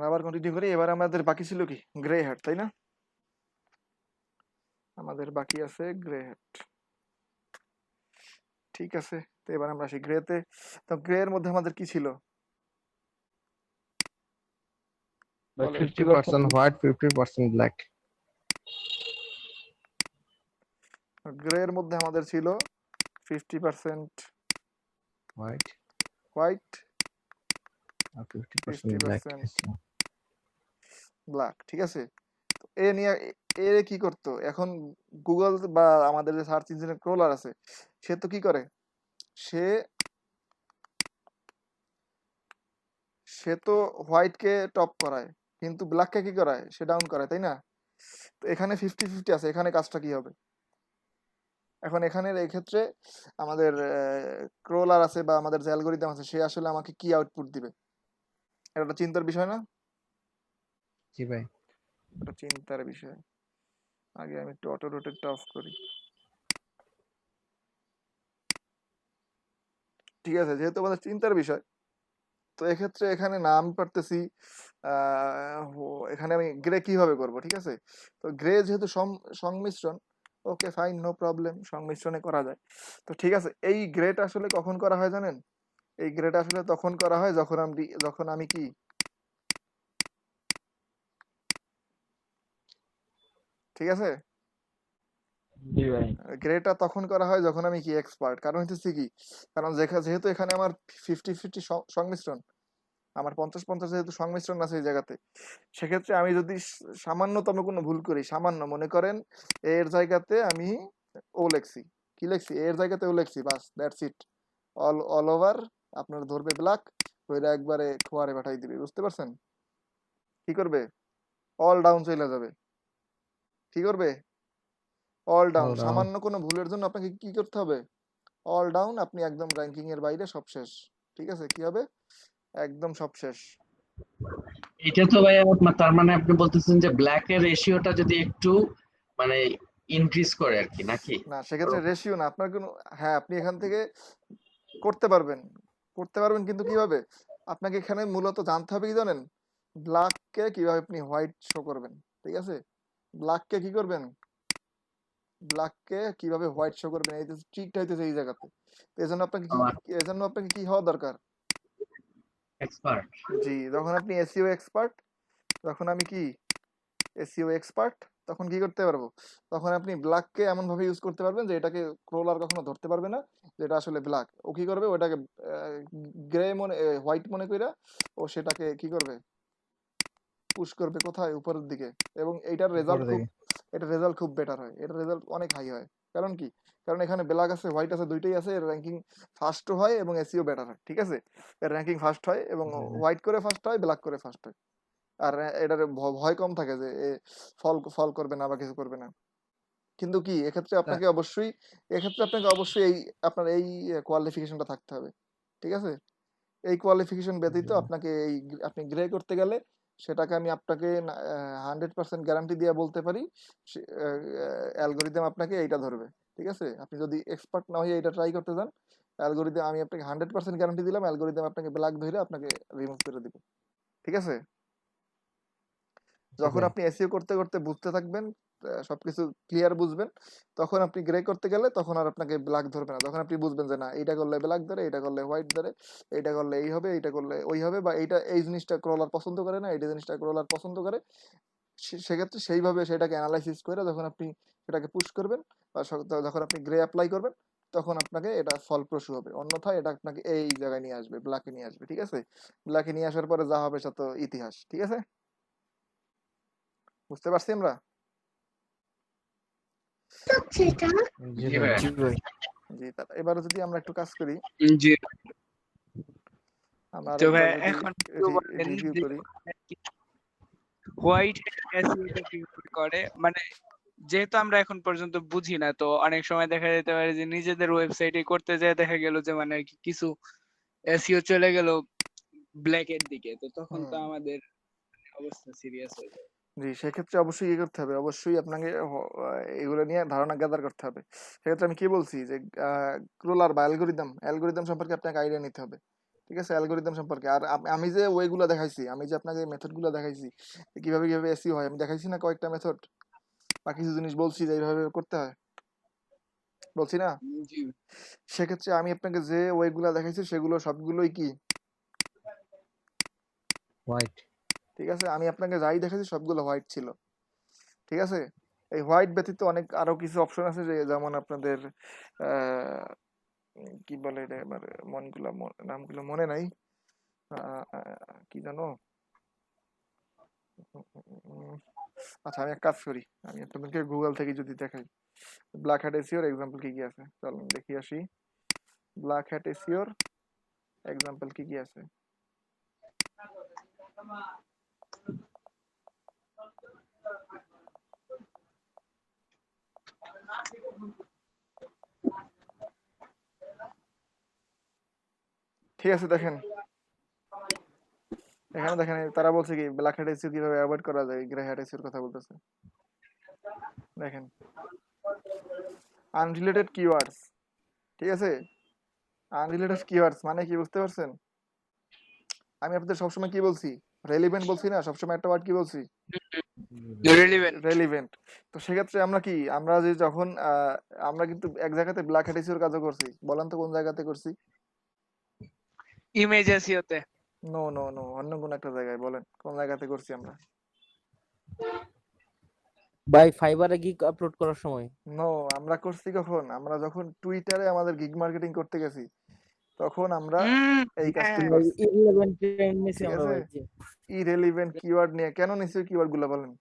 আমরা আবার কন্টিনিউ করি। এবার আমাদের বাকি ছিল কি, গ্রে হ্যাট, তাই না? আমাদের বাকি আছে গ্রে হ্যাট। ঠিক আছে, তো এবার আমরা আসি গ্রেতে। তো গ্রে এর মধ্যে আমাদের কি ছিল বলো একটু। 50% হোয়াইট 50% ব্ল্যাক। গ্রে এর মধ্যে আমাদের ছিল 50% হোয়াইট হোয়াইট, আর 50% ব্ল্যাক। 50% ব্ল্যাক। ঠিক আছে, তো এ নিয়ে এ কি করতো এখন, গুগল বা আমাদের যে সার্চ ইঞ্জিনের ক্রলার আছে, সে তো কি করে, সে সে তো হোয়াইটকে টপ করায়, কিন্তু ব্ল্যাককে কি করায়, সে ডাউন করায়, তাই না? তো এখানে 50-50 আছে, এখানে কাজটা কি হবে? এখন এখানের এই ক্ষেত্রে আমাদের ক্রলার আছে বা আমাদের যে অ্যালগোরিদম আছে, সে আসলে আমাকে কি আউটপুট দিবে, এটা একটা চিন্তার বিষয় না? জি ভাই। এটা চিন্তার বিষয়। আগে আমি একটু অটো রোটেটটা অফ করি। ঠিক আছে, যেহেতু আমাদের চিন্তার বিষয়, তো এক্ষেত্রে এখানে নাম পারতেছি এখানে আমি গ্রে কিভাবে করব, ঠিক আছে? তো গ্রে যেহেতু সংমিশ্রণ, ওকে ফাইন, নো প্রবলেম, সংমিশ্রণে করা যায়। তো ঠিক আছে, এই গ্রেটা আসলে কখন করা হয় জানেন? এই গ্রেটা আসলে তখন করা হয় যখন আমি কি, ঠিক আছে, জি ভাই। গ্রেটা তখন করা হয় যখন আমি কি এক্সপার্ট। কারণ হচ্ছে কি, কারণ যেহেতু এখানে আমার 50-50 সংমিশ্রণ, আমার 50-50 যেহেতু সংমিশ্রণ আছে এই জায়গাতে, সেক্ষেত্রে আমি যদি সামান্যতম কোনো ভুল করি, সামান্য মনে করেন এর জায়গাতে আমি ও লেখছি, কি লেখছি, এর জায়গাতে ও লেখছি, বাস দ্যাটস ইট, অল ওভার আপনার ধরবে ব্ল্যাক, ওইটা একবারে খোয়ারে পাঠাই দিবে, বুঝতে পারছেন? কি করবে, অল ডাউন চলে যাবে। কি করবে, অল ডাউন। অলরাউন্ড। সামান্য কোনো ভুলের জন্য আপনাকে কি করতে হবে, অল ডাউন, আপনি একদম র্যাঙ্কিং এর বাইরে, সব শেষ। ঠিক আছে, কি হবে, একদম সব শেষ। এটা তো ভাই তার মানে আপনি বলতেছেন যে ব্ল্যাক এর রেশিওটা যদি একটু মানে ইনক্রিজ করে আর কি, নাকি? না, সেক্ষেত্রে রেশিও না, আপনার কোনো, হ্যাঁ আপনি এখান থেকে করতে পারবেন, করতে পারবেন, কিন্তু কিভাবে, আপনাকে এখানে মূলত জানতে হবে কি জানেন, ব্ল্যাককে কিভাবে আপনি হোয়াইট শো করবেন। ঠিক আছে, ব্ল্যাককে কি করবেন, ব্ল্যাককে কিভাবে হোয়াইট শো করবেন, এই ট্রিকটা হইতেছে এই জায়গাতে। তো এজন্য আপনাকে কি হওয়া দরকার, এক্সপার্ট। জি, যখন আপনি এসইও এক্সপার্ট, তখন আমি কি এসইও এক্সপার্ট, তখন কি করতে পারবো, তখন আপনি ব্ল্যাককে এমন ভাবে ইউজ করতে পারবেন যে এটাকে ক্রলার কখনো ধরতে পারবে না যেটা আসলে ব্ল্যাক। ও কি করবে, ওটাকে গ্রে মনে, হোয়াইট মনে কইরা ও সেটাকে কি করবে, পুশ করবে কোথায়, উপরের দিকে। এবং এইটার রেজাল্ট উপরে খুব, থেকে। এটা রেজাল্ট খুব বেটার হয়, এটার রেজাল্ট অনেক হাই হয়। কারণ কি, কারণ এখানে ব্ল্যাক আছে হোয়াইট আছে দুইটাই আছে, এর র্যাঙ্কিং ফার্স্টও হয় এবং এসইও বেটার হয়। ঠিক আছে, এর র্যাঙ্কিং ফার্স্ট হয় এবং জি ভাই। হোয়াইট করে ফার্স্ট হয়, ব্ল্যাক করে ফার্স্ট হয়। আর এটার ভয় কম থাকে যে এ ফল ফল করবে না বা কিছু করবে না। কিন্তু কি এক্ষেত্রে তা- আপনাকে অবশ্যই, এক্ষেত্রে আপনাকে অবশ্যই এই আপনার এই কোয়ালিফিকেশনটা থাকতে হবে। ঠিক আছে, এই কোয়ালিফিকেশন জি ব্যতীত ভাই। আপনাকে এই আপনি গ্রে করতে গেলে, সেটাকে আমি আপনাকে 100% গ্যারান্টি দিয়ে বলতে পারি, অ্যালগোরিদম আপনাকে এইটা ধরবে। ঠিক আছে, আপনি যদি এক্সপার্ট না হয়ে এটা ট্রাই করতে যান, অ্যালগোরিদম আমি আপনাকে 100% গ্যারান্টি দিলাম, অ্যালগোরিদম আপনাকে ব্ল্যাক ধরে আপনাকে রিমুভ করে দিবে। ঠিক আছে, জি যখন ভাই। আপনি এসইও করতে করতে বুঝতে থাকবেন, সবকিছু ক্লিয়ার বুঝবেন, তখন আপনি গ্রে করতে গেলে তখন আর আপনাকে ব্ল্যাক ধরবে না। তখন আপনি বুঝবেন যে না, এইটা করলে ব্ল্যাক ধরে, এটা করলে হোয়াইট ধরে, এইটা করলে এই হবে, এইটা করলে ওই হবে, বা এইটা এই জিনিসটা ক্রলার পছন্দ করে না, এইটা জিনিসটা ক্রলার পছন্দ করে। সেক্ষেত্রে সেইভাবে সেটাকে অ্যানালাইসিস করে যখন আপনি সেটাকে পুশ করবেন বা যখন আপনি গ্রে অ্যাপ্লাই করবেন, তখন আপনাকে এটা ফলপ্রসূ হবে। অন্যথায় এটা আপনাকে এই জায়গায় নিয়ে আসবে, ব্ল্যাকে নিয়ে আসবে। ঠিক আছে, ব্ল্যাকে নিয়ে আসার পরে যা হবে সে তো ইতিহাস। ঠিক আছে, বুঝতে পারছি আমরা? জি জি ভাই। ভাই। জি ভাই। জি, এবারে যদি আমরা একটু কাজ করি, জি। আমরা তো আরেকবার ভাই যদি এখন একটু বলেন রিভিউ যে করি। হোয়াইট অ্যাসিডটা কিভাবে করে, মানে যেহেতু আমরা এখন পর্যন্ত বুঝি না, তো অনেক সময় দেখা যেতে পারে যে নিজেদের ওয়েবসাইটে করতে যেয়ে দেখা গেল যে মানে কিছু এসইও চলে গেল ব্ল্যাক এর দিকে, তো তখন তো হুম, আমাদের অবস্থা সিরিয়াস হয়ে যায়। জি, সেক্ষেত্রে অবশ্যই কি করতে হবে, অবশ্যই আপনাকে এগুলো নিয়ে ধারণা গ্যাদার করতে হবে। সেক্ষেত্রে আমি কি বলছি যে ক্রোলার বা অ্যালগোরিদম সম্পর্কে আপনাকে আইডিয়া নিতে হবে। ঠিক আছে, অ্যালগরিদম সম্পর্কে। আর আমি যে ওয়েগুলো দেখাইছি, আমি যে আপনাকে মেথডগুলো দেখাইছি, কিভাবে কিভাবে এসইও হয়, আমি দেখাইছি না কয়েকটা মেথড, বা কিছু জিনিস বলছি যে এইভাবে করতে হয়, বলছি না? জি সেক্ষেত্রে আমি আপনাকে যে ওয়েগুলো দেখাইছি সেগুলো সবগুলোই কি, হোয়াইট। ঠিক আছে, আমি আপনাকে যাই দেখাইছি সবগুলো হোয়াইট ছিল। ঠিক আছে, এই হোয়াইট ব্যতীত অনেক আরো কিছু অপশন আছে, যে যেমন আপনাদের কি বলে এটা, আমার নামগুলো মনে নাই। কি জানো, উম, আচ্ছা আমি এক কাজ করি, আমি আপনাদেরকে গুগল থেকে যদি দেখাই ব্ল্যাক হ্যাট এসইওর এক্সাম্পল কি কি আছে, চলুন দেখি আসি। ব্ল্যাক হ্যাট এসইওর এক্সাম্পল কি কি আছে। ঠিক আছে, দেখেন এখানে, দেখেন তারা বলছে কি ব্ল্যাক হ্যাট এসইও কিভাবে অ্যাভয়েড করা যায়, গ্রে হ্যাট এসইওর কথা বলতেছে। দেখেন, আনরিলেটেড কিওয়ার্ডস, ঠিক আছে, আনরিলেটেড কিওয়ার্ডস মানে কি বুঝতে পারছেন? আমি আপনাদের সবসময় কি বলছি, রেলিভেন্ট বলছি না, সবসময় একটা ওয়ার্ড কি বলছি, রিলেভেন্ট। রেলিভেন্ট। তো সেক্ষেত্রে আমরা কি, আমরা যে যখন আমরা কিন্তু এক জায়গাতে ব্ল্যাক হ্যাট এসইওর কাজও করছি, বলেন তো কোন জায়গাতে করছি? ইমেজ এসইওতে। নো নো নো, অন্য কোন একটা জায়গায়, বলেন কোন জায়গাতে করছি আমরা? ভাই ফাইবারে গিগ আপলোড করার সময়। নো, আমরা করছি কখন, আমরা যখন টুইটারে আমাদের গিগ মার্কেটিং করতে গেছি, তখন আমরা এই কাজটি হ্যাঁ, করছি। ইররিলেভেন্ট ট্রেন্ড নিছি ঠিক আমরা আছে, ভাই জি। ইরেলিভেন্ট কিওয়ার্ড নিয়ে কেন নিশ্চয়, ওই কিওয়ার্ড গুলো বলেন।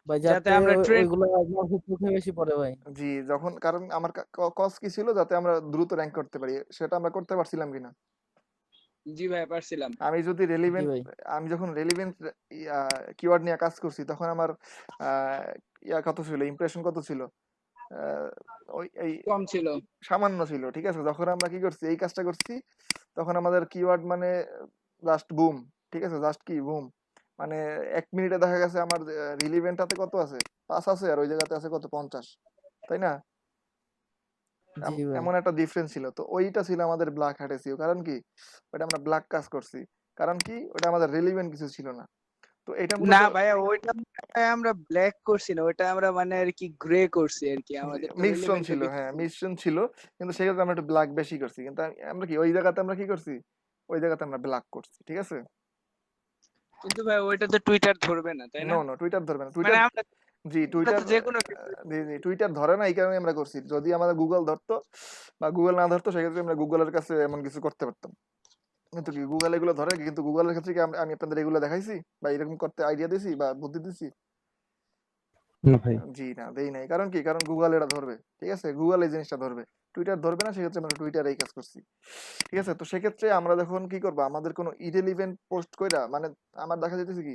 ভাই যাতে যাতে আমরা ট্রেন্ড। ওইগুলো মার্কেট মুখে বেশি পড়ে ভাই। জি, যখন, কারণ আমার কজ কি ছিল, যাতে আমরা দ্রুত র্যাঙ্ক করতে পারি, সেটা আমরা করতে পারছিলাম কিনা। জি ভাই পারছিলাম। আমি যদি জি রেলিভেন্ট, ভাই। আমি যখন রেলিভেন্ট কিওয়ার্ড নিয়ে কাজ করছি, তখন আমার কত ছিল, ইমপ্রেশন কত ছিল, আহ, ওই এই কম ছিল। সামান্য ছিল। ঠিক আছে, যখন আমরা কি করছি, এই কাজটা করছি, তখন আমাদের কিওয়ার্ড মানে জাস্ট বুম। ঠিক আছে, জাস্ট কি বুম, মানে 1 মিনিটে দেখা গেছে আমার রিলিভেন্টটাতে কত আছে, 5 আছে, আর ওই জায়গাতে আছে কত, 50, তাই না? জি ভাই। এমন একটা ডিফারেন্স ছিল। তো ওইটা ছিল আমাদের ব্ল্যাক হ্যাট এসইও। কারণ কি, ওটা আমরা ব্ল্যাক কাজ করছি, কারণ কি ওটা আমাদের রেলিভেন্ট কিছু ছিল না। তো এটা না মূলত ভাইয়া, ওইটা ভাইয়া আমরা ব্ল্যাক করছি না, ওইটা আমরা মানে আর কি গ্রে করছি আর কি, আমাদের তো মিশ্রণ রিলেভেন্ট ছিল, হ্যাঁ মিশ্রণ ছিল, কিন্তু সেক্ষেত্রে আমরা একটু ব্ল্যাক বেশি করছি। কিন্তু আমরা কি ওই জায়গাতে আমরা কি করছি, ওই জায়গাতে আমরা ব্ল্যাক করছি। ঠিক আছে, কিন্তু ভাই ওইটা তো টুইটার ধরবে না, তাই না? নো নো, টুইটার ধরবে না, মানে টুইটার, আমরা জি আমরা টুইটার, তো যে কোনো জি জি, টুইটার ধরে না, এই কারণে আমরা করছি। যদি আমাদের গুগল ধরতো বা গুগল না ধরতো, সেক্ষেত্রে আমরা গুগলের কাছে এমন কিছু করতে পারতাম। কিন্তু কি গুগল এগুলো ধরে, কিন্তু গুগলের ক্ষেত্রে কি আমি আপনাদের এগুলো দেখাইছি বা এরকম করতে আইডিয়া দিছি বা বুদ্ধি দিছি? না ভাই। জি না, দেই নাই। কারণ কি, কারণ গুগল এটা ধরবে। ঠিক আছে, গুগল এই জিনিসটা ধরবে, টুইটার ধরবে না। সেক্ষেত্রে আমরা টুইটার এই কাজ করছি। ঠিক আছে, তো সেক্ষেত্রে আমরা যখন কি করবো, আমাদের কোনো ইরেলিভেন্ট পোস্ট কইরা, মানে আমার দেখা যাইতেছে কি,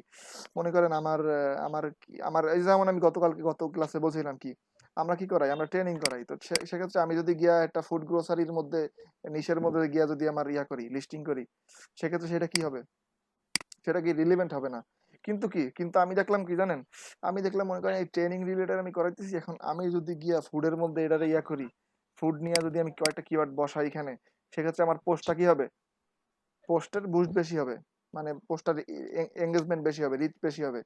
মনে করেন আমার এই যেমন আমি গত ক্লাসে বলছিলাম কি, আমরা কি করাই, আমরা ট্রেনিং করাই। তো সেক্ষেত্রে আমি যদি গিয়া একটা ফুড গ্রোসারির মধ্যে, নিশের মধ্যে গিয়া যদি আমার করি, লিস্টিং করি, সেক্ষেত্রে সেটা কি হবে, সেটা কি রিলেভেন্ট হবে না। কিন্তু আমি দেখলাম কি জানেন, আমি দেখলাম মনে করেন এই ট্রেনিং রিলেটেড আমি করাইতেছি, এখন আমি যদি গিয়া ফুডের মধ্যে এটারে করি, ফুড নিয়ে যদি আমি কয়েকটা কিওয়ার্ড বসাই এখানে, সেক্ষেত্রে আমার পোস্টটা কি হবে, পোস্টের বুস্ট বেশি হবে, মানে পোস্টার এঙ্গেজমেন্ট বেশি হবে, রিচ বেশি হবে।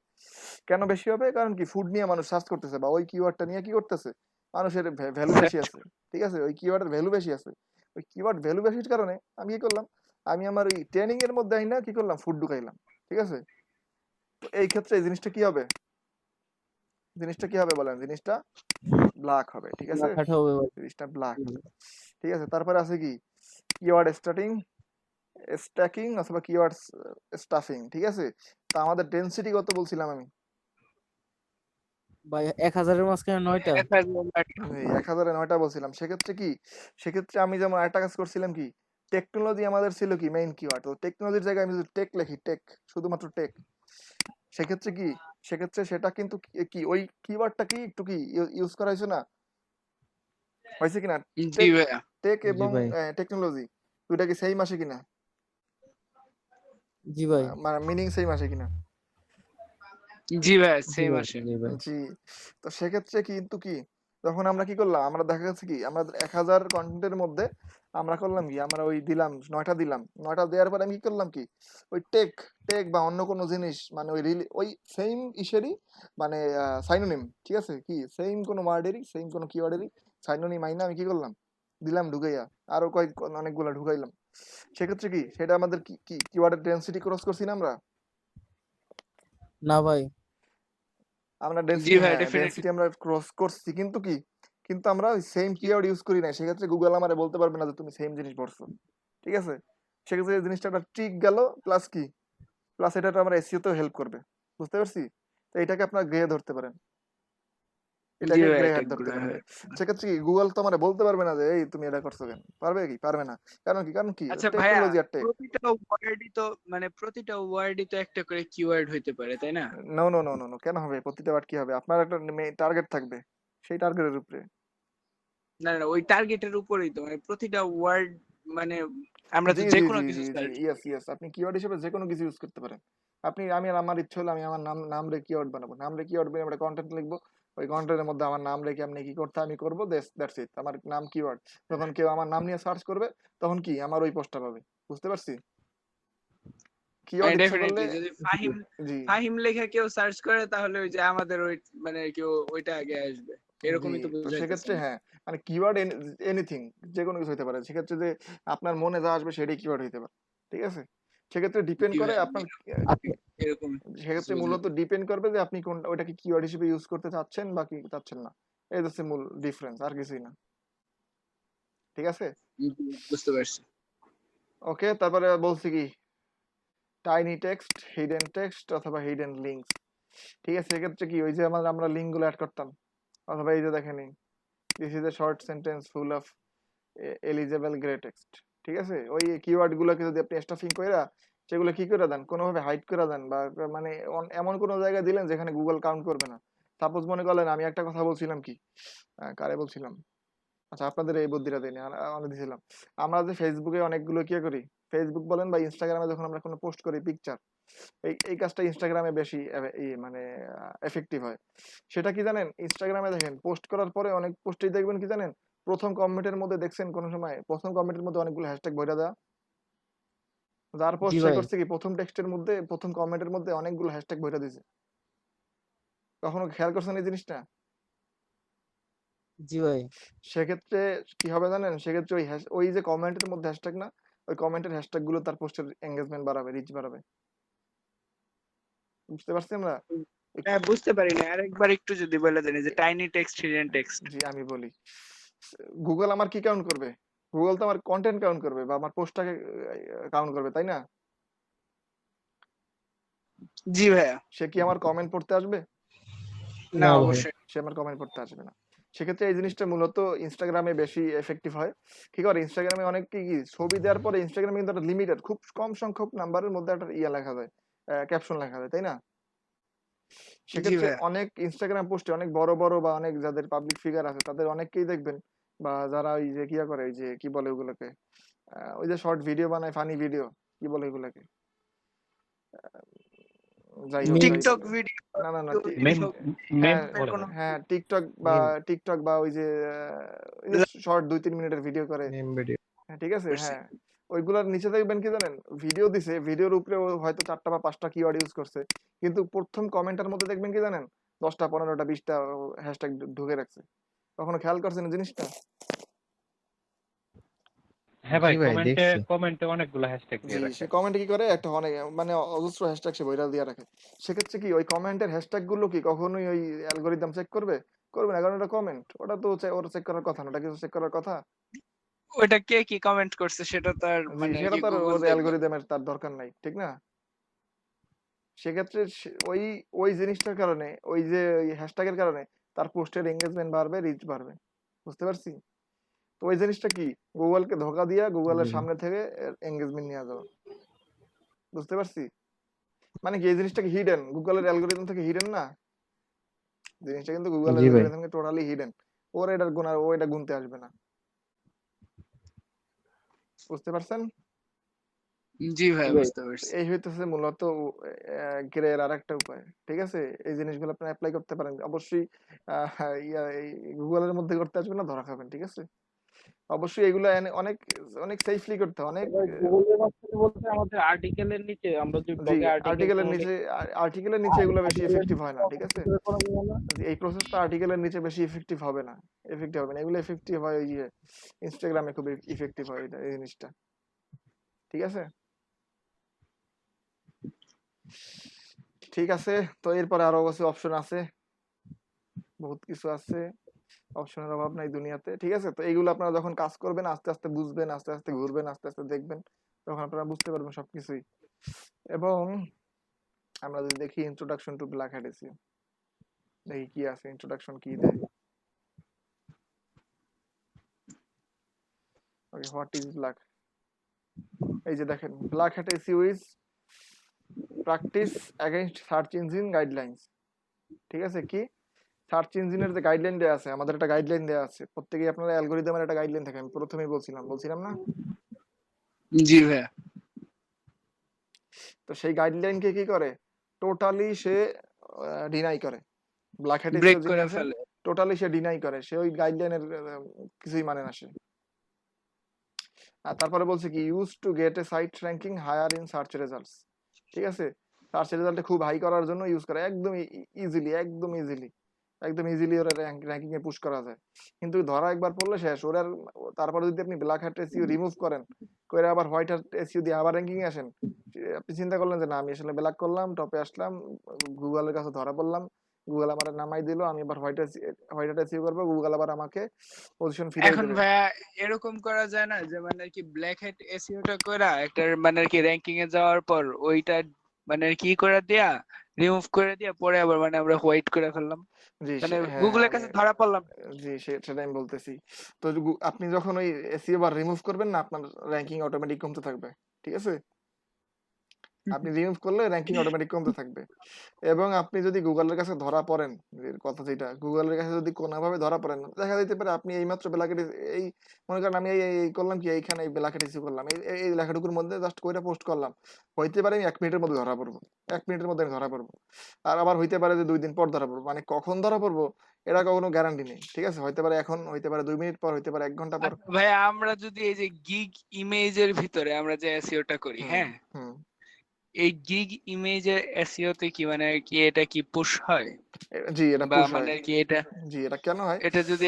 কেন বেশি হবে, কারণ কি ফুড নিয়ে মানুষ সার্চ করতেছে, বা ওই কিওয়ার্ডটা নিয়ে কি করতেছে, মানুষের ভ্যালু বেশি আছে। ঠিক আছে, ওই কিওয়ার্ডের ভ্যালু বেশি আছে। ওই কিওয়ার্ড ভ্যালু বেশির কারণে আমি কি করলাম, আমি আমার ওই ট্রেনিং এর মধ্যে আইনা কি করলাম, ফুড ঢুকাইলাম। ঠিক আছে, তো এই ক্ষেত্রে এই জিনিসটা কি হবে, জিনিসটা কি হবে বলেন, জিনিসটা ব্ল্যাক হবে। ঠিক আছে, ব্ল্যাক হবে ভাই। জিনিসটা ব্ল্যাক। ঠিক আছে, তারপরে আছে কি, কিওয়ার্ড স্ট্যাকিং অথবা কিওয়ার্ড স্টাফিং। ঠিক আছে, তা আমাদের ডেনসিটি কত বলছিলাম আমি, ভাই 1000-এর মাঝখানে 9টা। 1009টা বলছিলাম। সেক্ষেত্রে কি, সেক্ষেত্রে আমি যেমন একটা কাজ করছিলাম কি, টেকনোলজি আমাদের ছিল কি মেইন কিওয়ার্ড। তো টেকনোলজির জায়গায় আমি যদি টেক লিখি, টেক, শুধুমাত্র টেক, সেক্ষেত্রে কি, সেক্ষেত্রে সেটা কিন্তু কি ওই কিওয়ার্ডটা কি একটু কি ইউজ করা হয়েছে না, হয়েছে কিনা? জি ভাইয়া। টেক জি এবং ভাই। টেকনোলজি দুইটা কি সেম আসে কিনা, জি ভাই। মানে মিনিং সেম আসে কিনা? জি ভাইয়া, জি সেম ভাই। আসে। জি ভাই। জি, তো সেক্ষেত্রে কিন্তু কি, তখন আমরা কি করলাম, আমরা দেখা যাচ্ছে কি আমরা 1000 কন্টেন্টের মধ্যে আমরা করলাম কি, আমরা ওই দিলাম 9টা দিলাম, 9টা দেওয়ার পরে আমি কি করলাম কি, ওই টেক টেক বা অন্য কোনো জিনিস মানে ওই সেম ইসেরই মানে সাইনোনিম, ঠিক আছে, কি সেম কোনো ওয়ার্ডেরই সেম কোনো কিওয়ার্ডেরই সাইনোনিম আইনা আমি কি করলাম দিলাম ঢুকাইয়া, আরো অনেকগুলা ঢুকাইলাম। সেক্ষেত্রে কি সেটা আমাদের কি কি কিওয়ার্ডের ডেনসিটি ক্রস করছি না আমরা? না ভাই। আমরা জি ডেনসিটি, ভাই হ্যাঁ ডেফিনেটলি। ডেনসিটি আমরা ক্রস করছি, কিন্তু কি কিন্তু আমরা ওই সেম কিওয়ার্ড ইউজ করি না, সেক্ষেত্রে গুগল আমারে বলতে পারবে না যে তুমি সেম জিনিস ভরছো, ঠিক আছে। সেক্ষেত্রে এই জিনিসটা একটা ট্রিক গেল, প্লাস কি প্লাস এটা তো আমরা এসইও তেও হেল্প করবে, বুঝতে পারছি। তো এটাকে আপনার গ্রে ধরতে পারেন, জি এটাকে ভাই গ্রে এটা হ্যাট ধরতে পারেন। হ্যাঁ। সেক্ষেত্রে কি গুগল তো আমারে বলতে পারবে না যে এই তুমি এটা করছো কেন, পারবে কি, পারবে না। কারণ কি আচ্ছা ভাইয়া, টেকনোলজি আর টেক। প্রতিটা ওয়ার্ডই তো একটা করে কিওয়ার্ড হইতে পারে তাই না? No no no no no, কেন হবে? প্রতিটা বার কি হবে, আপনার একটা টার্গেট থাকবে, সেই টার্গেটের উপরে। না না, ওই টার্গেটের উপরেই তো মানে প্রতিটা ওয়ার্ড মানে আমরা জি তো যে জি কোনো জি কিছু জি জি, সার্চ ইয়েস ইয়েস, আপনি কিওয়ার্ড হিসেবে যে কোনো কিছু ইউজ করতে পারেন। আমার ইচ্ছে হলো আমি আমার নাম রে কিওয়ার্ড বানাবো, নাম রে কিওয়ার্ড বানিয়ে আমরা কন্টেন্ট লিখবো, ওই কন্টেন্টের মধ্যে আমার নাম রেখে আপনি কি করতে আমি করবো, দ্যাটস ইট, আমার নাম কিওয়ার্ড। যখন কেউ আমার নাম নিয়ে সার্চ করবে তখন কি আমার ওই পোস্টটা পাবে, বুঝতে পারছি। কিওয়ার্ড ইচ্ছা করলে, ডেফিনেটলি যদি ফাহিম জি ফাহিম লেখা কেউ সার্চ করে তাহলে ওই যে আমাদের ওই মানে কেউ ওইটা আগে আসবে, জি, এরকমই তো তো বুঝাইতেছেন। সেক্ষেত্রে হ্যাঁ, মানে কিওয়ার্ড এনিথিং, যে কোনো কিছু হতে পারে, সেক্ষেত্রে যে আপনার মনে যা আসবে সেটাই কিওয়ার্ড হতে পারে, ঠিক আছে। সেক্ষেত্রে ডিপেন্ড জি করে ভাই আপনার এরকম কিছু সেক্ষেত্রে বুঝলাম। মূলত ডিপেন্ড করবে যে আপনি কোন ওটাকে কিওয়ার্ড হিসেবে ইউজ করতে চাচ্ছেন বা কি চাচ্ছেন না, এই হচ্ছে মূল ডিফারেন্স, আর কিছুই না, ঠিক আছে। বুঝতে পারছি। ওকে, তারপরে বলছি কি টাইনি টেক্সট, হিডেন টেক্সট অথবা হিডেন লিঙ্কস, ঠিক আছে। সেক্ষেত্রে কি ওই যে আমরা লিঙ্ক গুলো অ্যাড করতাম, অথবা এই যে দেখেন this is a short sentence full of eligible grey text, ঠিক আছে। ওই কিওয়ার্ড গুলোকে যদি আপনি স্টাফিং কইরা সেগুলো কি করে দেন, কোনোভাবে হাইড করে দেন, বা মানে এমন কোনো জায়গায় দিলেন যেখানে গুগল কাউন্ট করবে না। সাপোজ মনে করলেন আমি একটা কথা বলছিলাম কি, কারে বলছিলাম, আচ্ছা আপনাদের এই বুদ্ধিটা দিইনি, অনেক দিয়েছিলাম। আমরা যে ফেসবুকে অনেকগুলো কি করি, ফেসবুক বলেন বা ইনস্টাগ্রামে যখন আমরা কোনো পোস্ট করি পিকচার, এই কাজটা ইনস্টাগ্রামে বেশি মানে এফেক্টিভ হয়। সেটা কি জানেন, ইনস্টাগ্রামে দেখেন পোস্ট করার পরে অনেক পোস্টেই দেখবেন কি জানেন, প্রথম কমেন্টের মধ্যে দেখছেন কোনো সময় প্রথম কমেন্টের মধ্যে অনেকগুলো হ্যাশট্যাগ ভরে দেওয়া, যার জি পোস্ট সে ভাই। করছে কি প্রথম টেক্সটের মধ্যে প্রথম কমেন্টের মধ্যে অনেকগুলো হ্যাশট্যাগ ভরে দিয়েছে। কখনো খেয়াল করছেন এই জিনিসটা? জি ভাই। সেক্ষেত্রে কি হবে জানেন, সেক্ষেত্রে ওই যে কমেন্টের মধ্যে হ্যাশট্যাগ না, ওই কমেন্টের হ্যাশট্যাগ গুলো তার পোস্টের এঙ্গেজমেন্ট বাড়াবে, রিচ বাড়াবে, বুঝতে পারছি আমরা। হ্যাঁ বুঝতে পারি না, আরেকবার একটু যদি বলে দেন এই যে টাইনি টেক্সট হিডেন টেক্সট। জি আমি বলি, গুগল আমার কি কাউন্ট করবে, গুগল তো আমার কন্টেন্ট কাউন্ট করবে বা আমার পোস্টটাকে কাউন্ট করবে, তাই না। জি ভাইয়া। সে কি আমার কমেন্ট পড়তে আসবে? না না ভাই। অবশ্যই। সে আমার কমেন্ট পড়তে আসবে না। সেক্ষেত্রে এই জিনিসটা মূলত ইনস্টাগ্রামে বেশি এফেক্টিভ হয়। কি করে, ইনস্টাগ্রামে অনেক কি ছবি দেওয়ার পরে ইনস্টাগ্রামে কিন্তু একটা লিমিটেড খুব কম সংখ্যক নাম্বারের মধ্যে একটা লেখা যায়, ক্যাপশন লেখা যায়, তাই না। জি সেক্ষেত্রে ভাইয়া। অনেক ইনস্টাগ্রাম পোস্টে অনেক বড় বড় বা অনেক যাদের পাবলিক ফিগার আছে তাদের অনেককেই দেখবেন, বা যারা ওই যে কি করে, ওই যে কি বলে ওগুলোকে, ওই যে শর্ট ভিডিও বানায়, ফানি ভিডিও, কি বলে ওগুলোকে, যাই হোক মিমস। টিকটক ভিডিও, না না না মেম এসব মেম হ্যাঁ বলে কোনো না, হ্যাঁ টিকটক বা মেম ওই যে শর্ট 2-3 মিনিটের ভিডিও করে, মেম ভিডিও। হ্যাঁ ঠিক আছে, করছে। হ্যাঁ ওইগুলোর নিচে দেখবেন কি জানেন, ভিডিও দিছে, ভিডিওর উপরে ও হয়তো 4টা বা 5টা কিওয়ার্ড ইউজ করছে, কিন্তু প্রথম কমেন্টের মধ্যে দেখবেন কি জানেন 10টা 15টা 20টা হ্যাশট্যাগ ঢুকে রাখছে। কখনো খেয়াল করছেন এই জিনিসটা? হ্যাঁ জি ভাই, ভাই কমেন্টে দেখছি। কমেন্টে অনেকগুলো হ্যাশট্যাগ জি, দিয়ে রাখে। সে কমেন্টে কি করে একটা অনেক মানে অজস্র হ্যাশট্যাগ সে বইরা দিয়ে রাখে। সেক্ষেত্রে কি ওই কমেন্টের হ্যাশট্যাগ গুলো কি কখনোই ওই অ্যালগরিদম চেক করবে? করবে না, কারণ ওটা কমেন্ট, ওটা তো ওর চেক করার কথা না, ওটা কিছু চেক করার কথা। ওইটা কে কি কমেন্ট করছে সেটা তো আর জি, মানে সেটা কি তো আর গুগল ওর দেখবে? অ্যালগরিদমের তার দরকার নাই, ঠিক না। সেক্ষেত্রে ওই ওই জিনিসটার কারণে ওই যে হ্যাশট্যাগের কারণে তার পোস্টের এঙ্গেজমেন্ট বাড়বে, রিচ বাড়বে, বুঝতে পারছি। তো ওই জিনিসটা কি গুগলকে ধোকা দিয়া জি গুগলের ভাই। সামনে থেকে এঙ্গেজমেন্ট নিয়ে যাওয়া, বুঝতে পারছি। মানে কি এই জিনিসটা কি হিডেন, গুগলের অ্যালগরিদম থেকে হিডেন না, জিনিসটা কিন্তু গুগলের জি ভাই। অ্যালগরিদম থেকে টোটালি হিডেন। ওর এটার গুণ ও এটা গুনতে আসবে না, বুঝতে পারছেন। জি ভাই, ভাই বুঝতে তো পারছি। এই হইতেছে মূলত গ্রের আর একটা উপায়, ঠিক আছে? এই জিনিসগুলো আপনি অ্যাপ্লাই করতে পারেন অবশ্যই। এই গুগলের মধ্যে করতে আসবে না, ধরা খাবেন, ঠিক আছে? অবশ্যই এগুলো অনেক অনেক সেফলি করতে হয়, অনেক ভাই গুগলের মাঝখানে বলতে আমাদের আর্টিকেলের নিচে আমরা যে জি ব্লগে আর্টিকেল আর্টিকেলের কোনো নিচে, আর্টিকেলের নিচে এগুলো বেশি আর্টিকেলের এফেক্টিভ হয় না, ঠিক আছে? করা যাবে না। জি, এই প্রসেসটা আর্টিকেলের নিচে বেশি এফেক্টিভ হবে না, এফেক্টিভ হবে না। এগুলো এফেক্টিভ হয় ওই যে ইনস্টাগ্রামে খুব ইফেক্টিভ হয় এই জিনিসটা, ঠিক আছে? ঠিক আছে, তো এরপরে আরো অবশ্যই অপশন আছে, বহুত কিছু আছে, অপশনের অভাব নাই দুনিয়াতে, ঠিক আছে? তো এইগুলো আপনারা যখন কাজ করবেন আস্তে আস্তে বুঝবেন, আস্তে আস্তে ঘুরবেন, আস্তে আস্তে দেখবেন, তখন আপনারা বুঝতে পারবেন সবকিছুই। এবং আমরা যদি দেখি introduction to black hat SEO, দেখি কি আছে, ইন্ট্রোডাকশন কি দেয়। Okay, what is black? এই যে দেখেন, black hat SEO is practice against search engine guidelines, ঠিক আছে? কি সার্চ ইঞ্জিনের যে গাইডলাইন দেওয়া আছে, আমাদের একটা গাইডলাইন দেওয়া আছে, প্রত্যেকেই আপনারা অ্যালগরিদমের একটা গাইডলাইন থাকে, আমি প্রথমেই বলছিলাম না? জি ভাইয়া। তো সেই গাইডলাইনকে কি করে, টোটালি সে ডিনাই করে। ব্ল্যাক হ্যাট ব্রেক এসইও যিনি করে আছে, ফেলে। টোটালি সে ডিনাই করে, সে ওই গাইডলাইনের কিছুই মানে না সে। আর তারপরে বলছে কি, use to get a site ranking higher in search results, ঠিক আছে? সার্চ রেজাল্টে খুব হাই করার জন্য ইউজ করে, একদম ইজিলি, একদম ইজিলি ওরা র্যাঙ্কিং এ পুশ করা যায়। কিন্তু ধরা একবার পড়লে শেষ ওর আর। তারপরে যদি আপনি ব্ল্যাক হ্যাট এসইও রিমুভ করেন, করে আবার হোয়াইট হ্যাট এসইও দিয়ে আবার র্যাঙ্কিং এ আসেন, আপনি চিন্তা করলেন যে না আমি আসলে ব্ল্যাক করলাম, টপে আসলাম, গুগলের কাছে ধরা পড়লাম, গুগল আমার নামাই দিল, আমি আবার হোয়াইট হ্যাট এসইও করবো, গুগল আবার আমাকে পজিশন ফিরাই এখন দেবে। ভাইয়া এরকম করা যায় না যে মানে আর কি ব্ল্যাক হ্যাট এসইওটা কইরা একটা মানে আর কি র‍্যাঙ্কিং এ যাওয়ার পর ওইটা মানে আর কি করে দিয়া রিমুভ করে দিয়া পরে আবার মানে আমরা হোয়াইট করে ফেললাম, জি মানে হ্যাঁ হ্যাঁ গুগলের আমি, কাছে ধরা পড়লাম। জি সেটা আমি বলতেছি। তো আপনি যখন ওই এসইও বার রিমুভ করবেন না, আপনার র্যাঙ্কিং অটোমেটিক কমতে থাকবে, ঠিক আছে? আপনি রিমুভ করলে র্যাঙ্কিং অটোমেটিক কমতে থাকবে। এবং আপনি যদি গুগলের কাছে ধরা পড়েন, এর কথা যেটা, গুগলের কাছে যদি কোনোভাবে ধরা পড়েন, দেখা যেতে পারে আপনি এইমাত্র ব্ল্যাকেট, এই মনে করেন আমি এই করলাম কি, এইখানে এই ব্ল্যাকেট ইস্যু করলাম, এই লেখাটুকুর মধ্যে জাস্ট কইরা পোস্ট করলাম, হইতে পারে আমি 1 মিনিটের মধ্যে ধরা পড়বো, 1 মিনিটের মধ্যে আমি ধরা পড়বো। আর আবার হইতে পারে যে 2 দিন পর ধরা পড়বো, মানে কখন ধরা পড়বো এটা কোনো গ্যারান্টি নেই, ঠিক আছে? হইতে পারে এখন, হইতে পারে 2 মিনিট পর, হইতে পারে 1 ঘন্টা পর। আচ্ছা ভাইয়া, আমরা যদি এই যে গিগ ইমেজের ভিতরে আমরা যে এসইওটা করি, হুম হ্যাঁ, হুম এই গিগ ইমেজের এসইও তে কি মানে আর কি এটা কি পুশ হয় জি এটা বা পুশ মানে হয়। আর কি এটা জি এটা কেন হয়, এটা যদি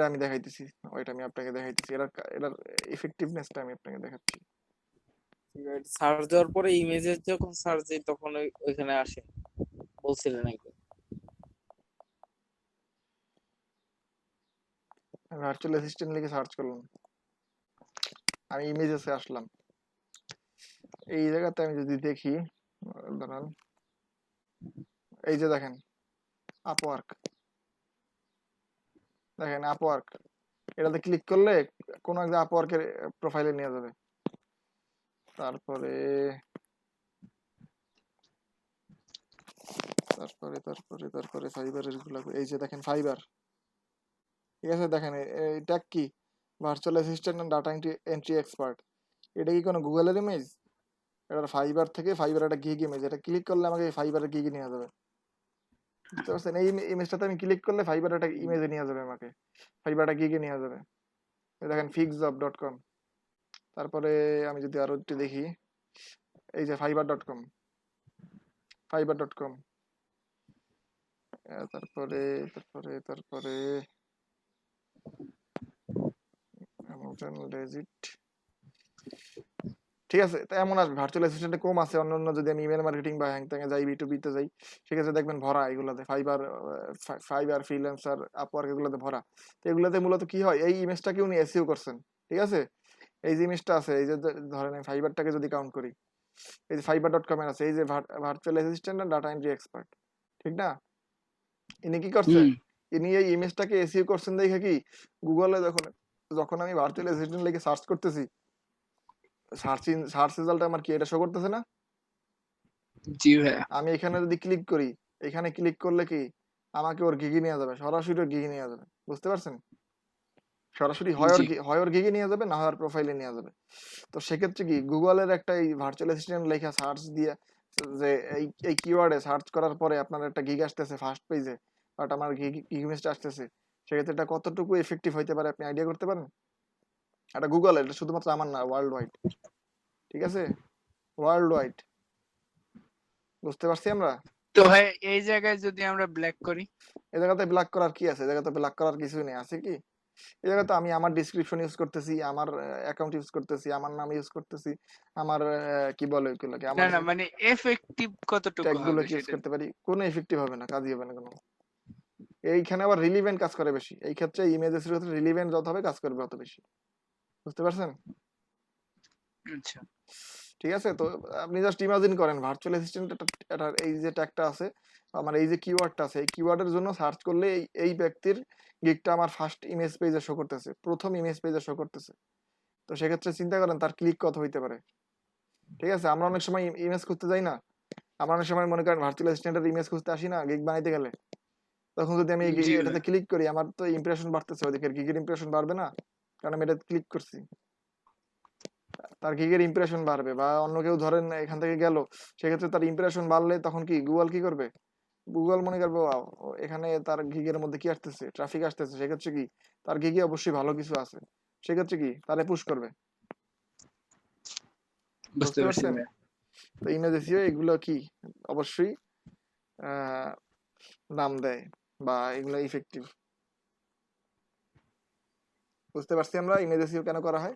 আমি দেখাইতেছি, ওইটা আমি আপনাকে দেখাইতেছি, এটার ইফেক্টিভনেসটা আমি আপনাকে দেখাচ্ছি। সার্চ দেওয়ার পরে ইমেজের যখন সার্চ দিই তখন ওইখানে আসে বলছিলেন একদম। ভার্চুয়াল অ্যাসিস্ট্যান্ট লিখে সার্চ করলাম, আমি ইমেজেসে আসলাম, এই জায়গাতে আমি যদি দেখি, ধরেন এই যে দেখেন আপওয়ার্ক, দেখেন আপওয়ার্ক, এটাতে ক্লিক করলে কোন একটা আপওয়ার্কের প্রোফাইলে নিয়ে যাবে। তারপরে তারপরে তারপরে তারপরে ফাইবারের গুলো, এই যে দেখেন ফাইবার, ঠিক আছে? দেখেন এটা কি, virtual assistant and data entry expert, এটা কি কোনো গুগলের ইমেজ? এটা ফাইবার থেকে, ফাইবার একটা গিগ ইমেজ, এটা ক্লিক করলে আমাকে ফাইবারের গিগে নিয়ে যাবে, বুঝতে পারছেন? এই ইমেজটাতে আমি ক্লিক করলে ফাইবার একটা ইমেজে নিয়ে যাবে, আমাকে ফাইবার একটা গিগে নিয়ে যাবে। এই দেখেন fixjob.com, তারপরে আমি যদি আরো একটু দেখি, এই যে fiverr.com, fiverr.com, তারপরে তারপরে তারপরে Amazon Legit, ঠিক আছে? তো এমন আসবে, ভার্চুয়াল অ্যাসিস্ট্যান্টে কম আছে, অন্যান্য যদি আমি ইমেল মার্কেটিং বা হ্যাং ত্যাঙে যাই, B2B তে যাই, সেক্ষেত্রে দেখবেন ভরা এগুলাতে, ফাইবার ফ্রিল্যান্সার আপওয়ার্ক এগুলোতে ভরা। তো এগুলোতে মূলত কি হয়, এই ইমেজটাকে উনি এসইও করছেন, ঠিক আছে? এই যে ইমেজটা আছে, এই যে ধরেন আমি ফাইবারটাকে যদি কাউন্ট করি, এই যে fiverr.com এর আছে, এই যে virtual assistant and data entry expert, ঠিক না? ইনি কি করছে, হুম ইনি এই ইমেজটাকে এসইও করছেন দেখে কি, গুগলে যখন যখন আমি ভার্চুয়াল অ্যাসিস্ট্যান্ট লিখে সার্চ করতেছি, সার্চ রেজাল্ট আমার কি এটা শো করতেছে না? জি ভাইয়া। আমি এখানে যদি ক্লিক করি, এখানে ক্লিক করলে কি আমাকে ওর গিগে নিয়ে যাবে, সরাসরি ওর গিগে নিয়ে যাবে, বুঝতে পারছেন? সরাসরি জি হয় ওর গিগে নিয়ে যাবে, না হয় ওর প্রোফাইলে নিয়ে যাবে। তো সেক্ষেত্রে কি গুগলের একটা এই ভার্চুয়াল অ্যাসিস্ট্যান্ট লেখা সার্চ দিয়ে যে এই কিওয়ার্ডে সার্চ করার পরে আপনার একটা গিগ আসতেছে ফার্স্ট পেজে, বাট আমার গিগ ইমেজটা আসতেছে, সেক্ষেত্রে এটা কতটুকু এফেক্টিভ হইতে পারে আপনি আইডিয়া করতে পারেন? এটা গুগল, এটা শুধুমাত্র আমার না, ওয়ার্ল্ড ওয়াইড। ঠিক আছে, ওয়ার্ল্ড ওয়াইড। বুঝতে পারছি আমরা? তো ভাই এই জায়গায় যদি আমরা ব্ল্যাক করি, এই জায়গাতে ব্লক করার কি আছে? এই জায়গাতে ব্লক করার কিছুই নেই, আছে কি? এই জায়গাতে আমি আমার ডিসক্রিপশন ইউজ করতেছি, আমার অ্যাকাউন্ট ইউজ করতেছি, আমার নাম ইউজ করতেছি, আমার কি বলে ওইগুলোকে, না আমার না মানে এফেক্টিভ কতটুকু ট্যাগ হবে গুলোকে ইউজ সেটা। করতে পারি, কোনো এফেক্টিভ হবে না, কাজই হবে না কোনো। এইখানে আবার রিলিভেন্ট কাজ করে বেশি, এই ক্ষেত্রে ইমেজের ক্ষেত্রে রিলিভেন্ট যত হবে কাজ করবে অত বেশি। বুঝতে পারছেন? আচ্ছা ঠিক আছে, তো আপনি জাস্ট ইমাজিন করেন ভার্চুয়াল অ্যাসিস্ট্যান্ট এটা এই যে ট্যাগটা আছে, আমার এই যে কিওয়ার্ডটা আছে, এই কিওয়ার্ডের জন্য সার্চ করলে এই ব্যক্তির গিগটা আমার ফার্স্ট ইমেজ পেজে শো করতেছে, প্রথম ইমেজ পেজে শো করতেছে। তো সেক্ষেত্রে চিন্তা করেন তার ক্লিক কত হইতে পারে। ঠিক আছে, আমরা অনেক সময় ইমেজ খুঁজতে যাই না, আমরা অনেক সময় মনে করেন ভার্চুয়াল অ্যাসিস্ট্যান্টের ইমেজ খুঁজতে আসি না গিগ বানাইতে গেলে, তখন যদি আমি জি ভাই এটাতে ক্লিক করি আমার তো ইমপ্রেশন বাড়তেছে, ওদিকের গিগের ইমপ্রেশন বাড়বে না? কারণ আমি এটা ক্লিক করছি, তার গিগের ইমপ্রেশন বাড়বে। বা অন্য কেউ ধরেন এখান থেকে গেল, সেক্ষেত্রে তার ইমপ্রেশন বাড়লে তখন কি গুগল কি করবে? গুগল মনে করবে "ওয়াও, এখানে তার গিগের মধ্যে কি আসতেছে, ট্রাফিক আসতেছে, সেক্ষেত্রে কি তার গিগে অবশ্যই ভালো কিছু আছে, সেক্ষেত্রে কি তারে পুশ করবে। বুঝতে বুঝতে পারছি পারছেন? ভাই। তো ইমেজ এসইও এগুলো কি অবশ্যই আহ নাম দেয়, বা এগুলো ইফেক্টিভ। বুঝতে পারছি আমরা ইমেজ এসইও কেন করা হয়।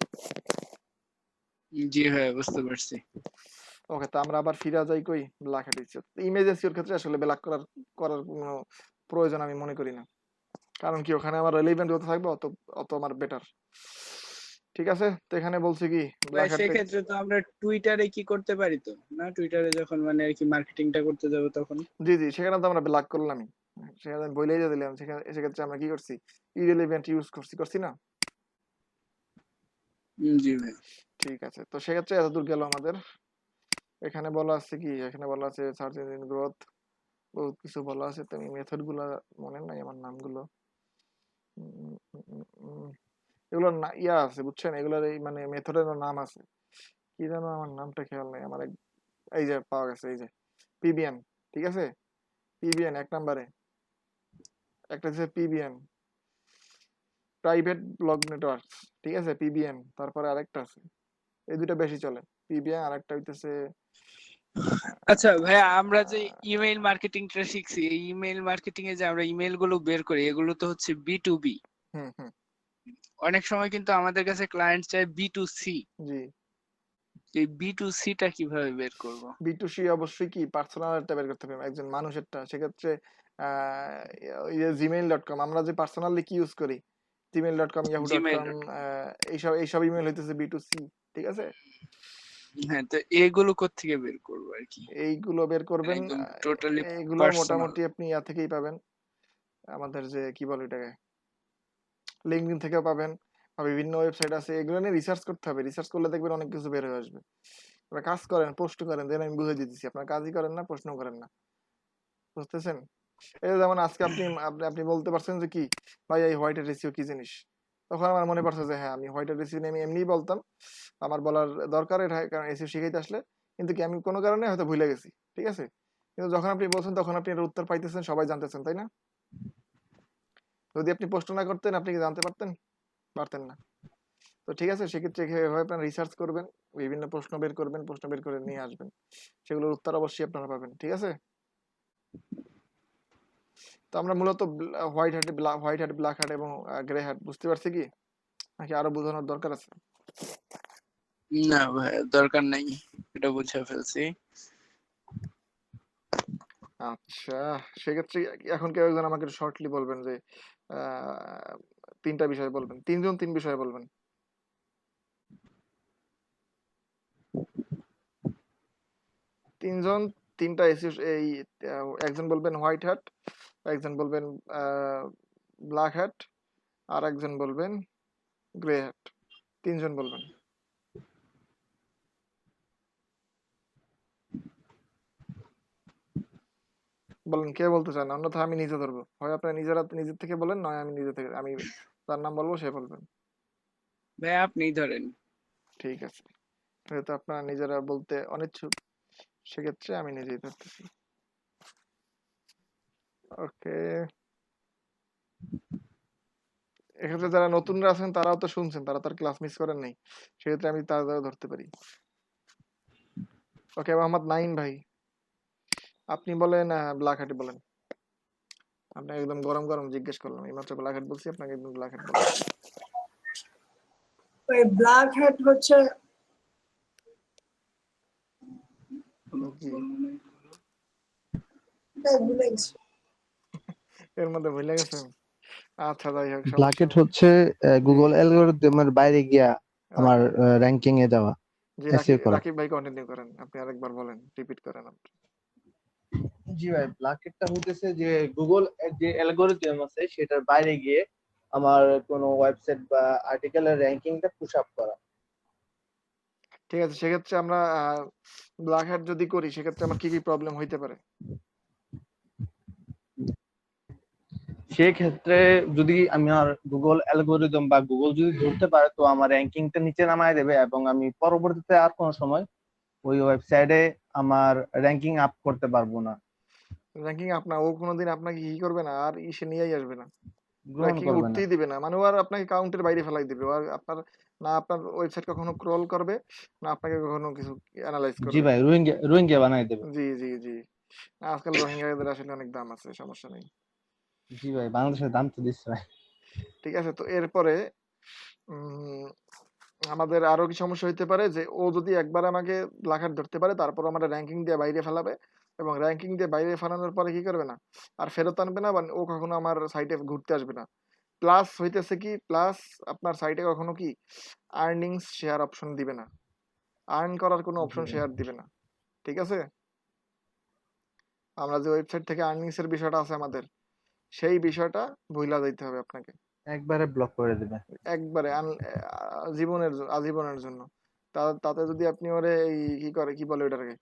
জি ভাই বুঝতে পারছি। ওকে, তো আমরা আবার ফিরে যাই কই ব্ল্যাক হ্যাট এসইও। ইমেজ এসইওর ক্ষেত্রে আসলে ব্ল্যাক করার কোনো প্রয়োজন আমি মনে করি না, কারণ কি ওখানে আমার রেলিভেন্ট যত থাকবে অত অত আমার বেটার। ঠিক আছে, তো এখানে বলছি কি ভাই ব্ল্যাক হ্যাট। সেক্ষেত্রে তো আমরা টুইটারে কি করতে পারি তো না, টুইটারে যখন মানে আর কি মার্কেটিংটা করতে যাবো তখন। জি জি, সেখানে তো আমরা ব্ল্যাক করলামই, সেখানে আমি বলেই দিয়ে দিলাম, সেখানে সেক্ষেত্রে আমরা কি করছি, ইরেলিভেন্ট ইউজ করছি না। জি ভাই। ঠিক আছে, তো সেক্ষেত্রে এতদূর গেল আমাদের। এখানে বলা আছে কি, এখানে বলা আছে সার্চ ইঞ্জিন গ্রোথ, বহুত কিছু বলা আছে, তো আমি মেথড গুলা মনে নাই আমার নামগুলো। উম, উম, উম, উম, এগুলোর না ইয়া আছে বুঝছেন, এগুলোর এই মানে মেথডের নাম আছে, কি জানো আমার নামটা খেয়াল নেই আমার। এই যে পাওয়া গেছে, এই যে পিবিএন। ঠিক আছে, পিবিএন এক নম্বরে, একটা হচ্ছে পিবিএন প্রাইভেট ব্লগ নেটওয়ার্ক। ঠিক আছে, পিবিএন, তারপরে আরেকটা আছে, এই দুটো বেশি চলে, পিবিএন আরেকটা হইতেছে আচ্ছা ভাইয়া, আমরা যে ইমেইল মার্কেটিংটা শিখছি, এই ইমেইল মার্কেটিং এ যে আমরা ইমেইল গুলো বের করি, এগুলো তো হচ্ছে B2B। হুম হুম। অনেক সময় কিন্তু আমাদের কাছে ক্লায়েন্ট চায় B2C। জি, এই B2C টা কিভাবে বের করব? বি2সি অবশ্যই কি পার্সোনালটা বের করতে হবে, একজন মানুষেরটা। সেক্ষেত্রে আহ ওই যে জিমেইল.কম, আমরা যে পার্সোনালি কি ইউজ করি, জিমেইল.কম, জিমেইল ইয়াহু.কম, ডট কম। এইসব ইমেল হইতেছে বি2সি। ঠিক আছে, হ্যাঁ, তো এগুলো কোত্থেকে বের করবো আর কি? এইগুলো বের মানে করবেন একদম টোটালি এইগুলো পার্সোনাল। মোটামুটি আপনি ইয়া থেকেই পাবেন, আমাদের যে কি বলে এটাকে, লিঙ্কডইন থেকেও পাবেন, বা বিভিন্ন ওয়েবসাইট আছে, এগুলো নিয়ে রিসার্চ করতে হবে। রিসার্চ করলে দেখবেন অনেক কিছু বের হয়ে আসবে। আপনারা কাজ করেন, পোস্ট করেন, দেন আমি বুঝে দিতেছি, আপনার কাজই করেন না, প্রশ্ন করেন না। বুঝতেছেন? এই যে যেমন আজকে আপনি আপনি আপনি বলতে পারছেন যে কি ভাই এই হোয়াইট রেসিও কি জিনিস, তখন আমার মনে পড়ছে যে হ্যাঁ, আমি হোয়াইট রেসিও নিয়ে আমি এমনিই বলতাম, আমার বলার দরকার এটা, কারণ এসিও শিখাইতে আসলে, কিন্তু কি আমি কোনো কারণে হয়তো ভুলে গেছি। ঠিক আছে, কিন্তু যখন আপনি বলছেন তখন আপনি এর উত্তর পাইতেছেন, সবাই জানতেছেন, তাই না? যদি আপনি প্রশ্ন না করতেন আপনি কি জানতে পারতেন? পারতেন না। তো ঠিক আছে, সেক্ষেত্রে এভাবে আপনার রিসার্চ করবেন, বিভিন্ন প্রশ্ন বের করবেন, প্রশ্ন বের করে নিয়ে আসবেন, সেগুলোর উত্তর অবশ্যই আপনারা পাবেন। ঠিক আছে, তো আমরা মূলত হোয়াইট হ্যাট, ব্ল্যাক হ্যাট এবং গ্রে হ্যাট বুঝতে পারছি কি, নাকি আরো বোঝানোর দরকার আছে? না ভাই দরকার নাই, এটা বুঝে ফেলছি। আচ্ছা, সেক্ষেত্রে এখন কেউ একজন আমাকে শর্টলি বলবেন যে আহ তিনটা বিষয় বলবেন, তিনজন তিন বিষয়ে বলবেন। তিনজন তিনটা এসি এই একজন বলবেন হোয়াইট হ্যাট, একজন বলবেন ব্ল্যাক হ্যাট, আর একজন বলবেন গ্রে হ্যাট। তিনজন বলবেন। বলেন কে বলতে চান, অন্যথায় আমি নিজে ধরবো। হয় আপনারা নিজের থেকে বলেন, নয় আমি নিজে থেকে আমি তার নাম বলবো, সে বলবেন। ভাই আপনিই ধরেন। ঠিক আছে, যেহেতু আপনারা নিজেরা বলতে অনিচ্ছুক, সেক্ষেত্রে আমি নিজেই ধরতেছি। ওকে, এক্ষেত্রে যারা নতুনরা আছেন তারাও তো শুনছেন, তারা তার ক্লাস মিস করেন নাই, সেক্ষেত্রে আমি তারা ধরতে পারি। ওকে, মোহাম্মদ নাইম ভাই, আপনি বলেন ব্ল্যাক হ্যাট বলেন। আপনাকে একদম গরম গরম জিজ্ঞেস করলাম, এইমাত্র ব্ল্যাক হ্যাট বলছি, আপনাকে একদম ব্ল্যাক হ্যাট বলেন। ওই ব্ল্যাক হ্যাট হচ্ছে জি, ভুলে গেছি। এর মধ্যে ভুলে গেছেন। আচ্ছা, যাই হোক, সমস্যা ব্ল্যাকেট নেই। হচ্ছে গুগল অ্যালগরিদমের বাইরে গিয়া আমার রাকিব, র্যাঙ্কিং এ যাওয়া, জি এসইও করা। রাকিব ভাই কন্টিনিউ করেন, আপনি আরেকবার বলেন, রিপিট করেন আপনি। জি ভাই, ব্ল্যাকেটটা হইতেছে যে গুগল যে অ্যালগরিদম আছে সেটার বাইরে গিয়ে আমার কোনো ওয়েবসাইট বা আর্টিকেলের র্যাঙ্কিংটা পুশ আপ করা। ঠিক আছে, সেক্ষেত্রে আমরা ব্ল্যাক হ্যাট যদি করি, সেক্ষেত্রে আমার কি কি প্রবলেম হইতে পারে? সেক্ষেত্রে যদি আমার গুগল অ্যালগরিদম বা গুগল যদি ধরতে পারে, তো আমার র্যাঙ্কিংটা নিচে নামায় দেবে এবং আমি পরবর্তীতে আর কোনো সময় ওই ওয়েবসাইটে আমার র্যাঙ্কিং আপ করতে পারবো না, র্যাঙ্কিং আপনার ও কোনোদিন আপনাকে কি করবে না, আর ইসে নিয়েই আসবে না, গ্রহণ র্যাঙ্কিং করবে না। উঠতেই দিবে না, মানে ও আর আপনাকে কাউন্টের বাইরে ফেলাই দিবে, ও আর আপনার না আপনার ওয়েবসাইট কখনো ক্রল করবে, না আপনাকে কখনো কিছু অ্যানালাইজ জি করবে। ভাই, রোহিঙ্গা রোহিঙ্গা বানাই দেবে। জি জি জি, আজকাল রোহিঙ্গাদের আসলে অনেক দাম আছে, সমস্যা নেই। জি ভাই, বাংলাদেশের দাম তো দিচ্ছে ভাই। ঠিক আছে, তো এরপরে উম, আমাদের আরো কি সমস্যা হইতে পারে যে ও যদি একবার আমাকে লাখার ধরতে পারে, তারপর আমার র্যাঙ্কিং দিয়ে বাইরে ফেলাবে, এবং র্যাঙ্কিং দিয়ে বাইরে ফেলানোর পরে কি করবে না, আর ফেরত আনবে না, বা ও কখনো আমার সাইটে ঘুরতে আসবে না। প্লাস হইতেছে কি, প্লাস আপনার সাইটে কখনো কি আর্নিংস শেয়ার অপশন দিবে না, আর্ন করার কোনো অপশন শেয়ার দিবে না। ঠিক আছে, আমরা যে ওয়েবসাইট থেকে আর্নিংস এর বিষয়টা আছে আমাদের, সেই বিষয়টা ভুলা যাইতে হবে আপনাকে, একবারে ব্লক করে দেবে। একবারে আজীবনের জন্য। তাতে যদি আপনি ওরে এই কি বলে ওটাকে,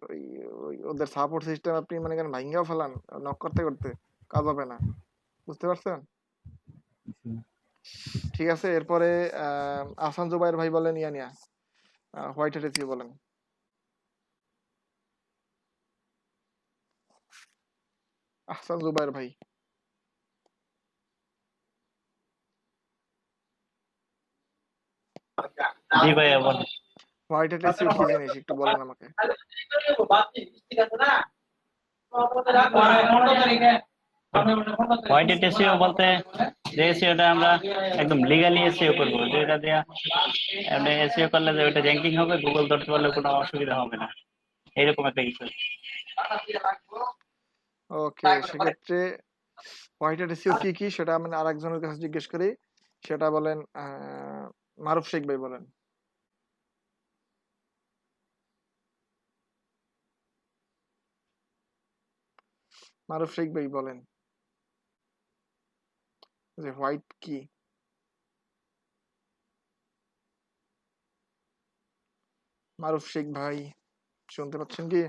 ওই ওই ওদের সাপোর্ট সিস্টেম আপনি মানে কেন ভাঙ্গাও ফেলান, নক করতে করতে কাজ হবে না, বুঝতে পারছেন? ঠিক আছে, এরপরে আহসান জুবাইর ভাই বলেন, নিয়া হোয়াইট হ্যাট এসইও বলেন। আহসান জুবাইর ভাই, জি ভাইয়া বলেন। হোয়াইট হ্যাট এসইও কি জিনিস একটু বলেন আমাকে। হোয়াইট হ্যাট এসইও বলতে যে এসইওটা আমরা একদম লিগালি এসইও করবো, যেটা দেয়া আপনি এসইও করলে যে ওইটা র্যাঙ্কিং হবে, গুগল ধরতে পারলে কোনো অসুবিধা হবে না, এরকম একটা কিছু। ওকে, সেক্ষেত্রে হোয়াইট হ্যাট এসইও কি কি সেটা আমি আরেকজনের কাছে জিজ্ঞেস করি, সেটা বলেন মারুফ শেখ ভাই বলেন। মারুফ শেখ ভাই বলেন যে হোয়াইট কি। মারুফ শেখ ভাই শুনতে পাচ্ছেন কি?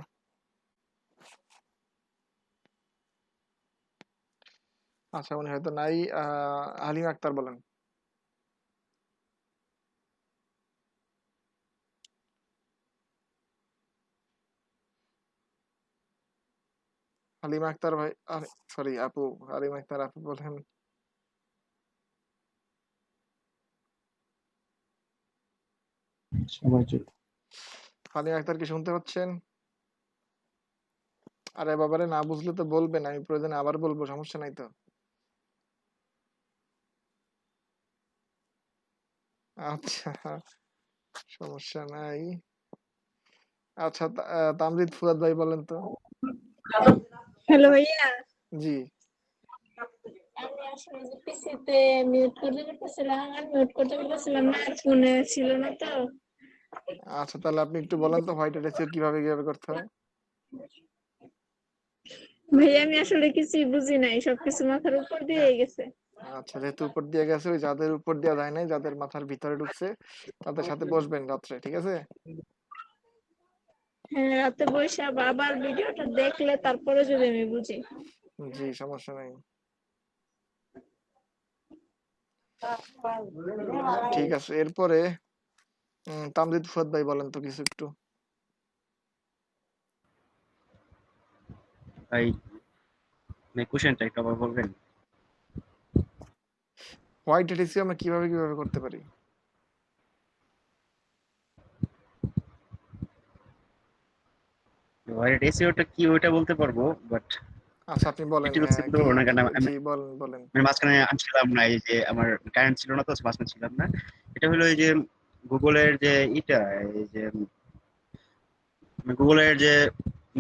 আচ্ছা, উনি হয়তো নাই। হালিম আক্তার বলেন। হালিম আক্তার ভাই, সরি আপু, হালিম আক্তার আপু বলেন। সময় চলে। হালিম আক্তার কি শুনতে পাচ্ছেন? আরে বাবারে, না বুঝলে তো বলবেন, আমি প্রয়োজনে আবার বলবো, সমস্যা নাই তো। আচ্ছা, সমস্যা নাই। আচ্ছা, তামজিদ ফুয়াদ ভাই বলেন তো। হ্যালো ভাইয়া, জি, আমি আসলে যে পিসিতে মিউট করতে পারতেছিলাম, আর মিউট করতে পারতেছিলাম না, আর ফোনে ছিল না তো। আচ্ছা, তাহলে আপনি একটু বলেন তো হোয়াইট এসইও কিভাবে কিভাবে করতে হয়। ভাইয়া আমি আসলে কিছুই বুঝি নাই, সবকিছু মাথার উপর দিয়ে গেছে। আচ্ছা, যেহেতু উপর দিয়ে গেছে, ওই যাদের উপর দিয়ে যায় নাই, যাদের মাথার ভিতরে ঢুকছে, তাদের সাথে বসবেন রাত্রে, ঠিক আছে? হ্যাঁ, রাতে বসে আবার ভিডিওটা দেখলে তারপরে যদি আমি বুঝি। জি, সমস্যা নাই। ঠিক আছে, এরপরে তামজিদ ফুয়াদ ভাই বলেন তো কিছু একটু। ভাই কোশ্চেনটা একটু আবার বলবেন? হোয়াইট হ্যাট এসইও আমরা কিভাবে কিভাবে করতে পারি? হোয়াইট এসইওটা কি ওইটা বলতে পারবো, বাট আচ্ছা আপনি বলেন, ডিটেলস হ্যাঁ বলতে কি, পারবো না, কারণ আমি জি বলেন বলেন। আমি মাঝখানে আমি ছিলাম না, এই যে আমার কারেন্ট ছিল না, তো মাঝখানে ছিলাম না। এটা হলো এই যে গুগলের যে এই যে গুগলের যে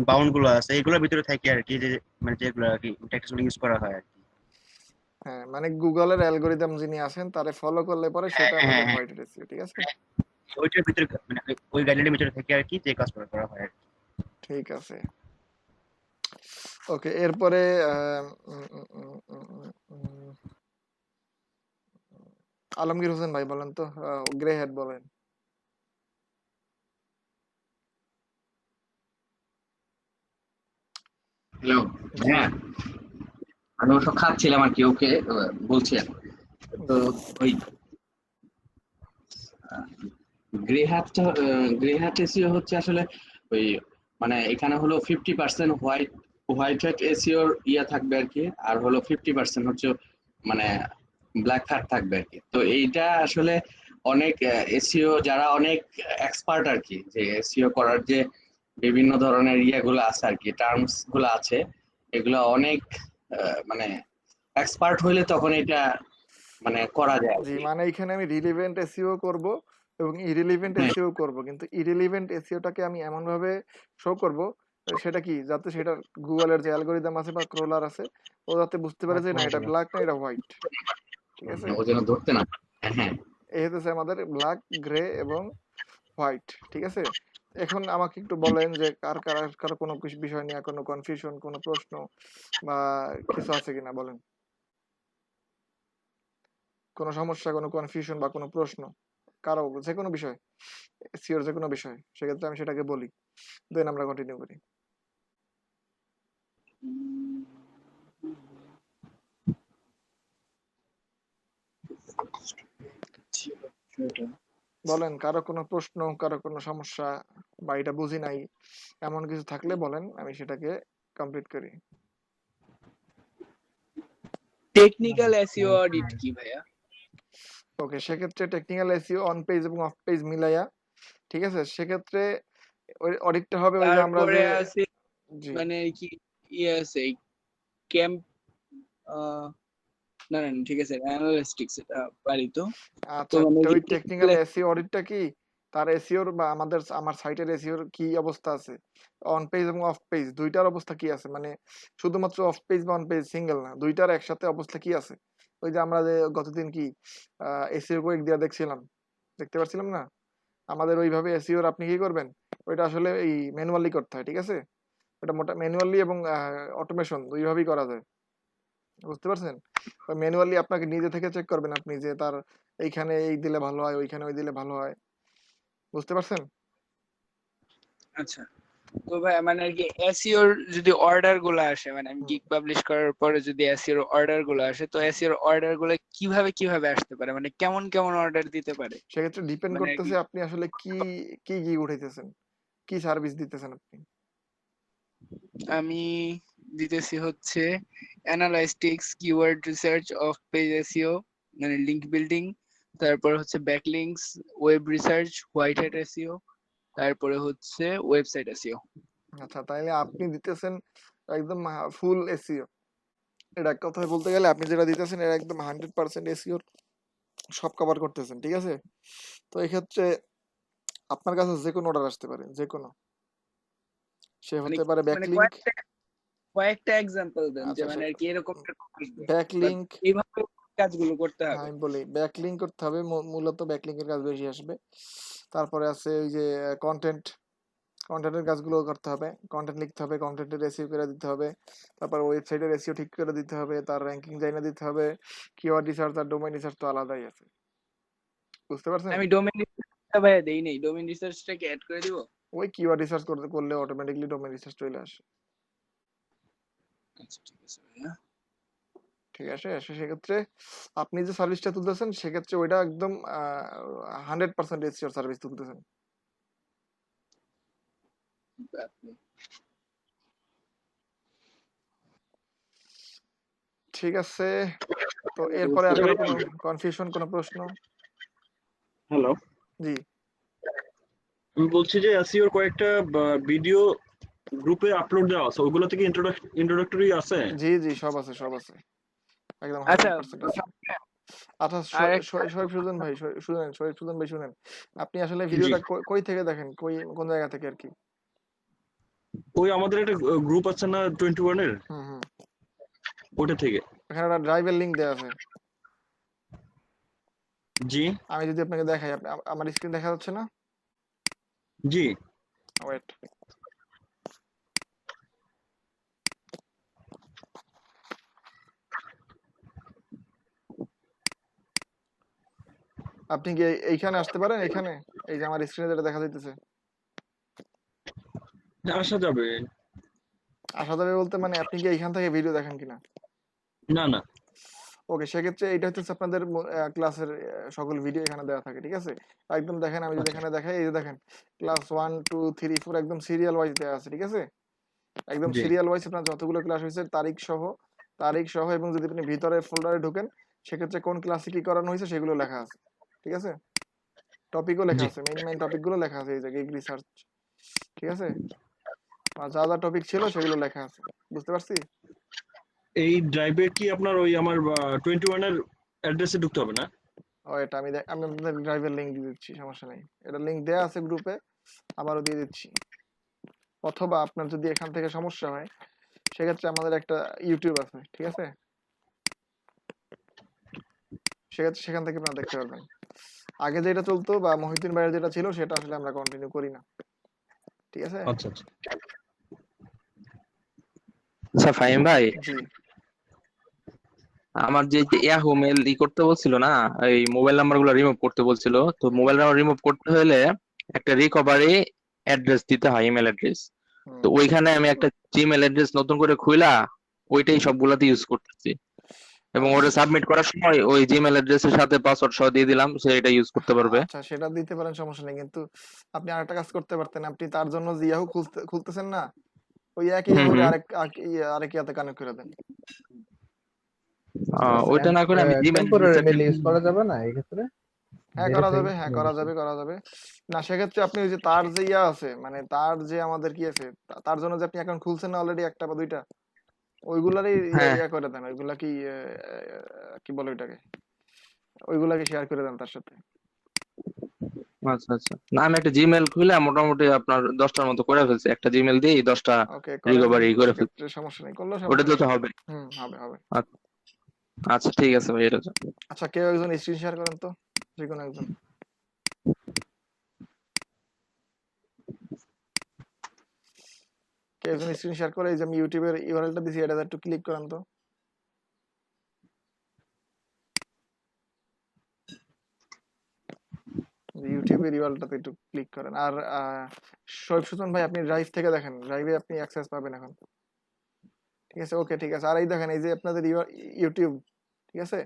বাউন্ড গুলো আছে এইগুলোর ভিতরে থাকে আর কি, যে মানে যেগুলো আর কি টেক্সট ইউজ করা হয় আর কি। হ্যাঁ মানে গুগলের অ্যালগোরিদম যিনি আছেন তারে ফলো করলে পরে সেটা হ্যাঁ আমাদের হ্যাঁ হোয়াইট হ্যাট এসইও, ঠিক আছে? হ্যাঁ, ওইটার ভিতরে মানে ওই গাইডলাইনের ভিতরে থাকে আর কি, যে কাজ করা হয় আর কি। ঠিক আছে, ওকে। এরপরে আলমগীর হোসেন ভাই বলেন তো, গ্রে হেড বলেন। হ্যালো। জি হ্যাঁ, আমি ওসব খাচ্ছিলাম আর কি, ওকে বলছি আর কি। তো ওই গ্রে হ্যাট এসিও হচ্ছে আসলে ওই মানে এখানে হলো 50% হোয়াইট হ্যাট এসিওর ইয়া থাকবে আর কি, আর হলো 50% হচ্ছে মানে ব্ল্যাক হ্যাট থাকবে আর কি। তো এইটা আসলে অনেক এসিও যারা অনেক এক্সপার্ট আর কি, যে এসিও করার যে বিভিন্ন ধরনের ইয়েগুলো আছে আর কি, টার্মস গুলো আছে, এগুলো অনেক মানে এক্সপার্ট হইলে তখন এটা মানে করা যায় আর জি, কি। মানে এখানে আমি রিলেভেন্ট এসইও করব এবং ইরিলেভেন্ট হ্যাঁ এসইও করব, কিন্তু ইরিলেভেন্ট এসইওটাকে আমি এমন ভাবে শো করব সেটা কি, যাতে সেটা গুগলের যে অ্যালগোরিদম আছে বা ক্রলার আছে ও যাতে বুঝতে পারে যে না এটা ব্ল্যাক না এটা হোয়াইট, ঠিক আছে? ও যেন ধরতে না পারে। হ্যাঁ হ্যাঁ এই হতেছে আমাদের ব্ল্যাক, গ্রে এবং হোয়াইট, ঠিক আছে? এখন আমাকে একটু বলেন যে কার কোনো বিষয় নিয়ে কোনো কনফিউশন, কোনো প্রশ্ন বা কিছু আছে কিনা বলেন। কোনো সমস্যা, কোনো কনফিউশন বা কোনো প্রশ্ন কারো, যে কোনো বিষয়, সিওর যে কোনো বিষয়, সেক্ষেত্রে আমি সেটাকে বলি, দেন আমরা কন্টিনিউ করি। বলেন কারো কোনো প্রশ্ন, কারো কোনো সমস্যা বা এটা বুঝি নাই এমন কিছু থাকলে বলেন, আমি সেটাকে কমপ্লিট করি। টেকনিক্যাল এসইও অডিট কি ভাইয়া? ওকে, সেক্ষেত্রে টেকনিক্যাল এসইও অন পেজ এবং অফ পেজ মিলাইয়া, ঠিক আছে? সেক্ষেত্রে ওই অডিটটা হবে ওই যে আমরা তারপরে যে, আছে জি মানে কি ইয়ে আছে ক্যাম্প, না না না, ঠিক আছে, অ্যানালিস্টিক্স এটা পারি তো। তো আচ্ছা, মানে ওই কি টেকনিক্যাল এসইও অডিটটা কি, তার এসইওর বা আমার সাইটের এসইওর কি অবস্থা আছে, অন পেজ এবং অফ পেজ দুইটার অবস্থা কি আছে, মানে শুধুমাত্র অফ পেজ বা অন পেজ সিঙ্গেল না, দুইটার একসাথে অবস্থা কি আছে। ওই যে আমরা যে গতদিন কি এসইও কুইক দিয়া দেখছিলাম, দেখতে পাচ্ছিলাম না? আমাদের ওইভাবে এসইওর আপনি কি করবেন, ওইটা আসলে এই ম্যানুয়ালি করতে হয়, ঠিক আছে? ওটা মোটা ম্যানুয়ালি এবং অটোমেশন দুইভাবেই করা যায়, বুঝতে পারছেন? ম্যানুয়ালি আপনাকে নিজে থেকে চেক করবেন আপনি, যে তার এইখানে এই দিলে ভালো হয়, ওইখানে ওই দিলে ভালো হয়, বুঝতে পারছেন? আচ্ছা, তো ভাই মানে আর কি এসইওর যদি অর্ডার গুলো আসে, মানে আমি গিগ পাবলিশ করার পরে যদি এসইওর অর্ডার গুলো আসে, তো এসইওর অর্ডার গুলো কিভাবে কিভাবে আসতে পারে, মানে কেমন কেমন অর্ডার দিতে পারে? সেক্ষেত্রে ডিপেন্ড মানে আর কি করতেছে আপনি আসলে কি কি কি উঠাইতেছেন, কি সার্ভিস দিতেছেন আপনি। আমি দিতেছি হচ্ছে analytics, keyword research, off page SEO মানে লিংক বিল্ডিং, তারপর হচ্ছে backlinks, web research, white hat SEO, তারপরে হচ্ছে ওয়েবসাইট এসইও। আচ্ছা, তাইলে আপনি দিতেছেন একদম ফুল এসইও। এটা এক কথায় বলতে গেলে আপনি যেটা দিতেছেন এটা একদম 100% এসইওর সব কভার করতেছেন, ঠিক আছে? তো এক্ষেত্রে আপনার কাছে যে কোনো অর্ডার আসতে পারে, যে কোনো, সে মানে হতে পারে মানে ব্যাকলিংক। কয়েকটা কয়েকটা এক্সাম্পল দেন যে আচ্ছা, মানে আর কি এরকম এরকম আসবে, বা ব্যাকলিংক, এইভাবে কাজগুলো করতে হবে। আমি বলি ব্যাকলিংক করতে হবে, মূলত ব্যাকলিংকের কাজ বেশি আসবে। তারপরে আছে ওই যে কন্টেন্টের কাজগুলো করতে হবে, কন্টেন্ট লিখতে হবে, কন্টেন্টের এসইও করে দিতে হবে, তারপর ওয়েবসাইটের এসইও ঠিক করে দিতে হবে, তার র্যাঙ্কিং জানিয়ে দিতে হবে, কিওয়ার্ড রিসার্চ আর ডোমেইন রিসার্চ তো আলাদাই আছে, বুঝতে পারছেন? আমি ডোমেইন রিসার্চটা ভাইয়া দেই নাই, ডোমেইন রিসার্চটাকে অ্যাড করে দিব। ওই কিওয়ার্ড রিসার্চ করলে অটোমেটিকলি ডোমেইন রিসার্চ চলে আসে। আচ্ছা ঠিক আছে ভাইয়া। ঠিক আছে? সেক্ষেত্রে আপনি যে সার্ভিসটা তুলতেছেন সেক্ষেত্রে ওইটা একদম 100% এসিওর সার্ভিস তুলতেছেন। ঠিক আছে। তো এরপরে আর কারো কোনো কনফিউশন, কোনো প্রশ্ন? হ্যালো, জি। আমি বলছি যে এসইওর কয়েকটা ভিডিও গ্রুপে আপলোড দেওয়া আছে, ওগুলো থেকে ইন্ট্রোডাক্টরি আছে। জি সব আছে, সব আছে। একদম আচ্ছা 100% আছে। আচ্ছা আর এক শরীফ সুজন ভাই, শরীফ সুজন ভাই শুনেন। আপনি আসলে জি, ভিডিওটা কই থেকে দেখেন? কোন জায়গা থেকে আরকি? ওই আমাদের একটা গ্রুপ আছে না 21 এর, হুম। ওটা থেকে। এখানে একটা ড্রাইভের লিংক দেয়া আছে। জি আমি যদি আপনাকে দেখাই, আমার স্ক্রিন দেখা যাচ্ছে না? জি ওয়েট। আপনি কি এইখানে আসতে পারেন? এইখানে এই যে আমার স্ক্রিনে যেটা দেখা যাইতেছে, আসা যাবে। আসা যাবে বলতে মানে আপনি কি এইখান থেকে ভিডিও দেখেন কিনা? না না, ওকে, সেক্ষেত্রে এটা হচ্ছে আপনাদের ক্লাসের সকল ভিডিও এখানে দেওয়া থাকে, ঠিক আছে? একদম দেখেন, আমি যদি আচ্ছা এখানে দেখাই, এই যে দেখেন ক্লাস 1 2 3 4 একদম সিরিয়াল ওয়াইজ দেওয়া আছে, ঠিক আছে? একদম জি সিরিয়াল ওয়াইজ আপনার যতগুলো ক্লাস হয়েছে তারিখ সহ এবং যদি আপনি ভিতরে ফোল্ডারে ঢোকেন সেক্ষেত্রে কোন ক্লাসে কি করানো হয়েছে সেগুলো লেখা আছে, ঠিক আছে? টপিকও লেখা জি। আছে, মেইন টপিকগুলো লেখা আছে এই জায়গায়, রিসার্চ, ঠিক আছে? আর যা যা টপিক ছিল সেগুলো লেখা আছে, বুঝতে পারছি? এই ড্রাইভে কি আপনার ওই আমার 21 এর অ্যাড্রেসে ঢুকতে হবে না? ও এটা আমি আপনাদের ড্রাইভের লিংক দিয়ে দিচ্ছি, সমস্যা নেই। এটা লিংক দেয়া আছে গ্রুপে, আবারও দিয়ে দিচ্ছি। অথবা আপনার যদি এখান থেকে সমস্যা হয় সেক্ষেত্রে আমাদের একটা ইউটিউব আছে, ঠিক আছে? সেক্ষেত্রে সেখান থেকে আপনারা দেখতে পারবেন। আগে যেটা চলতো বা মহিউদ্দিন ভাইয়ের যেটা ছিল সেটা আসলে আমরা কন্টিনিউ করি না, ঠিক আছে? আচ্ছা আচ্ছা। আচ্ছা ফাহিম ভাই, জি আমার যে ইয়াহু মেল করতে বলছিল না, এই মোবাইল নাম্বার গুলো রিমুভ করতে বলছিল, তো মোবাইল নাম্বার রিমুভ করতে হলে একটা রিকভারি অ্যাড্রেস দিতে হয়, ইমেল অ্যাড্রেস। তো হুম। ওইখানে আমি একটা জিমেল অ্যাড্রেস নতুন করে খুইলা ওইটাই সবগুলাতে ইউজ করতেছি, এবং ওটা সাবমিট করার সময় ওই জিমেল অ্যাড্রেসের সাথে পাসওয়ার্ড সহ দিয়ে দিলাম, সে এটা ইউজ করতে পারবে। আচ্ছা সেটা দিতে পারেন, সমস্যা নেই, কিন্তু আপনি আরেকটা কাজ করতে পারতেন। আপনি তার জন্য যে ইয়াহু খুলতেছেন না, ওই একই হুম ইয়াহুরে হুম। আরেক ইয়াতে কানেক্ট করে দেন। বুঝতে পারছেন? ওইটা না করে আমি জিমেল টেম্পোরারি মেল ইউজ করা যাবে না এই ক্ষেত্রে? হ্যাঁ করা যাবে, হ্যাঁ করা যাবে, করা যাবে। না সেক্ষেত্রে আপনি ওই যে তার যে ইয়া আছে, মানে তার যে আমাদের কি আছে, তার জন্য যে আপনি অ্যাকাউন্ট খুলছেন না অলরেডি একটা বা দুইটা, ওইগুলারই হ্যাঁ। ইয়া করে দেন, ওইগুলা কি বলে ওইটাকে, ওইগুলাকে শেয়ার করে দেন তার সাথে। আচ্ছা আচ্ছা, না আমি একটা জিমেল খুলে মোটামুটি আপনার 10টার মতো করে ফেলছি, একটা জিমেল দিয়ে 10টা ওকে করেন, রিকভারি করে ফেলছি। সেক্ষেত্রে সমস্যা নেই, করলেও ওটা সমস্যা তো নেই। হবে। হবে। আচ্ছা ঠিক আছে ভাই, এটা তো। আচ্ছা কেউ একজন স্ক্রিন শেয়ার করেন তো, যে কোনো একজন। কেউ একজন স্ক্রিন শেয়ার করে, এই যে আমি ইউটিউবের ইউআরএলটা দিছি, এটা একটু ক্লিক করেন তো। ইউটিউবের ইউআরএলটাতে একটু ক্লিক করেন। আর শরীফ সুজন ভাই আপনি ড্রাইভ থেকে দেখেন, ড্রাইভে আপনি অ্যাক্সেস পাবেন এখন, ঠিক আছে? ওকে ঠিক আছে। আর এই দেখেন, এই যে আপনাদের ইউটিউব, ঠিক আছে?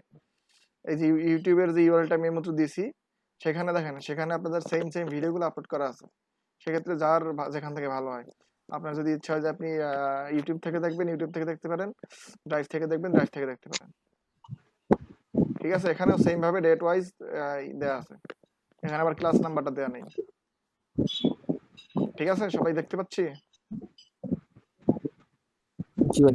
এই যে ইউটিউবের যে ইউআরএলটা আমি এইমাত্র দিছি, সেখানে দেখেন, সেখানে আপনাদের সেম ভিডিওগুলো আপলোড করা আছে। সেক্ষেত্রে যার যেখান থেকে ভালো হয়, আপনার যদি ইচ্ছা হয় যে আপনি ইউটিউব থেকে দেখবেন, ইউটিউব থেকে দেখতে পারেন, ড্রাইভ থেকে দেখবেন, ড্রাইভ থেকে দেখতে পারেন, ঠিক আছে? এখানেও সেম ভাবে ডেট ওয়াইজ দেয়া আছে, এখানে আবার ক্লাস নাম্বারটা দেয়া নেই, ঠিক আছে? সবাই দেখতে পাচ্ছি?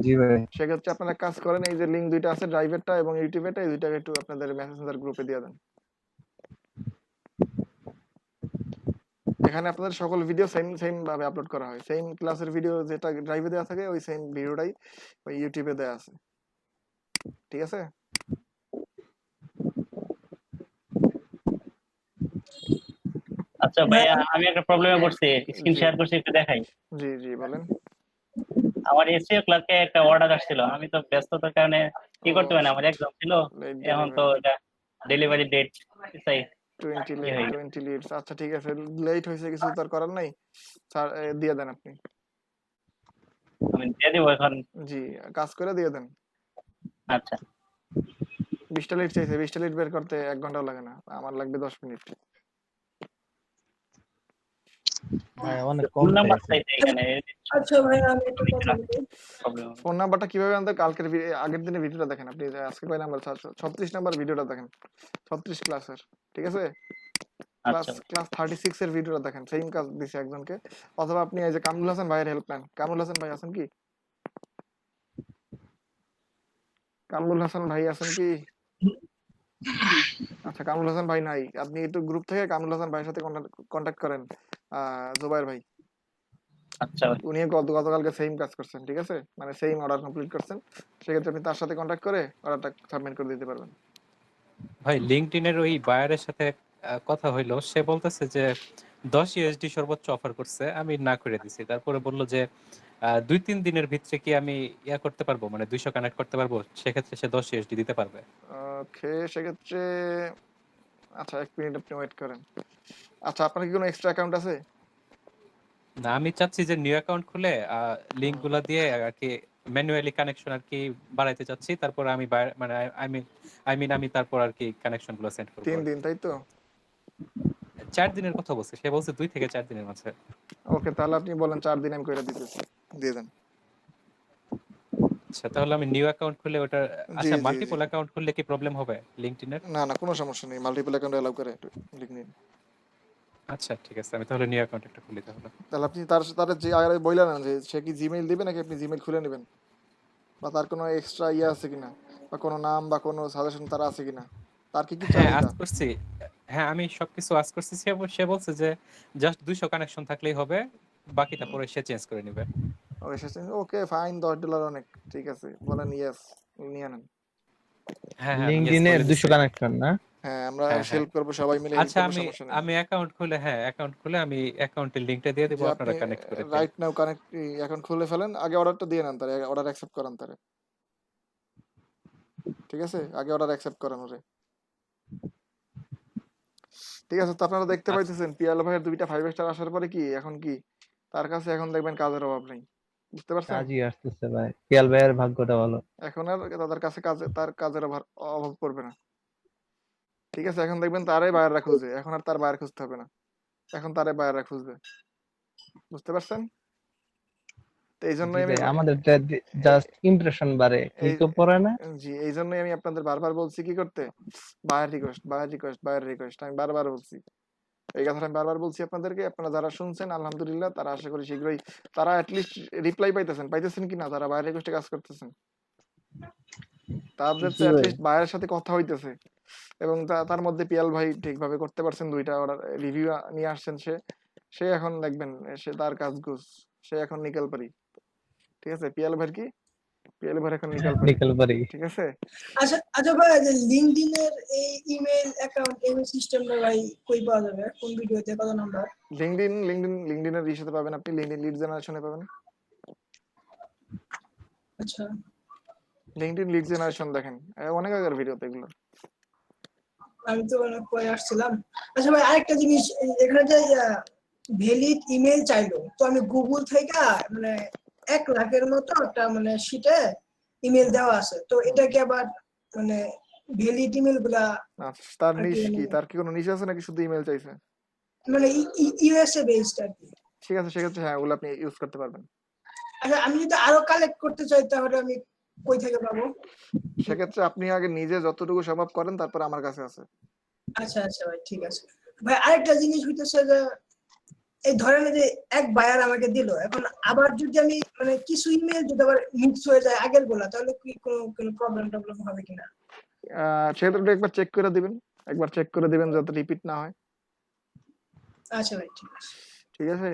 জি ভাই। সেক্ষেত্রে আপনারা কাজ করেন, এই যে লিঙ্ক দুইটা আছে, ড্রাইভেরটা এবং ইউটিউবেরটা, এই দুইটাকে একটু আপনাদের মেসেঞ্জার গ্রুপে দিয়ে দেন। এখানে আপনাদের সকল ভিডিও সেম ভাবে আপলোড করা হয়, সেম ক্লাসের ভিডিও যেটা ড্রাইভে দেওয়া থাকে ওই সেম ভিডিওটাই ওই ইউটিউবে দেওয়া আছে, ঠিক আছে? আচ্ছা ভাইয়া, আমি একটা প্রবলেমে পড়ছি, স্ক্রিন শেয়ার করছি, একটু দেখাই। জি বলেন। আমার এসইও ক্লার্কে একটা অর্ডার আসছিল, আমি তো ব্যস্ততার কারণে কি করতে পারি না, আমার এক্সাম ছিল, এখন তো এটা ডেলিভারি ডেট চাই 20 লিডস। আচ্ছা ঠিক আছে, লেট হয়েছে, কিছু তো আর করার নাই, স্যার দিয়ে দেন আপনি। আমি দিয়ে দিব এখন। জি কাজ করে দিয়ে দেন। আচ্ছা 20টা লিড চাইছে, 20টা লিড বের করতে 1 ঘন্টাও লাগে না, আমার লাগবে 10 মিনিট। ভাই অনেক কম ফোন নাম্বার চাইছে। চাইছে এখানে, আচ্ছা ভাই আমি একটা কথা বলি। প্রবলেম। ফোন নাম্বারটা কিভাবে আনতে, কালকের আগের দিনের ভিডিওটা দেখেন আপনি, আজকে কয় নাম্বার, 36 নাম্বার ভিডিওটা দেখেন, 36 ক্লাসের, ঠিক আছে? ক্লাস আচ্ছা ক্লাস 36 এর ভিডিওটা দেখেন, সেম কাজ দিছে একজনকে। অথবা আপনি এই যে কামরুল হাসান ভাইয়ের হেল্পলাইন, কামরুল হাসান ভাই আছেন কি? কামরুল হাসান ভাই আছেন কি? আচ্ছা কামরুল হাসান ভাই নাই, আপনি একটু গ্রুপ থেকে কামরুল হাসান ভাইয়ের সাথে কন্ট্যাক্ট করেন। জুবাইর ভাই, আচ্ছা ভাই। উনি গতকালকে সেম কাজ করছেন, ঠিক আছে, মানে সেম অর্ডার কমপ্লিট করছেন, সেক্ষেত্রে আপনি তার সাথে কন্ট্যাক্ট করে অর্ডারটা সাবমিট করে দিতে পারবেন। ভাই লিঙ্কডইনের ওই বায়ারের সাথে কথা হইলো, সে বলতেছে যে 10 ইউএসডি সর্বোচ্চ অফার করছে, আমি না করে দিছি। তারপরে বললো যে 2-3 দিনের ভিতরে কি আমি করতে পারবো, মানে 200 কানেক্ট করতে পারবো, সেক্ষেত্রে সে 10 ইউএসডি দিতে পারবে। ওকে, সেক্ষেত্রে আচ্ছা 1 মিনিট আপনি ওয়েট করেন। আচ্ছা আপনার কি কোনো এক্সট্রা অ্যাকাউন্ট আছে? না, আমি চাচ্ছি যে নিউ অ্যাকাউন্ট খুলে লিংক গুলা দিয়ে আর কি ম্যানুয়ালি কানেকশন আর কি বাড়াইতে চাচ্ছি। তারপর আমি মানে আমি তারপর আর কি কানেকশন গুলো সেন্ড করবো। 3 দিন তাই তো? 4 দিনের কথা বলছে, সে বলছে 2 থেকে 4 দিনের মাঝে। ওকে, তাহলে আপনি বলেন 4 দিন আমি কইরা দিতেছি, দিয়ে দেন। আচ্ছা, তাহলে আমি নিউ অ্যাকাউন্ট খুলে ওটা, জি আচ্ছা জি জি। মাল্টিপল অ্যাকাউন্ট খুললে কি প্রবলেম হবে লিংকডইনের? না না, কোনো সমস্যা নেই, মাল্টিপল অ্যাকাউন্ট অ্যালাউ করে লিঙ্কডইন। আচ্ছা ঠিক আছে, আমি তাহলে নিউ অ্যাকাউন্ট একটা খুলি তাহলে। তাহলে আপনি তার যে আগে বইলা নেন যে সে কি জিমেইল দিবে নাকি আপনি জিমেইল খুলে নেবেন, বা তার কোনো এক্সট্রা ইয়ে আছে কিনা, বা কোনো নাম বা কোনো সাজেশন তার আছে কিনা, তার কি কি হ্যাঁ চাহিদা? আজ করছি, হ্যাঁ আমি সবকিছু আজ করছি। সে বলছে যে জাস্ট 200 কানেকশন থাকলেই হবে, বাকিটা পরে সে চেঞ্জ করে নেবে। ও এসেছে, ওকে ফাইন, $10 অনেক, ঠিক আছে, বলেন ইয়েস, নিয়ে নেন। হ্যাঁ হ্যাঁ, আমি yes লিঙ্কডইনে বলে 200 দিছি। কানেকশন না? হ্যাঁ আমরা হ্যাঁ হ্যাঁ, হেল্প করবো, সবাই মিলে হেল্প আচ্ছা করবো, আমি সমস্যা নেই। আমি অ্যাকাউন্ট খুলে, হ্যাঁ অ্যাকাউন্ট খুলে আমি অ্যাকাউন্টের লিংকটা দিয়ে দেবো, যে আপনি আপনারা কানেক্ট করে দিন। রাইট নাও কানেক্ট এখন খুলে ফেলেন, আগে অর্ডারটা দিয়ে নেন, তার অর্ডার অ্যাকসেপ্ট করান তারে, ঠিক আছে, আগে অর্ডার অ্যাকসেপ্ট করান ওরে। ঠিক আছে, তো আপনারা দেখতে আচ্ছা পাইতেছেন পিয়াল ভাইয়ের 2টা 5 স্টার আসার পরে কি এখন কি তার কাছে এখন দেখবেন কাজের অভাব নেই, বুঝতে পারছেন? কাজই আসতেছে ভাই, পিয়াল ভাইয়ের ভাগ্যটা ভালো। এখন আর তাদের কাছে তার কাজের অভাব পড়বে না, ঠিক আছে, এখন দেখবেন তারাই বায়াররা খুঁজে, এখন আর তার বায়ার খুঁজতে হবে না, এখন তারাই বায়াররা খুঁজবে, বুঝতে পারছেন? তো এই জি জন্যই আমি ভাই, আমাদের জাস্ট ইমপ্রেশন বাড়ে, এই ক্লিকও পড়ে না। জি এই জন্যই আমি আপনাদের বারবার বলছি কি করতে, buyer request, buyer request, buyer request, আমি বারবার বলছি এই কথাটা, আমি বারবার বলছি আপনাদেরকে, আপনারা যারা শুনছেন আলহামদুলিল্লাহ, তারা আশা করি শীঘ্রই তারা অ্যাটলিস্ট রিপ্লাই পাইতেছেন কিনা, তারা বায়ার রিকোয়েস্টে কাজ করতেছেন, তাদের তো জি ভাই, অ্যাটলিস্ট বায়ারের সাথে কথা হইতেছে, এবং তার মধ্যে পিয়াল ভাই ঠিকভাবে করতে পারছেন, 2টা অর্ডার রিভিউ নিয়ে আসছেন, সে সে এখন দেখবেন সে তার কাজ গুছ, সে এখন নিকেল পারি, ঠিক আছে, পিয়াল ভাই কি, পিয়াল ভাই এখন নিকেল পারি, নিকেল পারি। ঠিক আছে। আচ্ছা আচ্ছা ভাই, যে লিঙ্কডইনের এই ইমেল অ্যাকাউন্ট এই সিস্টেমটা ভাই কই পাওয়া যাবে, কোন ভিডিওতে, কত নাম্বার? লিঙ্কডইনের ইস্যুতে পাবেন, আপনি লিঙ্কডইন লিড জেনারেশনে পাবেন, আচ্ছা লিঙ্কডইন লিড জেনারেশন দেখেন, অনেক আগের ভিডিওতে এগুলো। আমি তো অনেক পরে আসছিলাম। আচ্ছা ভাই আরেকটা জিনিস, এখানে যে ভ্যালিড ইমেল চাইলো, তো আমি গুগল থেকে মানে 1 লাখের মতো একটা মানে শিটে ইমেল দেওয়া আছে, তো এটা কি আবার মানে ভ্যালিড ইমেল গুলা আচ্ছা, তার আর কি নিশ কি, মানে তার কি কোনো নিশ আছে নাকি শুধু ইমেল চাইছে? মানে ইউএসএ বেসড আর কি? ঠিক আছে, সেক্ষেত্রে হ্যাঁ ওগুলো আপনি ইউজ করতে পারবেন। আচ্ছা আমি যদি আরো কালেক্ট করতে চাই তাহলে আমি কই থেকে পাবো? সেক্ষেত্রে আপনি আগে নিজে যতটুকু সম্ভব করেন, তারপর আমার কাছে আছে। আচ্ছা আচ্ছা ভাই, ঠিক আছে ভাই। আরেকটা জিনিস হইতেছে যে এই ধরেন যে এক বায়ার আমাকে দিল, এখন আবার যদি আমি মানে কিছু ইমেল যদি আবার মিক্স হয়ে যায় আগের গুলা, তাহলে কি কোনো প্রবলেম হবে কিনা? সেক্ষেত্রে একবার চেক করে দিবেন, একবার চেক করে দিবেন যাতে রিপিট না হয়। আচ্ছা ভাই, ঠিক আছে। ঠিক আছে,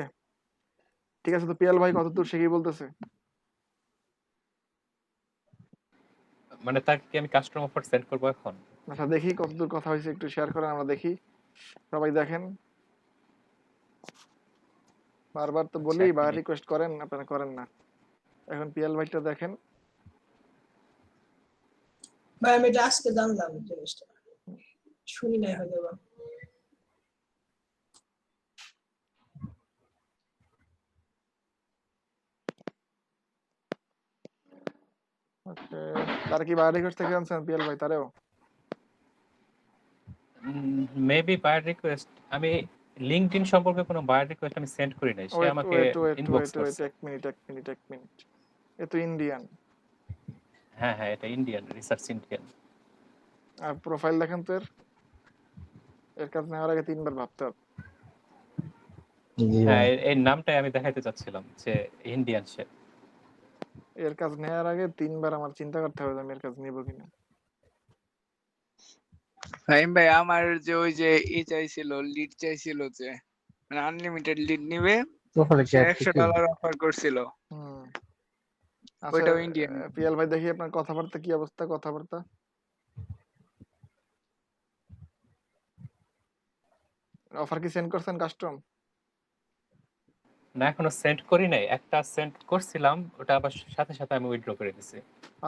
ঠিক আছে, তো পিয়াল ভাই কতদূর সে কি বলতেছে? মানে তাকে কি আমি কাস্টম অফার সেন্ড করবো এখন? আচ্ছা দেখি কতদূর কথা হয়েছে, একটু শেয়ার করেন, আমরা দেখি, সবাই দেখেন, বারবার তো আচ্ছা বলি 1 বায়ার মিনিট। রিকোয়েস্ট করেন, আপনারা করেন না, এখন পিয়াল ভাইটা দেখেন। ভাই আমি এটা আজকে জানলাম জিনিসটা, শুনি নাই হয়তো বা। ওকে, তার কি বায়ার রিকোয়েস্ট থেকে আনছেন পিয়াল ভাই তারেও? মেবি বায়ার রিকোয়েস্ট আমি লিঙ্কডইন সম্পর্কে কোনো বায়ার রিকোয়েস্ট আমি সেন্ড করি নাই, সে ওয়েট আমাকে wait wait inbox wait wait করছে। এক মিনিট এ তো ইন্ডিয়ান। হ্যাঁ হ্যাঁ, এটা ইন্ডিয়ান, রিসার্চ ইন্ডিয়ান। আর প্রোফাইল দেখেন তো এর কাজ নেওয়ার আগে 3 বার ভাবতে হবে। হ্যাঁ, এই নামটাই আমি দেখাইতে চাচ্ছিলাম যে ইন্ডিয়ান সে। এর কাজ নেওয়ার আগে 3 বার আমার চিন্তা করতে হবে যে আমি এর কাজ নিব কিনা। ফাহিম ভাই আমার যে ওই যে চাইছিল, লিড চাইছিল, যে মানে আনলিমিটেড লিড নিবে, সে $100 অফার করছিল। আচ্ছা ওইটাও ইন্ডিয়ান। পিয়াল ভাই দেখি আপনার কথাবার্তা কি অবস্থা, কথাবার্তা অফার কি সেন্ড করছেন কাস্টম? না, এখনো সেন্ড করি নাই, একটা সেন্ড করছিলাম, ওটা আবার সাথে সাথে আমি উইথড্র করে দিছি।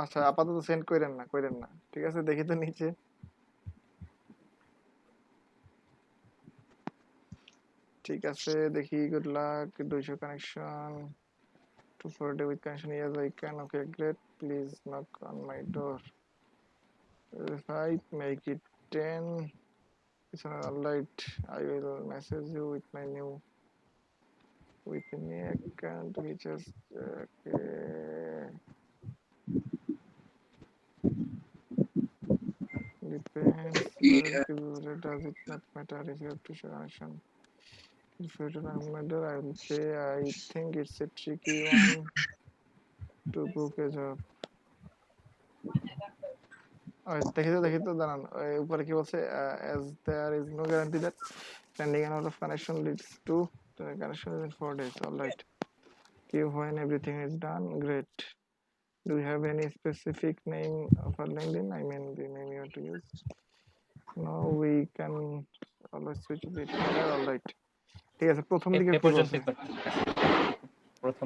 আচ্ছা আপাতত সেন্ড করেন না, ঠিক আছে দেখি তো নিচে। ঠিক আছে দেখি, good luck, 200 connection, 2 day with connection, yes I can, okay great, please knock on my door if I make it 10, it's all right, I will message you with my new account which is okay. Depends, does it not matter if you have to show connection? If you do not matter, I will say I think it's a tricky one to book a job. দেখি তো দাঁড়ান, উপরে কি বলছে, as there is no guarantee that sending an out of connection leads to the connection within 4 days. All right, give when everything is done. Great. Do you have any specific name for LinkedIn? I mean the name you want to use. No, we can always switch it. All right. ঠিক আছে, প্রথম দিকে এ কি পর্যন্ত বলছে? প্রথম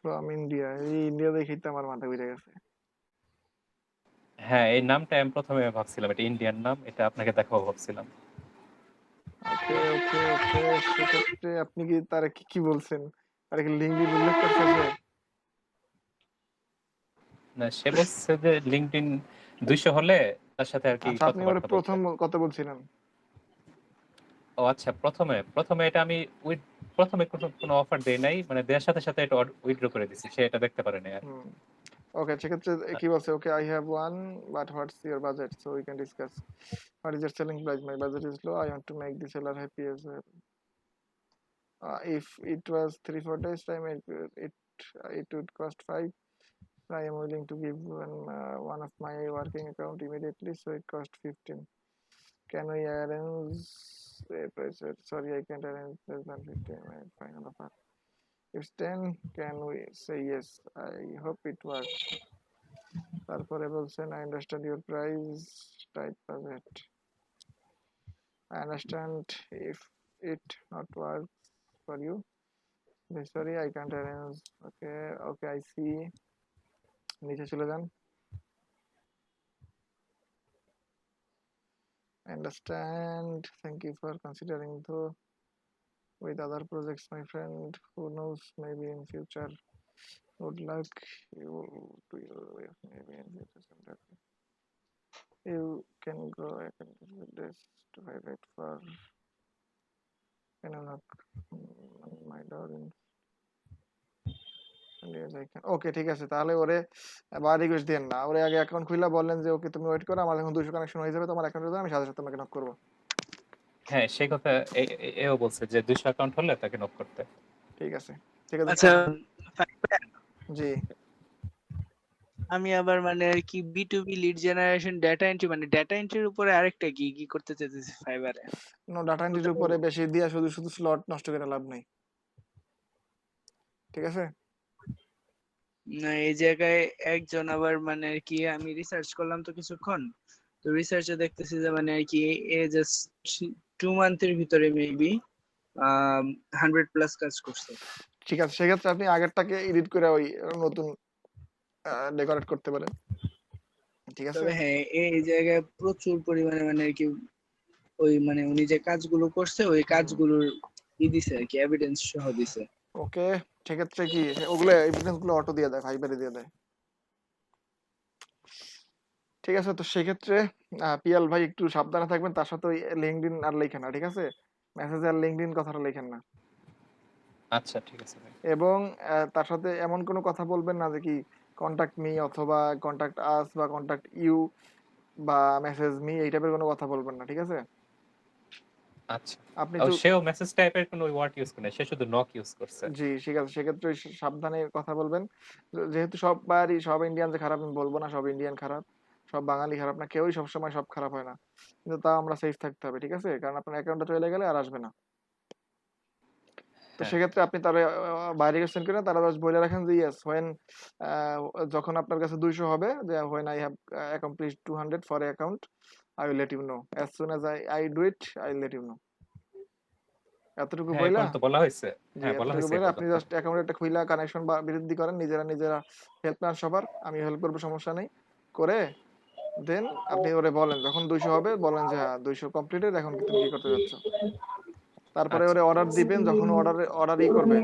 from India, এই India দেখেই তো আমার মাথা ঘুরে গেছে। হ্যাঁ, এই নামটা আমি প্রথমে ভাবছিলাম এটা ইন্ডিয়ান নাম, এটা আপনাকে দেখাবো ভাবছিলাম। ওকে ওকে ওকে, সেক্ষেত্রে আপনি কি তার কি বলছেন, তার কি লিঙ্কডিন উল্লেখ করছে? না, সে বলছে যে লিঙ্কডইন 200 হলে তার সাথে আর কি আচ্ছা, আপনি ওর কথাবার্তা প্রথম বলতে। কত বলছিলেন? ও আচ্ছা, প্রথমে এটা আমি প্রথমে কোনো অফার দেই নাই, মানে দেওয়ার সাথে সাথে এটা উইথড্র করে দিছি, সে এটা দেখতে পারে নাই আর। ওকে, সেক্ষেত্রে কি বলছে? Okay, I have one, but what's your budget, so we can discuss. What is your selling price? My budget is low, I want to make the seller happy as well. If it was 3-4 days time, it would cost 5. I am willing to give one of my working account immediately, so it cost 15. Can we arrange a price? Sorry, I can't arrange less than 15. My final offer. If 10, can we say yes? I hope it works. তারপরে বলছেন, I understand your price, tight budget. I understand if it not works for you. Sorry, I can't arrange. Okay, I see. নিচে চলে যান। I understand. Thank you for considering though. With other projects, my friend, who knows, maybe in future. Good luck. You to you, maybe in future someday. You can go. I can give this to highlight for. Can I knock on my door in? ওকে, ঠিক আছে, তাহলে ওরে বা request দেন না, ওরে আগে account খুলে বললেন যে ওকে তুমি ওয়েট করো, আমার এখন 200 কানেকশন হয়ে যাবে তোমার অ্যাকাউন্টে, আমি সাথে সাথে তোমাকে নক করব। হ্যাঁ, সেই কথা এও বলছে যে 200 অ্যাকাউন্ট হলে তাকে নক করতে। ঠিক আছে, ঠিক আছে। আচ্ছা, জি, আমি আবার মানে আর কি B2B lead generation data entry, মানে ডাটা এন্ট্রির উপরে আরেকটা কি করতে চাইতেছি ফাইবারে। নো, ডাটা এন্ট্রির উপরে বেশি দিয়া শুধু স্লট নষ্ট করে লাভ নাই, ঠিক আছে? না, এই জায়গায় একজন আবার মানে আর কি, আমি রিসার্চ করলাম তো কিছুক্ষণ, তো রিসার্চে দেখতেছি যে মানে আর কি এ জাস্ট 2 মান্থের ভিতরে মেবি 100+ কাজ করছে। ঠিক আছে, সেক্ষেত্রে আপনি আগেরটাকে এডিট করে ওই নতুন ডেকোরেট করতে পারেন, ঠিক আছে? তবে হ্যাঁ, এই জায়গায় প্রচুর পরিমাণে মানে আর কি ওই মানে উনি যে কাজগুলো করছে ওই কাজগুলোর দিছে আর কি, এভিডেন্স সহ দিছে। ওকে, সেক্ষেত্রে কি ওগুলো এভিডেন্স গুলো অটো দিয়ে দেয়, ফাইবারে দিয়ে দেয়। ঠিক আছে, তো সেক্ষেত্রে পিয়াল ভাই একটু সাবধানে থাকবেন, তার সাথে ওই লিঙ্কডইন আর লেখেন না, ঠিক আছে? মেসেজে আর লিঙ্কডইন কথাটা লেখেন না। আচ্ছা ঠিক আছে ভাই। এবং তার সাথে এমন কোনো কথা বলবেন না যে কি কন্টাক্ট মি অথবা কন্টাক্ট আস বা কন্টাক্ট ইউ বা মেসেজ মি, এই টাইপের কোনো কথা বলবেন না, ঠিক আছে? আচ্ছা, আপনি ও তো সেও মেসেজ টাইপের কোনো ওয়ার্ড ইউজ করে না, সে শুধু নক ইউজ করছে। জি ঠিক আছে, সেক্ষেত্রে সাবধানে কথা বলবেন। যেহেতু সববারই সব ইন্ডিয়ান যে খারাপ আমি বলবো না, সব ইন্ডিয়ান খারাপ, সব বাঙালি খারাপ না, কেউই সবসময় সব খারাপ হয় না, কিন্তু তাও আমরা সেফ থাকতে হবে, ঠিক আছে? কারণ আপনার অ্যাকাউন্টে চলে গেলে আর আসবে না। তো হ্যাঁ সেক্ষেত্রে আপনি তারা বাইরে সেন্ড করেন, তারা জাস্ট বলে রাখেন যে ইয়েস হোয়েন, যখন আপনার কাছে 200 হবে, যে when I have accomplished 200 for account, I will let you know as soon as I do it, I will let you know. এতটুকু হ্যাঁ, বইলা, এখন তো বলা হয়েছে। জি হ্যাঁ বলা এতটুকু হয়েছে বলে এখন আপনি তো। জাস্ট অ্যাকাউন্টে একটা খুইলা কানেকশন বা বৃদ্ধি করেন, নিজেরা হেল্প নেন সবার, আমি হেল্প করবো, সমস্যা নেই, করে দেন আপনি ওরে বলেন যখন 200 হবে, বলেন যে হ্যাঁ 200 কমপ্লিটেড, এখন তুমি কি করতে যাচ্ছ। তারপরে আচ্ছা ওরে ঠিক অর্ডার আছে। দিবেন, যখন অর্ডার করবে,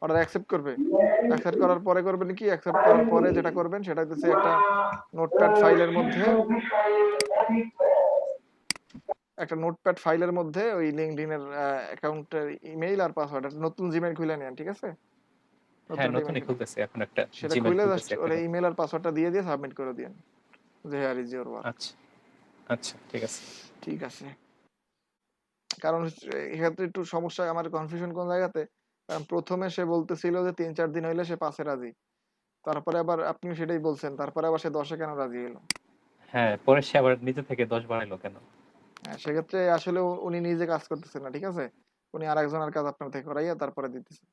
অর্ডার অ্যাকসেপ্ট করবে, অ্যাকসেপ্ট করার পরে করবেন কি, অ্যাকসেপ্ট করার পরে যেটা করবেন সেটা হচ্ছে একটা নোটপ্যাড ফাইলের মধ্যে ওই লিঙ্কডইনের অ্যাকাউন্টের ইমেইল আর পাসওয়ার্ড, একটা নতুন জিমেইল খুলে নেন, ঠিক আছে? নতুন হ্যাঁ একটা ইমেইল নতুনই খুলতেছি, এখন একটা সেটা জিমেইল খুলে জাস্ট খুলতেছি একটা ওর নতুন। ইমেইল আর পাসওয়ার্ডটা দিয়ে সাবমিট করে দিন, যে হিয়ার ইজ ইওর ওয়ার্ক। আচ্ছা আচ্ছা ঠিক আছে। ঠিক আছে, কারণ এক্ষেত্রে একটু সমস্যা, আমার কনফিউশন কোন জায়গাতে, কারণ প্রথমে সে বলতেছিল যে 3-4 দিন হইলে সে 5-এ রাজি, তারপরে আবার আপনি সেটাই বলছেন, তারপরে আবার সে 10-এ কেন রাজি হলো? হ্যাঁ পরে সে আবার নিজে থেকে 10 বাড়াইলো কেন? সেক্ষেত্রে আসলে উনি নিজে কাজ করতেছেন না, ঠিক আছে? উনি আরেকজনের কাজ আপনার থেকে করাইয়া তারপরে দিতেছে।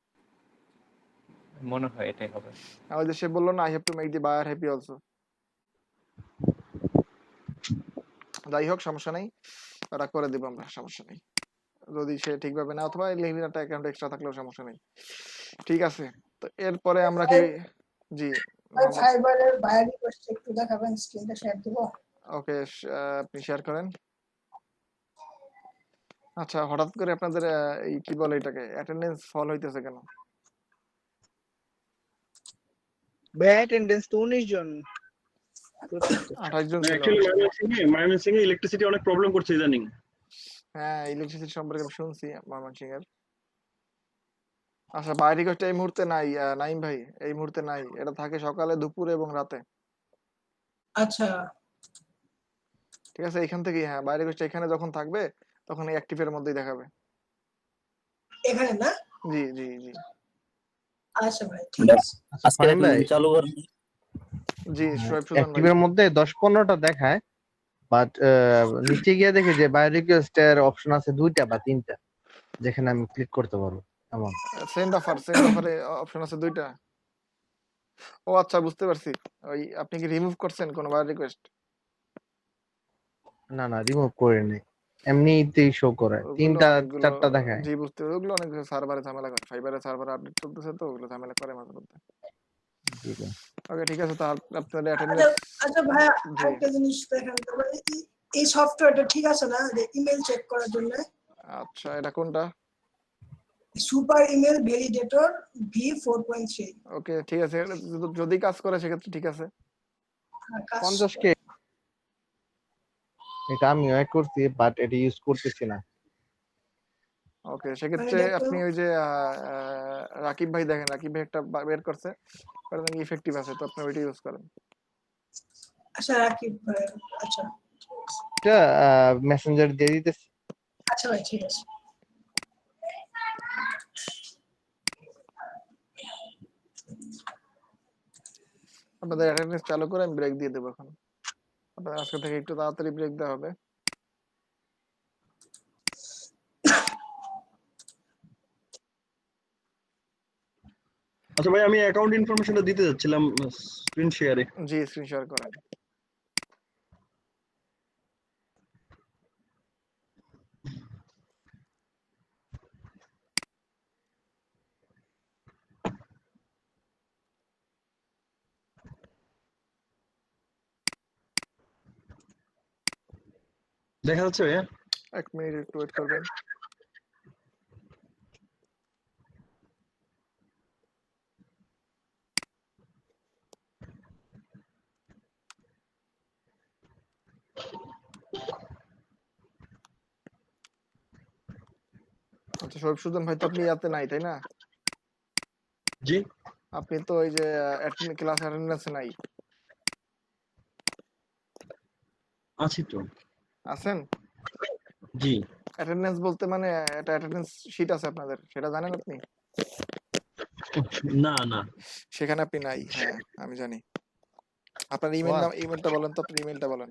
মনে হয় এটাই হবে। ওই যে সে বললো না, I have to make the buyer happy also. যাই হোক, সমস্যা নেই, ওটা করে দিব আমরা, সমস্যা নেই, যদি সে ঠিকভাবে না, অথবা লিঙ্কডইন একটা অ্যাকাউন্ট এক্সট্রা থাকলেও সমস্যা নেই। ঠিক আছে, তো এরপরে আমরা কি, জি মোহাম্মদ, ফাইবারের বায়ার রিকোয়েস্ট একটু দেখাবেন, স্ক্রিনটা শেয়ার দিব। ওকে আপনি শেয়ার করেন। আচ্ছা, হঠাৎ করে আপনাদের এই কি বলে এটাকে, অ্যাটেন্ডেন্স ফল হইতেছে কেন? অ্যাটেন্ডেন্স তো 19 জন। 28 জন ছিল। অ্যাকচুয়ালি ময়মনসিংহে ইলেকট্রিসিটি অনেক প্রবলেম করছে ইদানিং। হ্যাঁ, ইলেকট্রিসিটি সম্পর্কে আমি শুনছি ময়মনসিংহ এর। আচ্ছা, বাই রিকোয়েস্ট এই মুহূর্তে নাই, নাইম ভাই, এই মুহূর্তে নাই, এটা থাকে সকালে, দুপুরে এবং রাতে। আচ্ছা ঠিক আছে, এখান থেকে, হ্যাঁ বাই রিকোয়েস্ট এখানে যখন থাকবে তখন এই অ্যাক্টিভের মধ্যেই দেখাবে। এখানে না? জি জি জি আচ্ছা ভাই, ঠিক আছে। আজকে চালু করেন। জি, শোয়েব সুজন ভাই। অ্যাক্টিভের মধ্যে 10-15টা দেখায়, বাট নিচে গিয়ে দেখি যে বাই রিকোয়েস্টের অপশন আছে 2টা বা 3টা, যেখানে আমি ক্লিক করতে পারবো এমন। সেন্ড অফারে অপশন আছে 2টা। ও আচ্ছা, বুঝতে পারছি। ওই আপনি কি রিমুভ করছেন কোন বাই রিকোয়েস্ট? না না, রিমুভ করে নেই, এমনিতেই শো করে, 3টা-4টা দেখায়। জি বুঝতে পারছি, ওগুলো অনেক সার্ভারে ঝামেলা করে, ফাইবারের সার্ভারে আপডেট চলতেছে তো, ওগুলো ঝামেলা করে মাঝে মধ্যে। ওকে ঠিক আছে, তাহলে আপনাদের অ্যাটেন্ডেন্স। আচ্ছা ভাই, আরেকটা জিনিস দেখেন তো, এই সফটওয়্যারটা ঠিক আছে না, যে ইমেল চেক করার জন্য? আচ্ছা, এটা কোনটা? Super email validator V4.3। ওকে ঠিক আছে, যদি কাজ করে সেক্ষেত্রে ঠিক আছে। 50K এটা আমি অ্যাড করছি, বাট এটা ইউজ করতেছি না। ওকে, সেক্ষেত্রে আপনি ওই যে রাকিব ভাই দেখেন, রাকিব ভাই একটা বের করছে, ওটা নাকি ইফেক্টিভ আছে, তো আপনি ওইটা ইউজ করেন। আচ্ছা রাকিব ভাই, আচ্ছা এটা মেসেঞ্জার দিয়ে দিতেছি। আচ্ছা ভাই, ঠিক আছে। আপনাদের অ্যাটেন্ডেন্স চালু করে আমি ব্রেক দিয়ে দেবো এখন। আপনাদের আজকে থেকে একটু তাড়াতাড়ি ব্রেক দেওয়া হবে। আচ্ছা ভাই, আমি অ্যাকাউন্ট ইনফরমেশনটা দিতে যাচ্ছিলাম স্ক্রিন শেয়ারে। জি, স্ক্রিন শেয়ার করেন। দেখা যাচ্ছে ভাইয়া? 1 মিনিট একটু ওয়েট করবেন। আচ্ছা শরীফ সুজন ভাই তো আপনি ইয়াতে নাই তাই না? জি আপনি তো ওই যে ক্লাস অ্যাটেন্ডেন্সে নাই। আছি তো। আছেন? জি অ্যাটেন্ডেন্স বলতে মানে একটা অ্যাটেন্ডেন্স শিট আছে আপনাদের, সেটা জানেন আপনি? না না সেখানে আপনি নাই। হ্যাঁ আমি জানি। আপনার ইমেল নাম, ইমেলটা বলেন তো, আপনার ইমেলটা বলেন।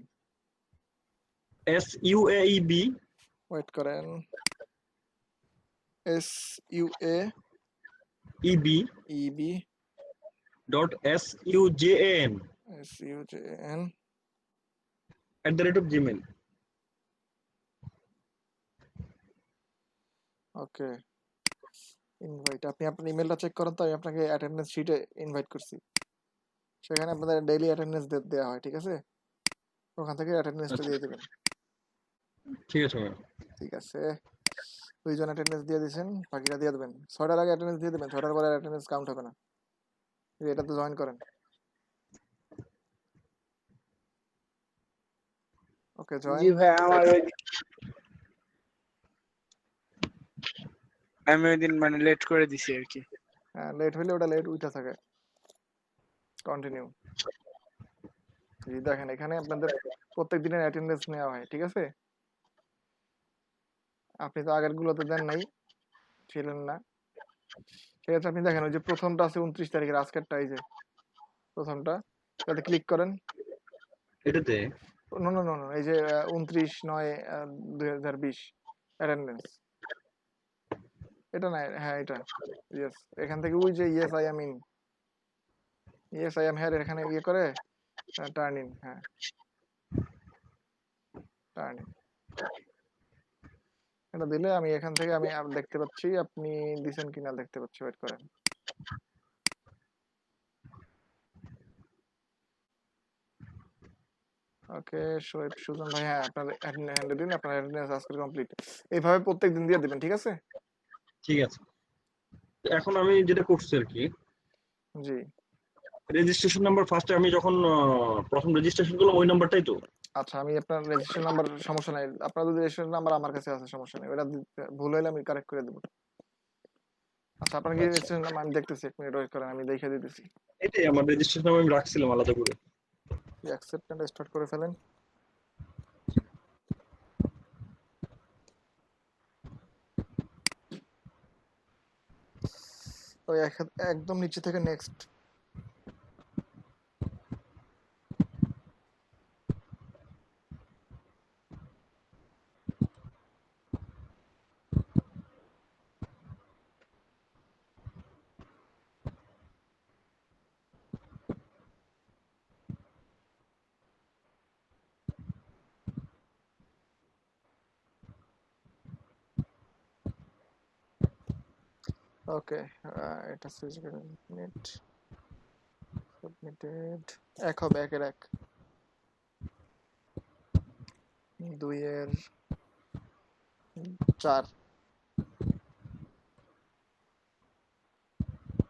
SUAEB ওয়েট করেন। SUAEB EB.SUJAN SUJN @gmail. ওকে ইনভাইট। আপনি আপনার ইমেলটা চেক করেন তো, আমি আপনাকে অ্যাটেন্ডেন্স শিটে ইনভাইট করছি। সেখানে আপনাদের ডেইলি অ্যাটেন্ডেন্স দেওয়া হয়, ঠিক আছে? ওখান থেকে অ্যাটেন্ডেন্সটা দিয়ে দেবেন। ঠিক আছে ভাই। ঠিক আছে, 2 জন অ্যাটেন্ডেন্স দিয়ে দিয়েছেন, বাকিটা দিয়ে দেবেন। 6টার আগে অ্যাটেন্ডেন্স দিয়ে দেবেন, 6টার পরে অ্যাটেন্ডেন্স কাউন্ট হবে না। এটাতে জয়েন করেন। ওকে জি জয়েন। ভাই আমি ওই দিন মানে লেট করে দিছি আর কি। হ্যাঁ লেট হইলে ওটা লেট উঠা থাকে। কন্টিনিউ। দেখেন এখানে আপনাদের প্রত্যেক দিনের অ্যাটেন্ডেন্স নেওয়া হয়, ঠিক আছে? আপনি তো আগের গুলোতে দেন নাই, ছিলেন না। ঠিক আছে, আপনি দেখেন ওই যে প্রথমটা আছে 29 তারিখের, আজকেরটা এই যে প্রথমটা, এটাতে ক্লিক করেন। এটাতে নো নো নো নো, এই যে 29/9/2020 অ্যাটেন্ডেন্স, এটা না, হ্যাঁ এটা, ইয়েস। এখান থেকে ওই যে yes I am in, yes I am here, এখানে ইয়ে করে টার্ন ইন। হ্যাঁ টার্ন ইন, এটা দিলে আমি এখান থেকে আমি দেখতে পাচ্ছি আপনি দিছেন কিনা, দেখতে পাচ্ছি। ওয়েট করেন। ওকে শোয়েব সুজন ভাই, হ্যাঁ আপনার হ্যান্ড দিন, আপনার অ্যাটেন্ডেন্স আজকে কমপ্লিট। এইভাবে প্রত্যেকদিন দিয়ে দিবেন, ঠিক আছে? ঠিক আছে। এখন আমি যেটা করছি আর কি, জি রেজিস্ট্রেশন নাম্বার ফার্স্টে আমি যখন প্রথম রেজিস্ট্রেশন করলাম ওই নাম্বারটাই তো। আচ্ছা, আমি আপনার রেজিস্ট্রেশন নাম্বার, সমস্যা নাই, আপনার যদি রেজিস্ট্রেশন নাম্বার আমার কাছে আছে, সমস্যা নেই, ওটা ভুল হইলে আমি কারেক্ট করে দেবো। আচ্ছা আপনার কি রেজিস্ট্রেশন নাম্বার, আমি দেখতেছি, 1 মিনিট ওয়েট করেন, আমি দেখে দিতেছি। এটাই আমার রেজিস্ট্রেশন নাম্বার, আমি রাখছিলাম আলাদা করে। অ্যাকসেপ্টেন্ট স্টার্ট করে ফেলেন। ওই একদম নিচে থেকে নেক্সট। ওকে এটা সুইচ করে নেট সাবমিটেড। 1 হবে, 1-এর 1, 2-এর 4,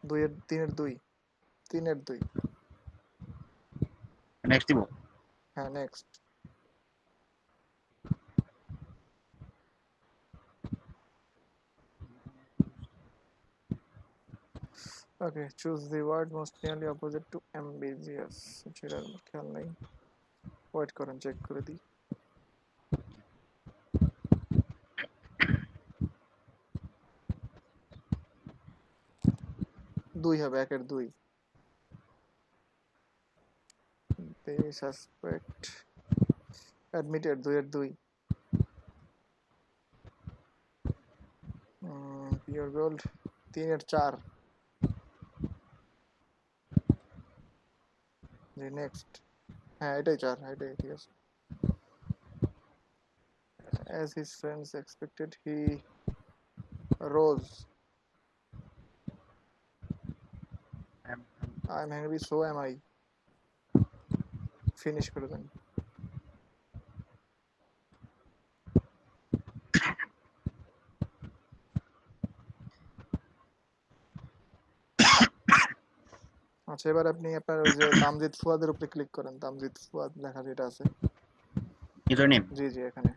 2-এর 3-এর 2, 3-এর 2। নেক্সট দিব। হ্যাঁ next. Okay choose the word most nearly opposite to ambiguous, সেটা আমার খেয়াল নাই, ওয়েট করেন চেক করে দিই। দুই হবে, 1-এর 2। The suspect admitted, 2-এর 2। Pure gold, 3-এর 4। G next. হ্যাঁ এটাই 4, এটাই ঠিক আছে। As his friends expected, he rose. I'm hungry, so am I. Finish করে দেন। আচ্ছা এবার আপনি আপনার ওই যে তামজিদ ফুয়াদের উপরে ক্লিক করেন, তামজিদ ফুয়াদ লেখা যেটা আছে। ইউজার নেম জি জি এখানে।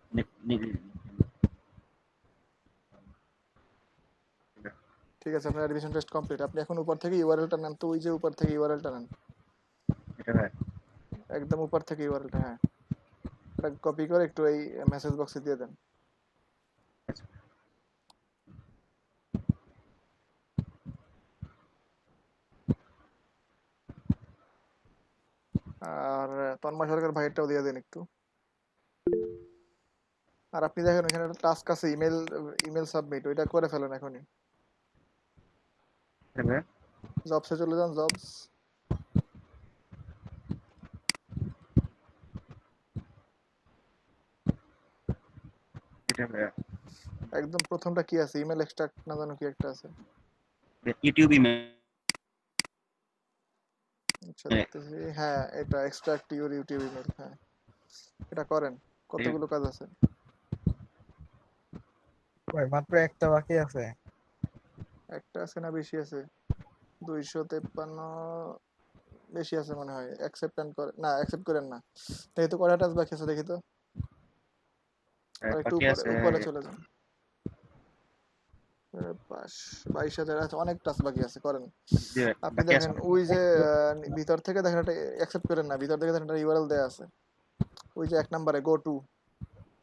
ঠিক আছে, আপনার অ্যাডমিশন টেস্ট কমপ্লিট। আপনি এখন উপর থেকে ইউআরএলটা নেন তো, ওই যে উপর থেকে ইউআরএলটা নেন, এটা ভাই। একদম উপর থেকে ইউআরএলটা, হ্যাঁ, এটা কপি করে একটু এই মেসেজ বক্সে দিয়ে দেন। আর তন্ময় সরকার ভাইয়েরটাও দিয়ে দেন একটু। আর আপনি দেখেন এখানে একটা টাস্ক আছে, ইমেল ইমেল সাবমিট, ওইটা করে ফেলেন এখনই। এটা ভাই। জবসে চলে যান, জবস। এটা ভাই। একদম প্রথমটা কি আছে, ইমেল এক্সট্রাক্ট না জানো কি একটা আছে। YouTube email. আচ্ছা দেখতেছি, হ্যাঁ এটা এক্সট্রাক্ট ইউর ইউটিউব ইমেল, হ্যাঁ এটা করেন। কতগুলো কাজ আছে? ভাই মাত্র একটা বাকি আছে। একটা আছে না বেশি আছে? 253 বেশি আছে মনে হয়। অ্যাকসেপ্ট করে না, অ্যাকসেপ্ট করেন না। দেখি তো কয়টা টাস্ক বাকি আছে, দেখি তো। আর একটু বাকি উপরে আছে উপরে চলে যান। 22,000 আছে, অনেক টাস্ক বাকি আছে, করেন। আপনি বাকি আছে দেখেন ওই যে ভিতর থেকে দেখেন একটা অ্যাকসেপ্ট করেন না, ভিতর থেকে দেখেন একটা ইউআরএল দেয়া আছে, ওই যে 1 নম্বরে গো টু।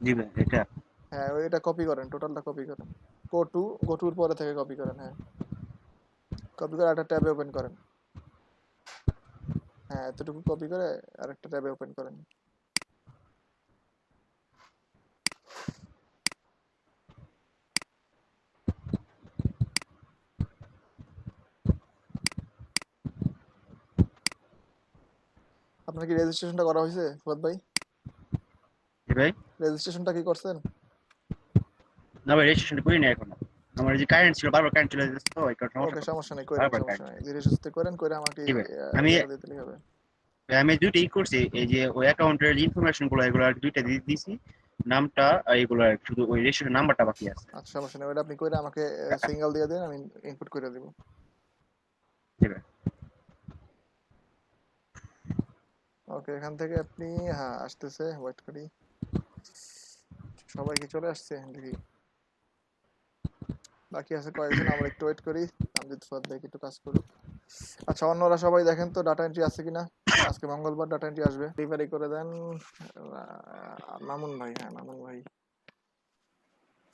জি ভাই এটা। হ্যাঁ ওইটা কপি করেন, টোটালটা কপি করেন। গো টুর পরে থেকে কপি করেন, হ্যাঁ কপি করে একটা ট্যাবে ওপেন করেন। হ্যাঁ এতটুকু কপি করে আরেকটা ট্যাবে ওপেন করেন। আপনার কি রেজিস্ট্রেশনটা করা হয়েছে ফুয়াদ ভাই? জি ভাই। রেজিস্ট্রেশনটা কি করছেন? না ভাই, রেজিস্ট্রেশন করিনি এখনো। আমার যে কারেন্ট ছিল, বারবার কারেন্ট চলে যাচ্ছে তো, এই কারণে ওকে সমস্যা সমস্যা নেই, করেন, বারবার সমস্যা কারেন্ট। নেই, ধীরে সুস্থে করেন, করে আমাকে জি ভাই। আমি ইয়ে দিয়ে দিলেই হবে। আমি দুইটাই করছি, এই যে ওই অ্যাকাউন্টের ইনফরমেশন গুলো এগুলো আর দুইটা দিয়ে দিছি, নামটা আর এগুলো আর শুধু ওই রেজিস্ট্রেশন নাম্বারটা বাকি আছে। আচ্ছা সমস্যা নেই, ওটা আপনি করে আমাকে সিঙ্গেল দিয়ে দেন, আমি ইনপুট করে দেব। জি ভাই। ওকে এখান থেকে আপনি, হ্যাঁ আসতেছে, ওয়েট করি। সবাই কি চলে আসছে দেখি? বাকি আছে কয়েকজন, আমরা একটু ওয়েট করি, আমজিদ ফুয়াদ ভাই একটু কাজ করুক। আচ্ছা অন্যরা সবাই দেখেন তো ডাটা এন্ট্রি আছে কিনা। আজকে মঙ্গলবার ডাটা এন্ট্রি আসবে, ডেলিভারি করে দেন। মামুন ভাই, হ্যাঁ মামুন ভাই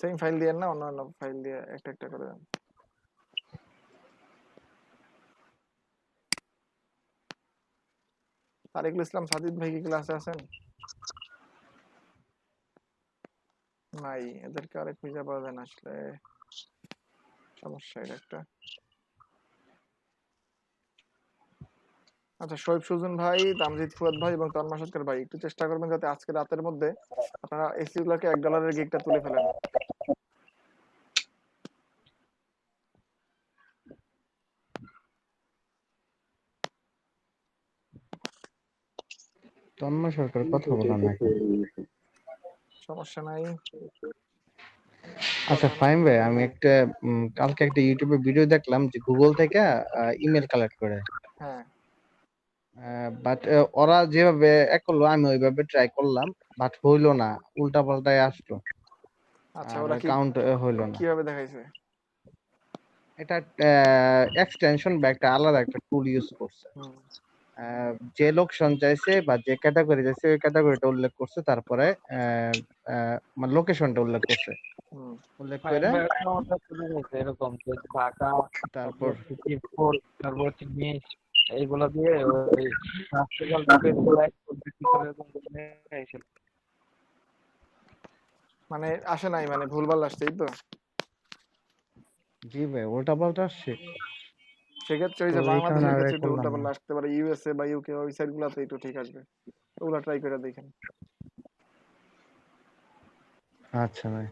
সেম ফাইল দিয়ে না, অন্য অন্য ফাইল দিয়ে একটা একটা করে দেন। তারিকুল ইসলাম সাজিদ ভাই কি ক্লাসে আছেন? নাই, এদেরকে আরে খুঁজে পাওয়া যায় না আসলে, সমস্যা এটা একটা। আচ্ছা শোয়েব সুজন ভাই, তামজিদ ফুয়াদ ভাই এবং তন্ময় সরকার ভাই একটু চেষ্টা করবেন যাতে আজকে রাতের মধ্যে আপনারা এসি গুলোকে $1 গিগটা তুলে ফেলেন। তন্ময় সরকার কথা বলেন না কেন? সমস্যা নাই। আচ্ছা ফাইন ভাই, আমি একটা কালকে একটা ইউটিউবে ভিডিও দেখলাম যে গুগল থেকে ইমেল কালেক্ট করে, হ্যাঁ বাট ওরা যেভাবে করলো আমি ওইভাবে ট্রাই করলাম, বাট হইলো না, উল্টা পাল্টাই আসলো, আচ্ছা আর ওরা কি কাউন্ট হইলো না। কিভাবে দেখাইছে? এটা এক্সটেনশন বা একটা আলাদা একটা টুল ইউজ করছে। হুম যে লোকেশন চাইছে বা যে ক্যাটাগরি চাইছে ওই ক্যাটাগরিটা উল্লেখ করছে, তারপরে মানে লোকেশনটা উল্লেখ করছে, হুম উল্লেখ করে এরকম যে ঢাকা, তারপর শিবপুর, তারপর জিনিস এইগুলো দিয়ে ওই হসপিটাল থেকে মানে আসে নাই, মানে ভুলভাল আসছে এই তো। জি ভাই উল্টা পাল্টা আসছে, সেক্ষেত্রে ওই তো যে এই কারণে বাংলাদেশের আর ক্ষেত্রে একটু করলাম না। উল্টাপাল্টা আসতে পারে, ইউএসএ বা ইউকে ওই সাইড গুলাতে একটু ঠিক আসবে, ওগুলা ট্রাই করে দেখেন। আচ্ছা ভাই।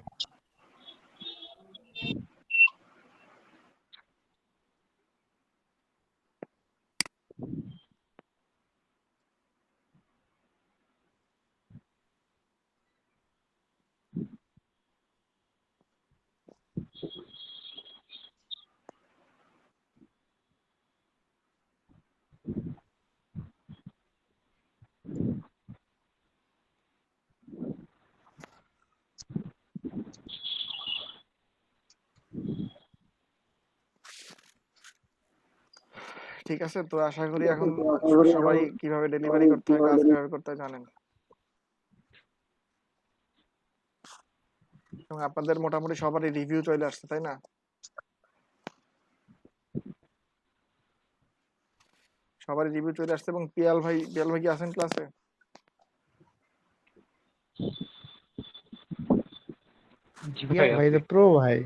ঠিক আছে, তো আশা করি এখন সবাই কিভাবে ডেলিভারি করতে হয়, কাজ কিভাবে করতে হয় জানেন, এবং আপনাদের মোটামুটি সবারই রিভিউ চলে আসছে, তাই না? সবারই রিভিউ চলে আসছে। এবং পিয়াল ভাই কি আছেন ক্লাসে? জি ভাই ভাই আছি। প্রো ভাই।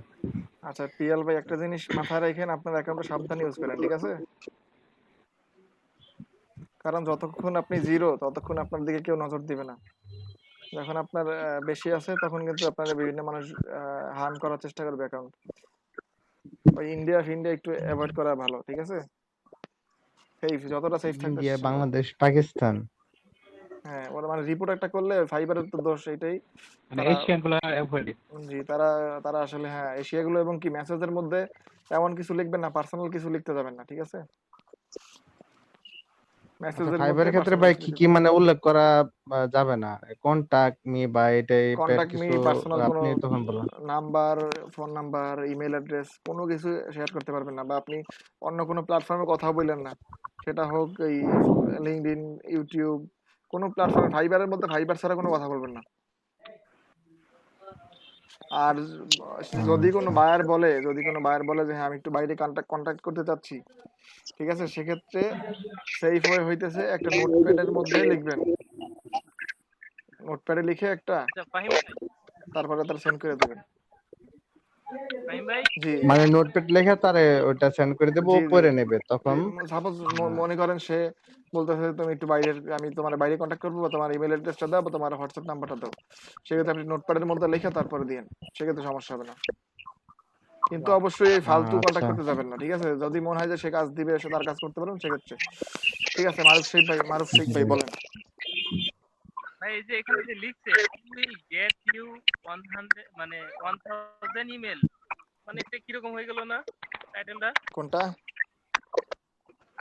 আচ্ছা পিয়াল ভাই, একটা জিনিস মাথায় রাখেন, আপনার অ্যাকাউন্টে সাবধানে ইউজ করেন, ঠিক আছে? কারণ যতক্ষণ আপনি জিরো ততক্ষণ আপনার দিকে কেউ নজর দিবে না। যখন আপনার বেশি আছে তখন কিন্তু আপনার বিভিন্ন মানুষ হার্ম করার চেষ্টা করবে অ্যাকাউন্ট। ওই ইন্ডিয়া একটু অ্যাভয়েড করা ভালো, ঠিক আছে? সেফ, যতটা সেফ থাকবে। ইন্ডিয়া, বাংলাদেশ, পাকিস্তান। হ্যাঁ, ওরা মানে রিপোর্ট একটা করলে ফাইবারের তো দোষ এটাই, মানে তারা এশিয়ান গুলো অ্যাভয়েড। জি তারা আসলে হ্যাঁ এশিয়াগুলো, এবং কি মেসেজের মধ্যে এমন কিছু লিখবেন না, পার্সোনাল কিছু লিখতে যাবেন না, ঠিক আছে? আচ্ছা, মেসেজের মধ্যে ফাইবারের ক্ষেত্রে পার্সোনাল ভাই কিছু কি লিখতে কি যাবেন মানে উল্লেখ করা যাবে না? কন্টাক্ট মি বা এই টাইপের কন্টাক্ট মি, কিছু পার্সোনাল কোনো আপনি তখন বলুন। Number, phone number, email address কোনো কিছু শেয়ার করতে পারবেন না, বা আপনি অন্য কোনো প্ল্যাটফর্মে কথা বললেন না, সেটা হোক এই লিঙ্কডইন, ইউটিউব, কোনো প্ল্যাটফর্মে। ফাইবারের মধ্যে ফাইবার ছাড়া কোনো কথা বলবেন না। আর যদি কোনো বায়ার বলে যে হ্যাঁ আমি একটু বাইরে কন্ট্যাক্ট করতে চাচ্ছি, ঠিক আছে, সেক্ষেত্রে সেফ ওয়ে হইতেছে একটা নোটপ্যাডের মধ্যে লিখবেন, নোটপ্যাডে লিখে একটা, ফাহিম তারপরে তার সেন্ড করে দেবেন। ভাই জি মানে নোটপ্যাড লেখে তারে ওটা সেন্ড করে দেবো, ও জি জি পড়ে নেবে তখন। সাপোজ মনে করেন সে বলতেছে তুমি একটু আমি তোমার বাইরে কন্ট্যাক্ট করবো, বা তোমার ইমেল অ্যাড্রেসটা দাও, বা তোমার হোয়াটসঅ্যাপ নাম্বারটা দাও, সেক্ষেত্রে আপনি নোটপ্যাডের মধ্যে লিখে তারপরে দিন, সেক্ষেত্রে সমস্যা হবে না। কিন্তু অবশ্যই এই ফালতু কন্ট্যাক্ট আচ্ছা, করতে যাবেন না, ঠিক আছে? যদি মনে হয় যে সে কাজ দিবে, সে তার কাজ করতে পারবেন, সেক্ষেত্রে ঠিক আছে। মারুফ শেখ ভাই বলেন। ভাই এই যে এখানে যে লিখছে উইল গেট ইউ 100 মানে 1000 ইমেল, মানে এটা কিরকম হয়ে গেল না টাইটেলটা? কোনটা?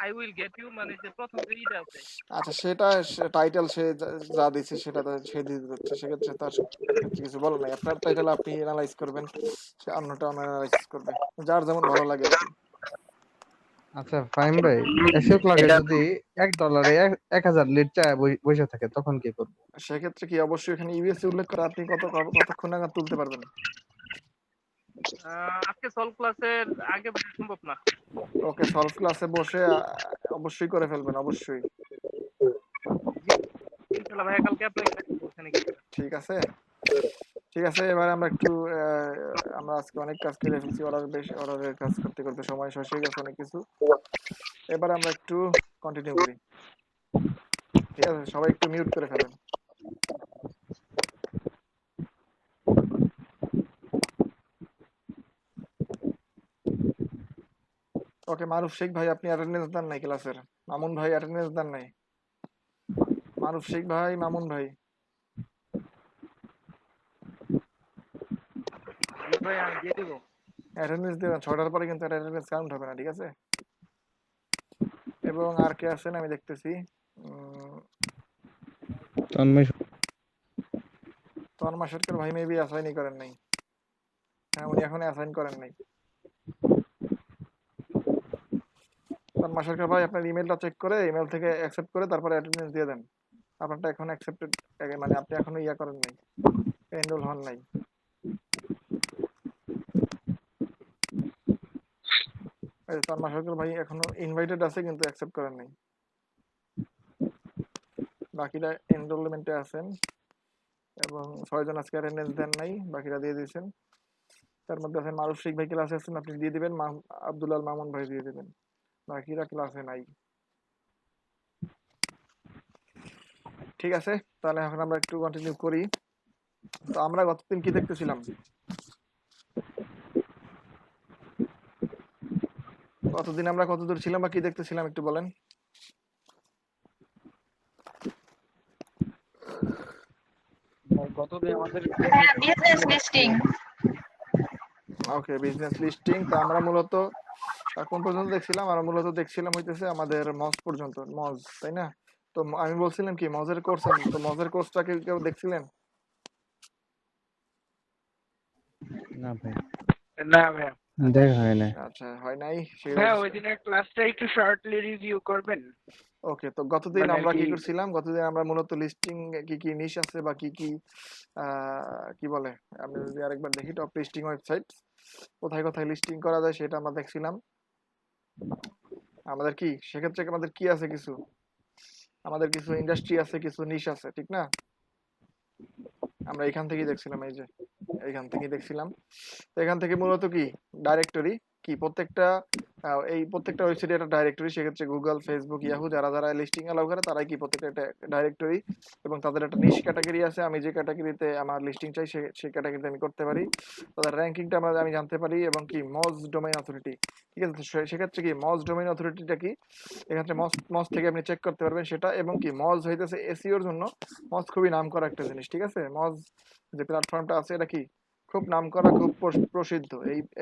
আই উইল গেট ইউ, মানে যে প্রথম যে ইটা আছে। আচ্ছা সেটা টাইটেল সে যা দিচ্ছে সেটা সে দিয়ে দিচ্ছে, সেক্ষেত্রে তার ক্ষেত্রে কিছু বলার নাই। আপনার টাইটেল আপনি অ্যানালাইজ করবেন, সে অন্যটা অ্যানালাইজ করবে, যার যেমন ভালো লাগে আর কি। আচ্ছা ফাহিম ভাই, এসিও ক্লার্কে যদি $1 1000 লিড চায় বসে থাকে তখন কি করবো? সেক্ষেত্রে কি অবশ্যই এখানে ইউএসএ উল্লেখ করে আপনি কতক্ষণ নাগাদ তুলতে পারবেন? আজকে সলভ ক্লাসের আগে সম্ভব না। ওকে, সলভ ক্লাসে বসে অবশ্যই করে ফেলবেন, অবশ্যই। ইনশাআল্লাহ ভাই কালকে আপনাকে বলছেন কি? ঠিক আছে, ঠিক আছে। এবারে আমরা একটু আমরা আজকে অনেক কাজ করে ফেলছি, অর্ডারের কাজ করতে করতে সময় শেষ হয়ে গেছে অনেক কিছু। এবার আমরা একটু কন্টিনিউ করি, ঠিক আছে? সবাই একটু মিউট করে ফেলেন। ওকে, মারুফ শেখ ভাই আপনি অ্যাটেন্ডেন্স দেন নাই ক্লাসের? মামুন ভাই অ্যাটেন্ডেন্স দেন নাই? মারুফ শেখ ভাই, মামুন ভাই ভাই আমি দিয়ে দেব। অ্যাটেন্ডেন্স দেবেন, 6টার পরে কিন্তু অ্যাটেন্ডেন্স কাউন্ট হবে না, ঠিক আছে? এবং আর কে আছেন আমি দেখতেছি, তন্ময় সরকার ভাই মেবি অ্যাসাইনই করেন নাই। হ্যাঁ উনি এখন অ্যাসাইন করেন নাই। তন্ময় সরকার ভাই আপনার ইমেলটা চেক করে, ইমেল থেকে অ্যাকসেপ্ট করে তারপরে অ্যাটেন্ডেন্স দিয়ে দেন। আপনারটা এখন অ্যাকসেপ্টেড, মানে আপনি এখনো ইয়া করেন নাই, এনরোল হন নাই। তন্ময় সরকার ভাই এখনো ইনভাইটেড আছে কিন্তু অ্যাকসেপ্ট করেন নাই। বাকিরা এনরোলমেন্টে আছেন, এবং 6 জন আজকে অ্যাটেন্ডেন্স দেন নাই, বাকিরা দিয়ে দিয়েছেন। তার মধ্যে আছেন মারুফ শেখ ভাই, ক্লাসে আছেন, আপনি দিয়ে দিবেন। আব্দুল্লাহ মামুন ভাই দিয়ে দিবেন, বাকিরা ক্লাসে নাই। ঠিক আছে, তাহলে এখন আমরা একটু কন্টিনিউ করি। তো আমরা গতদিন কি দেখতেছিলাম? গতদিন আমরা কতদূর ছিলাম বা কি দেখতেছিলাম একটু বলেন। গতদিন আমাদের বিজনেস লিস্টিং। ওকে, বিজনেস লিস্টিং। তো আমরা মূলত কোন পর্যন্ত দেখছিলাম? আমরা মূলত দেখছিলাম হইতেছে আমাদের মজ পর্যন্ত, মজ, তাই না? তো আমি বলছিলাম কি মজের কোর্স, তো মজের কোর্সটা কেউ দেখছিলেন? না ভাই। না ভাই দেখা হয় না। আচ্ছা, হয় নাই সেই ভাইয়া ওই অবস্থা। দিনের ক্লাসটা একটু শর্টলি রিভিউ করবেন? ওকে, তো গতদিন মানে আর আমরা কি কি করছিলাম? গতদিন আমরা মূলত লিস্টিং কি কি নিশ আছে বা কি কি কি বলে, আমরা যদি আরেকবার দেখি টপ লিস্টিং ওয়েবসাইট কোথায় কোথায় লিস্টিং করা যায় সেটা আমরা দেখছিলাম। আমাদের কি সেক্ষেত্রে আমাদের কি আছে, কিছু আমাদের কিছু ইন্ডাস্ট্রি আছে, কিছু নিশ আছে, ঠিক না? আমরা এখান থেকেই দেখছিলাম, এই যে এইখান থেকেই দেখছিলাম। তো এখান থেকে মূলত কি ডাইরেক্টরি, কি প্রত্যেকটা এই প্রত্যেকটা ওয়েবসাইটে একটা ডাইরেক্টরি, সেক্ষেত্রে গুগল, ফেসবুক, ইয়াহু যারা যারা লিস্টিং অ্যালাউ করে তারাই কি প্রত্যেকটা ডাইরেক্টরি, এবং তাদের একটা নিশ ক্যাটাগরি আছে। আমি যে ক্যাটাগরিতে আমার লিস্টিং চাই সেই ক্যাটাগরিতে আমি করতে পারি। তাদের র্যাঙ্কিংটা আমি জানতে পারি, এবং কি মজ ডোমেইন অথরিটি, ঠিক আছে? তো সেক্ষেত্রে কি মজ ডোমেইন অথরিটিটা কি, এক্ষেত্রে মজ থেকে আপনি চেক করতে পারবেন সেটা। এবং কি মজ হইতেছে এসইওর জন্য মজ খুবই নামকরা একটা জিনিস, ঠিক আছে? মজ যে প্ল্যাটফর্মটা আছে এটা কি খুব নামকরা, খুব প্রসিদ্ধ,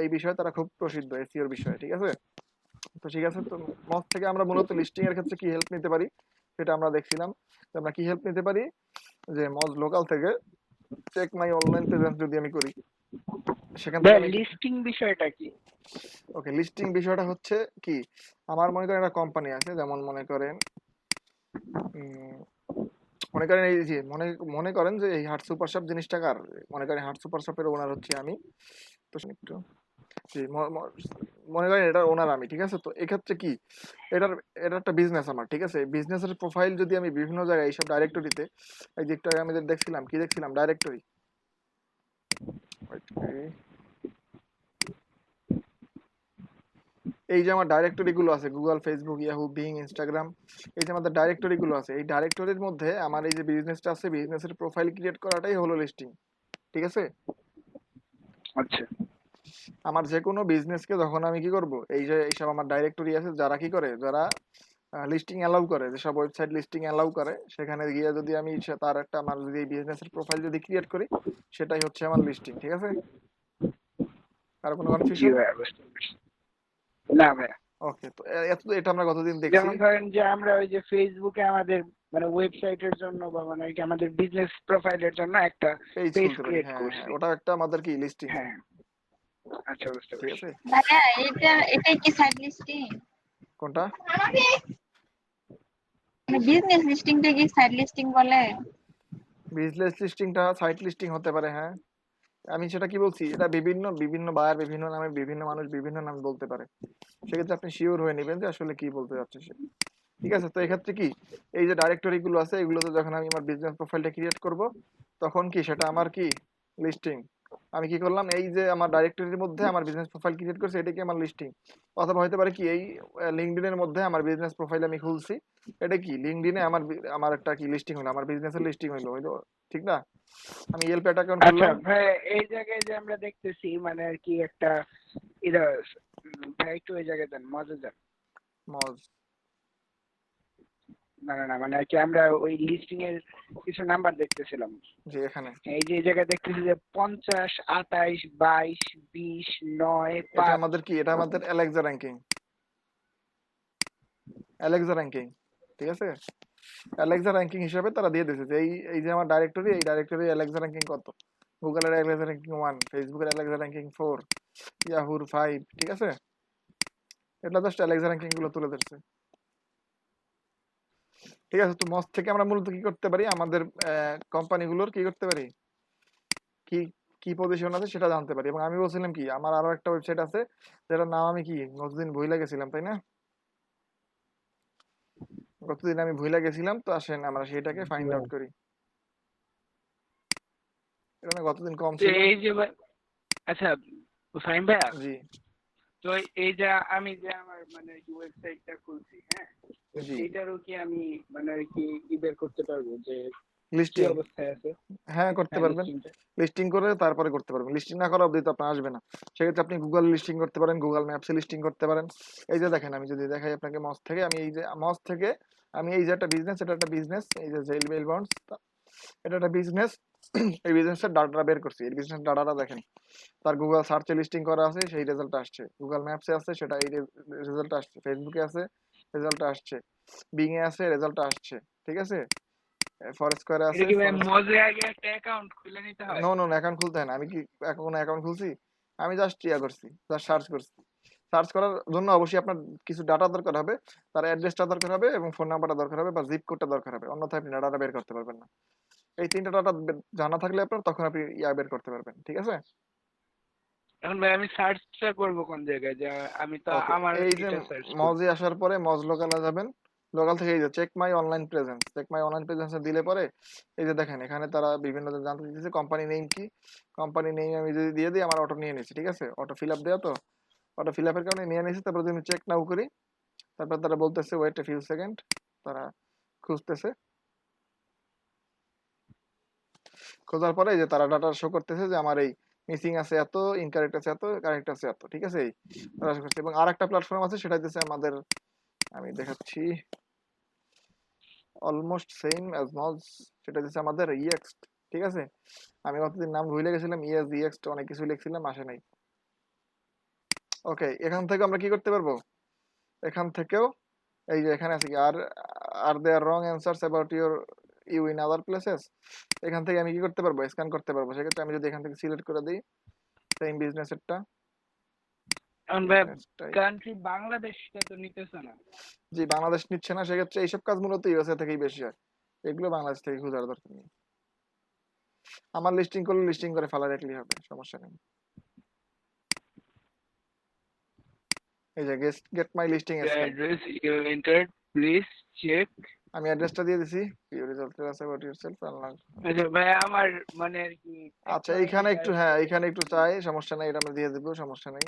এই বিষয়ে তারা খুব প্রসিদ্ধ এসইওর বিষয়ে, ঠিক আছে? তো ঠিক আছে, তো মজ থেকে আমরা মূলত লিস্টিং এর ক্ষেত্রে কি হেল্প নিতে পারি সেটা আমরা দেখছিলাম। তো আমরা কি হেল্প নিতে পারি, যে মজ লোকাল থেকে চেক মাই অনলাইন প্রেজেন্স যদি আমি করি, সেখান থেকে আমি লিস্টিং বিষয়টা কি? ওকে, লিস্টিং বিষয়টা হচ্ছে কি, আমার মনে করেন একটা কোম্পানি আছে, যেমন মনে করেন মনে করেন এই যে মনে করেন যে এই হার্ট সুপার শপ জিনিসটা কার, মনে করেন হার্ট সুপার শপের ওনার হচ্ছে আমি। তো একটু জি, মনে করেন এটার ওনার আমি, ঠিক আছে? তো এক্ষেত্রে কি এটা একটা বিজনেস আমার, ঠিক আছে? বিজনেসের প্রোফাইল যদি আমি বিভিন্ন জায়গায় এইসব ডাইরেক্টরিতে, এই যে একটু আগে আমি দেখছিলাম কি দেখছিলাম ডাইরেক্টরি, এই যে আমার ডাইরেক্টরি গুলো আছে Google, Facebook, Yahoo, being, Instagram, এই যে আমাদের ডাইরেক্টরি গুলো আছে, এই ডাইরেক্টরির মধ্যে আমার এই যে বিজনেসটা আছে, বিজনেসের প্রোফাইল ক্রিয়েট করাটাই হলো লিস্টিং, ঠিক আছে? আচ্ছা, আমার যে কোনো বিজনেসকে যখন আমি কি করব, এই যে এইসব আমার ডাইরেক্টরি আছে যারা কি করে, যারা লিস্টিং অ্যালাউ করে, যেসব ওয়েবসাইট লিস্টিং অ্যালাউ করে, সেখানে গিয়ে যদি আমি তার একটা আমার যদি এই বিজনেসের প্রোফাইল যদি ক্রিয়েট করি, সেটাই হচ্ছে আমার লিস্টিং, ঠিক আছে? আর কোনো জি কনফিউশন? ভাইয়া বুঝতে পারছি। না ভাইয়া, ওকে, তো এটা আমরা কতদিন দেখছি। যেমন ধরেন যে আমরা ওই যে ফেসবুকে আমাদের মানে ওয়েবসাইটের জন্য বা মানে কি আমাদের বিজনেস প্রোফাইলের জন্য একটা পেজ পেজ খুলতে পারি, ক্রিয়েট হ্যাঁ করছি। হ্যাঁ, ওটা একটা আমাদের কি লিস্টিং, হ্যাঁ, আচ্ছা বুঝতে ঠিক পারছি। আছে? ভাইয়া এটাই কি সাইড লিস্টিং? কোনটা? মানে বিজনেস লিস্টিংটা কি সাইড লিস্টিং বলে? বিজনেস লিস্টিংটা সাইট লিস্টিং হতে পারে, হ্যাঁ। আমি সেটা কি বলছি, এটা বিভিন্ন বিভিন্ন বায়ার বিভিন্ন নামে, বিভিন্ন মানুষ বিভিন্ন নাম বলতে পারে, সেক্ষেত্রে আপনি শিওর হয়ে নেবেন যে আসলে কি বলতে যাচ্ছে সে, ঠিক আছে? তো এক্ষেত্রে কি এই যে ডাইরেক্টরি গুলো আছে, এগুলোতে যখন আমি আমার বিজনেস প্রোফাইলটা ক্রিয়েট করব, তখন কি সেটা আমার কি লিস্টিং। আমি কি করলাম, এই যে আমার ডাইরেক্টরির মধ্যে আমার বিজনেস প্রোফাইল ক্রিয়েট করছি, এটা কি আমার লিস্টিং। অথবা হতে পারে কি এই লিঙ্কডইনের মধ্যে আমার বিজনেস প্রোফাইল আমি খুলছি, এটা কি লিঙ্কডইনে আমার একটা কি লিস্টিং হলো, আমার বিজনেসের লিস্টিং হইলো, ঠিক না? আমি ইয়েলপ অ্যাকাউন্ট আচ্ছা খুললাম। ভাই, এই জায়গায় যে আমরা দেখতেছি মানে আর কি একটা এটা ভাই একটু ওই জায়গায় দেন, মজা দেন। মজ না মানে আর কি আমরা ওই লিস্টিং এর কিছু নাম্বার দেখতেছিলাম। যে এখানে এই যে এই জায়গায় দেখতেছি যে 50, 28, 22, 20, 9, এটা 5। আমাদের কি, এটা আমাদের অ্যালেক্সা র্যাঙ্কিং, ঠিক আছে? অ্যালেক্সা র্যাঙ্কিং হিসেবে তারা দিয়ে দিয়েছে যে এই যে আমার ডাইরেক্টরি, এই ডাইরেক্টরি অ্যালেক্সা র্যাঙ্কিং কত, গুগলের অ্যালেক্সা র্যাঙ্কিং 1, ফেসবুকের অ্যালেক্সা র্যাঙ্কিং 4, ইয়াহুর 5, ঠিক আছে? এটা জাস্ট অ্যালেক্সা র্যাঙ্কিং গুলো তুলে ধরছে, ঠিক আছে? তো মজ থেকে আমরা মূলত কি করতে পারি, আমাদের কোম্পানিগুলোর কি করতে পারি, কি কি পজিশন আছে সেটা জানতে পারি। এবং আমি বলছিলাম কি, আমার আরো একটা ওয়েবসাইট আছে যেটার নাম আমি কি গতদিন ভুলে গেছিলাম, তাই না? গতদিন আমি ভুলে গেছিলাম, তো আসেন আমরা সেটাকে ফাইন্ড আউট করি। এটা না গতদিন কম তো ছিল। এই যে আচ্ছা ফাইন ভাইয়া, জি তো এই যে আমি যে আমার মানে ওয়েবসাইটটা খুলছি, হ্যাঁ, তো জি, সেটারও কি আমি মানে আর কি বের করতে পারবো যে কি লিস্টিং, অবস্থায় আছে? হ্যাঁ করতে হ্যাঁ, পারবেন। লিস্টিংটা। লিস্টিং করে তারপরে করতে পারবেন, লিস্টিং না করা অবধি তো আপনার আসবে না। সেক্ষেত্রে আপনি গুগল লিস্টিং করতে পারেন, গুগল ম্যাপসে লিস্টিং করতে পারেন। এই যে দেখেন, আমি যদি দেখাই আপনাকে মজ থেকে, আমি এই যে মজ থেকে আমি এই যে একটা বিজনেস, এটা একটা বিজনেস, এই যে জেল মেল বন্ডস, এটা একটা বিজনেস, এই বিজনেসের ডাটাটা বের করছি, এই বিজনেস ডাটাটা দেখেন, তার গুগল সার্চে লিস্টিং করা আছে, সেই রেজাল্ট আসছে। গুগল ম্যাপসে আছে, সেটা এই রেজাল্ট আসছে। ফেসবুকে আছে, রেজাল্ট আসছে। বিং এ আছে, রেজাল্ট আসছে, ঠিক আছে? ফরেস্কোয়ারে আছে। এটা কি ভাই মজে আগে একটা অ্যাকাউন্ট খুলে নিতে হয়? নো নো, অ্যাকাউন্ট খুলতে হয় না। আমি কি কোনো অ্যাকাউন্ট খুলছি? আমি জাস্ট করছি, জাস্ট সার্চ করছি। সার্চ করার জন্য অবশ্যই আপনার কিছু ডাটা দরকার হবে, তার অ্যাড্রেসটা দরকার হবে এবং ফোন নাম্বারটা দরকার হবে বা জিপ কোডটা দরকার হবে, অন্যথায় আপনি ডাটাটা বের করতে পারবেন না। এই 3টা ডাটা জানা থাকলে আপনার, তখন আপনি বের করতে পারবেন। ঠিক আছে? এখন ভাই আমি সার্চটা করব কোন জায়গায়, যে আমি তো ওকে, আমার এই যে এটা সার্চ করব। মজে আসার পরে মজ লোকালে যাবেন। লোকাল থেকে এই যে check my online presence, check my online প্রেজেন্সে দিলে পরে এই যে দেখেন এখানে তারা বিভিন্ন জানতে দিতেছে কোম্পানি নেম কি। কোম্পানি নেম আমি যদি দিয়ে দিই, আমার অটো নিয়ে নিয়েছি। ঠিক আছে? অটো ফিল আপ দেওয়া তো, অটো ফিল আপের কারণে নিয়ে নিয়েছি। তারপর যদি আমি চেক নাও করি, তারপর তারা বলতেছে ওয়েট এ ফিউ সেকেন্ড, তারা খুঁজতেছে। খোঁজার পরে এই যে তারা ডাটা শো করতেছে যে আমার এই মিসিং আছে এত, ইনকারেক্ট আছে এত, কারেক্ট আছে এত। ঠিক আছে? এই তারা show করছে। এবং আরেকটা প্ল্যাটফর্ম আছে, সেটা দিতেছে আমাদের, আমি দেখাচ্ছি, অলমোস্ট সেম অ্যাজ মজ, সেটা দিচ্ছে আমাদের ইএক্সট। ঠিক আছে? আমি কতদিন নাম ভুলে গেছিলাম, ইএক্সট অনেক কিছু লিখছিলাম, আসে নাই। ওকে, এখান থেকে আমরা কি করতে পারবো? এখান থেকেও এই যে এখানে আছে কি, আর there wrong answers about you in other places, এখান থেকে আমি কি করতে পারবো? স্ক্যান করতে পারবো। সেক্ষেত্রে আমি যদি এখান থেকে সিলেক্ট করে দিই সেম বিজনেসেরটা, এখন ভাই বিজনেসটাই, কান্ট্রি বাংলাদেশটা তো নিতেছে না। জি বাংলাদেশ নিচ্ছে না, সেক্ষেত্রে এইসব কাজ মূলত ইউএসএ থেকেই বেশি হয়, এগুলো বাংলাদেশ থেকে খোঁজার দরকার নেই। আমার লিস্টিং করলে লিস্টিং করে ফেলা রাখলেই হবে, সমস্যা নেই। এই যে get my listing The scan, address you entered, please check. আমি অ্যাড্রেসটা দিয়ে দিছি। ইউ রেজাল্ট আছে অ্যাবাউট ইয়োরসেলফ। আচ্ছা ভাই আমার মানে আর কি আচ্ছা, এইখানে একটু, হ্যাঁ এইখানে একটু চাই, সমস্যা নাই, এটা আমরা দিয়ে দেবো, সমস্যা নাই।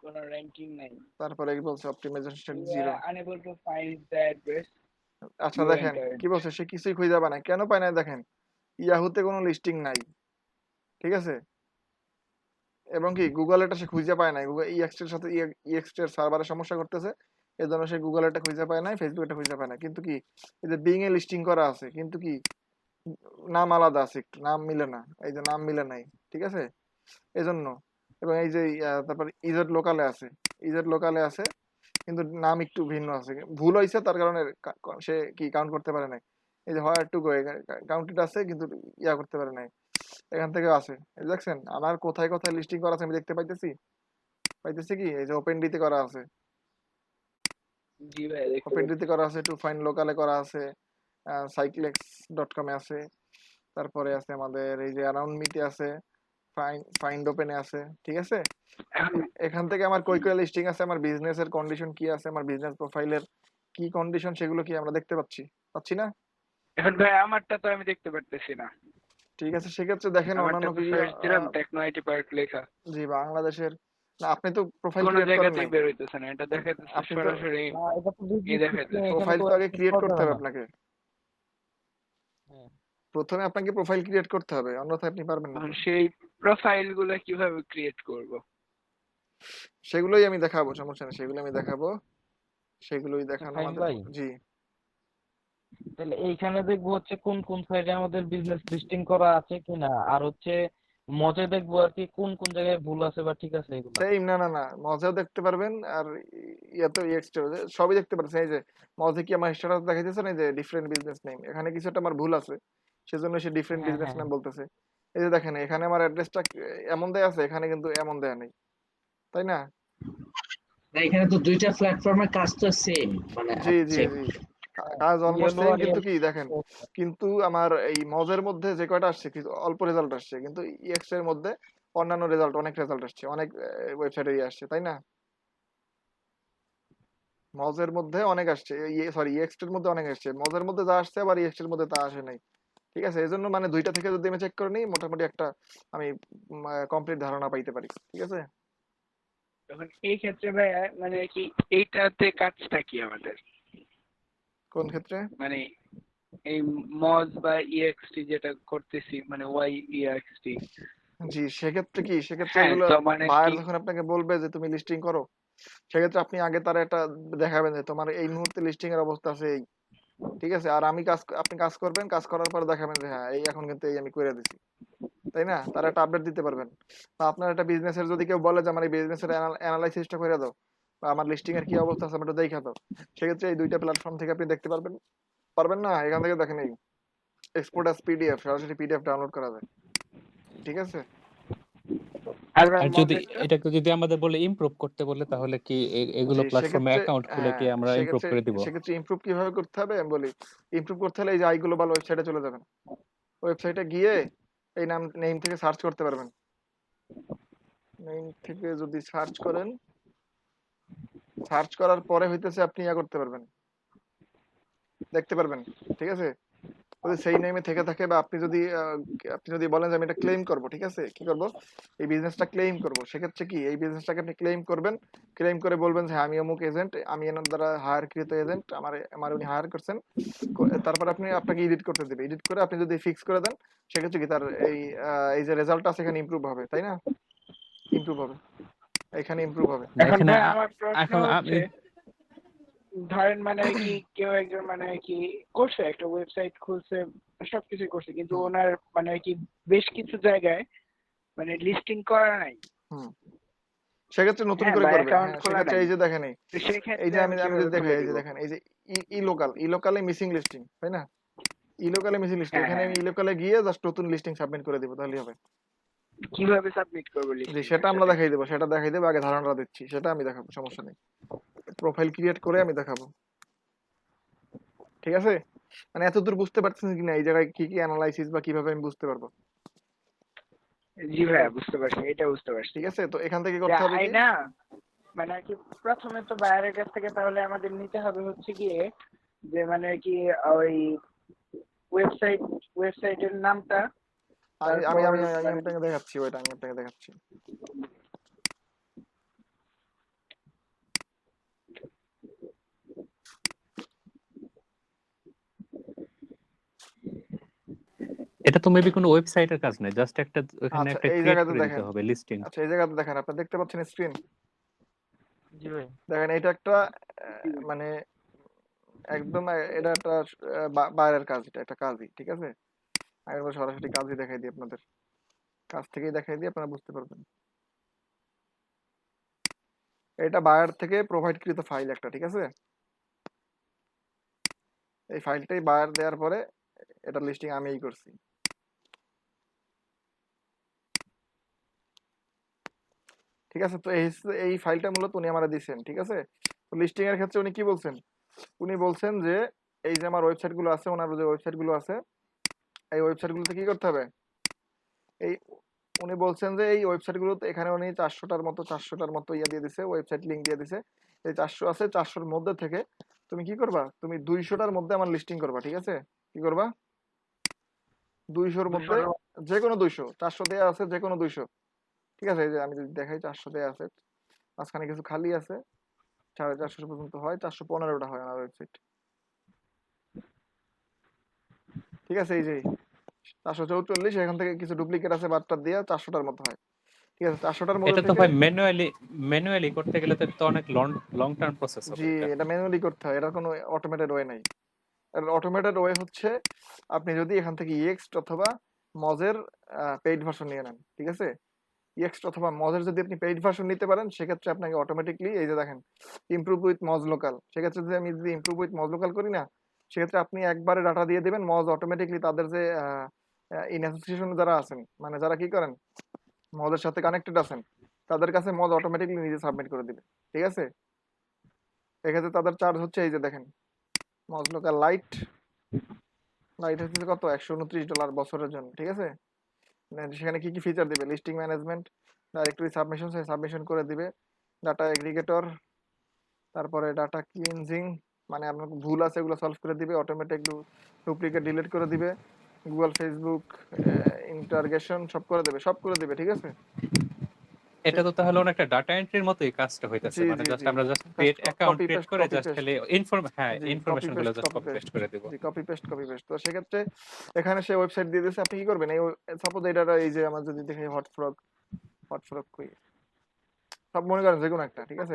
কোনো র্যাঙ্কিং নাই। তারপরে কি বলছে? Optimization You 0। are unable to find the address আচ্ছা you দেখেন entered. কি বলছে, সে কিছুই খুঁজে পায় না। কেন পায় না? দেখেন ইয়াহুতে কোনো লিস্টিং নাই। ঠিক আছে? এবং কি গুগল এটা সে খুঁজে পায় নাই, গুগল ইএক্সটি এর সাথে ইএক্সটি এর সার্ভারে সমস্যা করতেছে, এই জন্য সে গুগল এটা খুঁজে পায় নাই, ফেসবুক এটা খুঁজে পায় না। কিন্তু কি এই যে বিং এ লিস্টিং করা আছে, কিন্তু কি নাম আলাদা আছে, একটু নাম মিলে না, এই যে নাম মিলে নাই। ঠিক আছে? এই জন্য। এবং এই যে তারপর ইজেড লোকালে আছে, ইজেড লোকালে আছে কিন্তু নাম একটু ভিন্ন আছে, ভুল হয়েছে, তার কারণে সে কি কাউন্ট করতে পারে নাই। এই যে হয় একটু কাউন্টেড আছে কিন্তু করতে পারে নাই। এখান থেকে আছে, এই দেখছেন আমার কোথায় কোথায় লিস্টিং করা আছে আমি দেখতে পাইতেছি কি এই যে ওপেন ডিতে করা আছে, জি ভাই দেখতে ওপেন পাচ্ছি। ডিতে করা আছে, টু ফাইন লোকালে করা আছে, cyclex.com এ আছে, তারপরে আছে আমাদের এই যে অ্যারাউন্ড মিতে আছে, ফাইন্ড ওপেনে আছে। ঠিক আছে? এখান থেকে আমার কই কই লিস্টিং আছে, আমার বিজনেসের কন্ডিশন কি আছে, আমার বিজনেস প্রোফাইলের কি কন্ডিশন, সেগুলো কি আমরা দেখতে পাচ্ছি না? এখন ভাই আমারটা তো আমি দেখতে পারতেছি না। ঠিক আছে, সেক্ষেত্রে দেখেন আমারটা অন্যান্য তো কি সার্চ দিলাম টেকনো আইটি পার্ক লেখা, জি বাংলাদেশের, না আপনি তো প্রোফাইল কোনো ক্রিয়েট করেন জায়গাতেই নাই, বের হইতেছে না, এটা দেখাইতেছে আপনি তো সরাসরি এটা তো কি দেখাইতেছে। প্রোফাইল তো আগে ক্রিয়েট করতে হবে আপনাকে, প্রথমে আপনাকে প্রোফাইল ক্রিয়েট করতে হবে, অন্যথায় আপনি পারবেন না। এখন সেই প্রোফাইল গুলো কিভাবে ক্রিয়েট করব? সেগুলোই আমি দেখাবো, সমস্যা নেই, সেগুলো আমি দেখাবো, সেগুলোই দেখানো ফাহিম আমাদের। ভাই, জি তাহলে এইখানে দেখবো হচ্ছে কোন কোন সাইডে আমাদের বিজনেস লিস্টিং করা আছে কিনা, আর হচ্ছে মজে দেখবো আর কি কোন কোন জায়গায় ভুল আছে বা ঠিক আছে এগুলা। সেম, না মজাও দেখতে পারবেন, আর ইয়াতেও এক্সট্রা সবই দেখতে পারছেন। এই যে মজে কি আমার স্ট্যাটাস দেখাইতেছে না, এই যে ডিফারেন্ট বিজনেস নেম, এখানে কিছু একটা আমার ভুল আছে, সেজন্য সে ডিফারেন্ট হ্যাঁ বিজনেস হ্যাঁ নেম বলতেছে। এই যে দেখেন এখানে আমার অ্যাড্রেসটা এমন দেয়া আছে, এখানে কিন্তু এমন দেয়া নেই, তাই না? না, এখানে তো দুইটা প্ল্যাটফর্মের কাজ তো সেম, মানে জি জি same। জি কাজ অলমোস্ট ইয়েলো সেম, আর কিন্তু কি দেখেন, কিন্তু আমার এই মজের মধ্যে যে কয়টা আসছে কিছু অল্প রেজাল্ট আসছে, কিন্তু ইএক্স এর মধ্যে অন্যান্য রেজাল্ট অনেক রেজাল্ট আসছে, অনেক ওয়েবসাইটে আসছে, তাই না? মজের মধ্যে অনেক আসছে, সরি ইএক্স এর মধ্যে অনেক আসছে, মজের মধ্যে যা আসছে আবার ইএক্স এর মধ্যে তা আসে নাই। ঠিক আছে? এই জন্য মানে দুইটা থেকে যদি আমি চেক করে নিই, মোটামুটি একটা আমি কমপ্লিট ধারণা পাইতে পারি। ঠিক আছে? এখন এই ক্ষেত্রে ভাই মানে কি এইটাতে কাজটা কি আমাদের, কোন ক্ষেত্রে? মানে এই মজ বা ইএক্সটি যেটা করতেছি, মানে ওয়াই ইএক্সটি। জি সেক্ষেত্রে সেক্ষেত্রে হ্যাঁ এগুলো তো মানে বায়ার কি যখন আপনাকে বলবে যে তুমি লিস্টিং করো, সেক্ষেত্রে আপনি আগে তার একটা দেখাবেন যে তোমার এই মুহূর্তে লিস্টিং এর অবস্থা আছে এই। ঠিক আছে? আর আপনি কাজ করবেন, কাজ করার পর দেখাবেন যে হ্যাঁ এই এখন কিন্তু এই আমি করে দিছি, তাই না? তার একটা আপডেট দিতে পারবেন। বা আপনার একটা বিজনেসের যদি কেউ বলে যে আমার এই বিজনেসের অ্যানালাইসিসটা করে দাও, বা আমার লিস্টিং এর কি অবস্থা আছে আমরা দেখা দাও, সেক্ষেত্রে এই দুইটা প্ল্যাটফর্ম থেকে আপনি দেখতে পারবেন না? এখান থেকে দেখেন এই এক্সপোর্ট অ্যাজ পিডিএফ, সরাসরি পিডিএফ ডাউনলোড করা যায়। ঠিক আছে? আর ভাই আর যদি মজারটা এটাকে যদি আমাদের বলে ইমপ্রুভ করতে বলে তাহলে কি এগুলো জি প্ল্যাটফর্মে সেক্ষেত্রে অ্যাকাউন্ট খুলে কি আমরা ইমপ্রুভ করে দিব? সেক্ষেত্রে ইমপ্রুভ কিভাবে করতে হবে আমি বলি। ইমপ্রুভ করতে হলে এই যে iGlobal ওয়েবসাইটে চলে যাবেন। ওয়েবসাইটে গিয়ে এই নেম থেকে সার্চ করতে পারবেন। নেম থেকে যদি সার্চ করেন, সার্চ করার পরে হইতেছে আপনি ইয়া করতে পারবেন, দেখতে পারবেন, ঠিক আছে? যদি সেই নেমে থেকে থাকে বা আপনি যদি বলেন যে আমি এটা ক্লেম করব, ঠিক আছে? কি করব? এই বিজনেসটা ক্লেম করব, সেক্ষেত্রে কি এই বিজনেসটাকে আপনি ক্লেম করবেন। ক্লেম করে বলবেন যে হ্যাঁ, আমি অমুক এজেন্ট, আমি এনার দ্বারা হায়ার কৃত এজেন্ট, আমার উনি হায়ার করছেন। তারপর আপনাকে এডিট করতে দেবে। এডিট করে আপনি যদি ফিক্স করে দেন, সেক্ষেত্রে কি তার এই যে রেজাল্ট আছে এখানে ইমপ্রুভ হবে, তাই না? ইমপ্রুভ হবে, এখানে ইমপ্রুভ হবে। এখন এখানে ভাই আমার প্রশ্ন এখন হচ্ছে, ধরেন মানে কি কেউ একজন মানে কি করছে, একটা ওয়েবসাইট খুলছে, সবকিছু করছে, কিন্তু ওনার মানে কি বেশ কিছু জায়গায় মানে লিস্টিং করা নাই, হুম, সেক্ষেত্রে নতুন হ্যাঁ, করে বা করবে। অ্যাকাউন্ট হ্যাঁ, খোলা সেক্ষেত্রে নাই, এই যে দেখেন, তো এই সেক্ষেত্রে যে আমি আমি যদি কিভাবে দেখাই, খুলে এই যে দিব? দেখেন, এই যে ইলোকালে মিসিং লিস্টিং, তাই না? ইলোকালে মিসিং লিস্টিং, হ্যাঁ এখানে হ্যাঁ আমি ইলোকালে গিয়ে জাস্ট নতুন লিস্টিং সাবমিট করে দিব, তাহলেই হবে। কিভাবে সাবমিট করবো জি, লিস্টিংটা সেটা আমরা সেটা দেখাই দেবো, আগে ধারণাটা দিচ্ছি, সেটা আমি দেখাবো, সমস্যা নেই। প্রোফাইল ক্রিয়েট করে আমি দেখাবো, ঠিক আছে? মানে এতদূর বুঝতে পারছেন কিনা এই জায়গায় কি কি অ্যানালাইসিস বা কিভাবে আমি বুঝতে পারবো, জি ভাইয়া বুঝতে পারছি, এটা বুঝতে পারছি। ঠিক আছে? তো এখান থেকে যে করতে হবে কি, না মানে আর কি প্রথমে তো বাইরের কাছ থেকে তাহলে আমাদের নিতে হবে হচ্ছে গিয়ে যে মানে কি ওই ওয়েবসাইটের নামটা, আমি আমি তারপর আমি আমি মানে আপনাকে দেখাচ্ছি, ওইটা আমি আপনাকে দেখাচ্ছি। এটা তো মেবি কোনো ওয়েবসাইটের কাজ নাই, জাস্ট একটা ওখানে আচ্ছা, একটা এই ক্রিয়েট জায়গাতে করে দিতে দেখেন, হবে লিস্টিং। আচ্ছা এই জায়গাতে দেখেন, আপনি দেখতে পাচ্ছেন স্ক্রিন? জি ভাই। দেখেন এটা একটা মানে একদম এটা একটা বাইরের কাজ, এটা একটা কাজই, ঠিক আছে? আমি একবার সরাসরি কাজই দেখাই দিই আপনাদের, কাজ থেকেই দেখাই দিই, আপনারা বুঝতে পারবেন। এটা বায়ার থেকে প্রোভাইড কৃত ফাইল একটা, ঠিক আছে? এই ফাইলটাই বায়ার দেওয়ার পরে এটা লিস্টিং আমিই করছি, ঠিক আছে? তো এই ফাইলটা মূলত উনি আমারে দিয়েছেন, ঠিক আছে? তো লিস্টিং এর ক্ষেত্রে উনি কি বলছেন? উনি বলছেন যে এই যে আমার ওয়েবসাইট গুলো আছে, ওনার যে ওয়েবসাইট গুলো আছে, এই ওয়েবসাইট গুলোতে কি করতে হবে? এই উনি বলছেন যে এই ওয়েবসাইট গুলোতে, এখানে উনি 400টার মতো ইয়া দিয়ে দিছে, ওয়েবসাইট লিংক দিয়ে দিছে। এই 400 আছে, 400-র মধ্যে থেকে তুমি কি করবা? তুমি 200টার মধ্যে আমার লিস্টিং করবা, ঠিক আছে? কি করবা? 200-র মধ্যে যে কোনো 200, 400 দেয়া আছে, যে কোনো 200, ঠিক আছে? এই যে আমি যদি দেখাই, 400 দেয়া আছে, মাঝখানে কিছু খালি আছে, 450 পর্যন্ত হয়, 415টা হয় আমার ওয়েবসাইট, ঠিক আছে? এই যে 444, এখান থেকে কিছু ডুপ্লিকেট আছে, বারটার দিয়ে 400টার মতো হয়, ঠিক আছে? 400টার মধ্যে এটা তো থেকে, ভাই ম্যানুয়ালি করতে গেলে তো অনেক লং টার্ম প্রসেস হবে জি, এটা। এটা ম্যানুয়ালি করতে হয়, এটার কোনো অটোমেটেড ওয়ে নাই। এর অটোমেটেড ওয়ে হচ্ছে আপনি যদি এখান থেকে ইএক্সট অথবা মজের পেইড ভার্সন নিয়ে নেন, ঠিক আছে? ইএক্সট অথবা মজের যদি আপনি পেইড ভার্সন নিতে পারেন, সেক্ষেত্রে আপনাকে অটোমেটিকলি এই যে দেখেন ইমপ্রুভ উইথ মজ লোকাল, সেক্ষেত্রে যদি আমি ইমপ্রুভ উইথ মজ লোকাল করি না, সেক্ষেত্রে আপনি একবারে ডাটা দিয়ে দিবেন, মজ অটোমেটিকলি তাদের যে ইন অ্যাসোসিয়েশন যারা আছেন, মানে যারা কি করেন মজের সাথে কানেক্টেড আছেন, তাদের কাছে মজ অটোমেটিকলি নিজে সাবমিট করে দিবে, ঠিক আছে? এক্ষেত্রে তাদের চার্জ হচ্ছে এই যে দেখেন, মজ লোকাল লাইট হচ্ছে কত, $129 বছরের জন্য, ঠিক আছে? সেখানে কি কি ফিচার দিবে? লিস্টিং ম্যানেজমেন্ট, ডাইরেক্টরি সাবমিশন করে দিবে, ডাটা এগ্রিগেটর, তারপরে ডাটা ক্লিনজিং, মানে আপনার ভুল আছে এগুলো সলভ করে দিবে, অটোমেটিক ডুপ্লিকেট ডিলিট করে দিবে, গুগল ফেসবুক ইন্টারগেশন সব করে দিবে, ঠিক আছে? এটা তো তাহলে অনেকটা ডাটা এন্ট্রির মতোই কাজটা হইতাছে, জি মানে জি জাস্ট জি, আমরা just create account copy create paste করে জাস্ট খালি জি, ইনফরমেশন গুলো জাস্ট কপি পেস্ট করে দেব। জি, কপি পেস্ট। তো সেক্ষেত্রে এখানে সে ওয়েবসাইট দিয়ে দিয়েছে, আপনি কি করবেন? এই সাপোজ এটা এই যে আমার যদি দেখি হটফ্রগ কই, সব মনে করেন যে কোনো একটা, ঠিক আছে?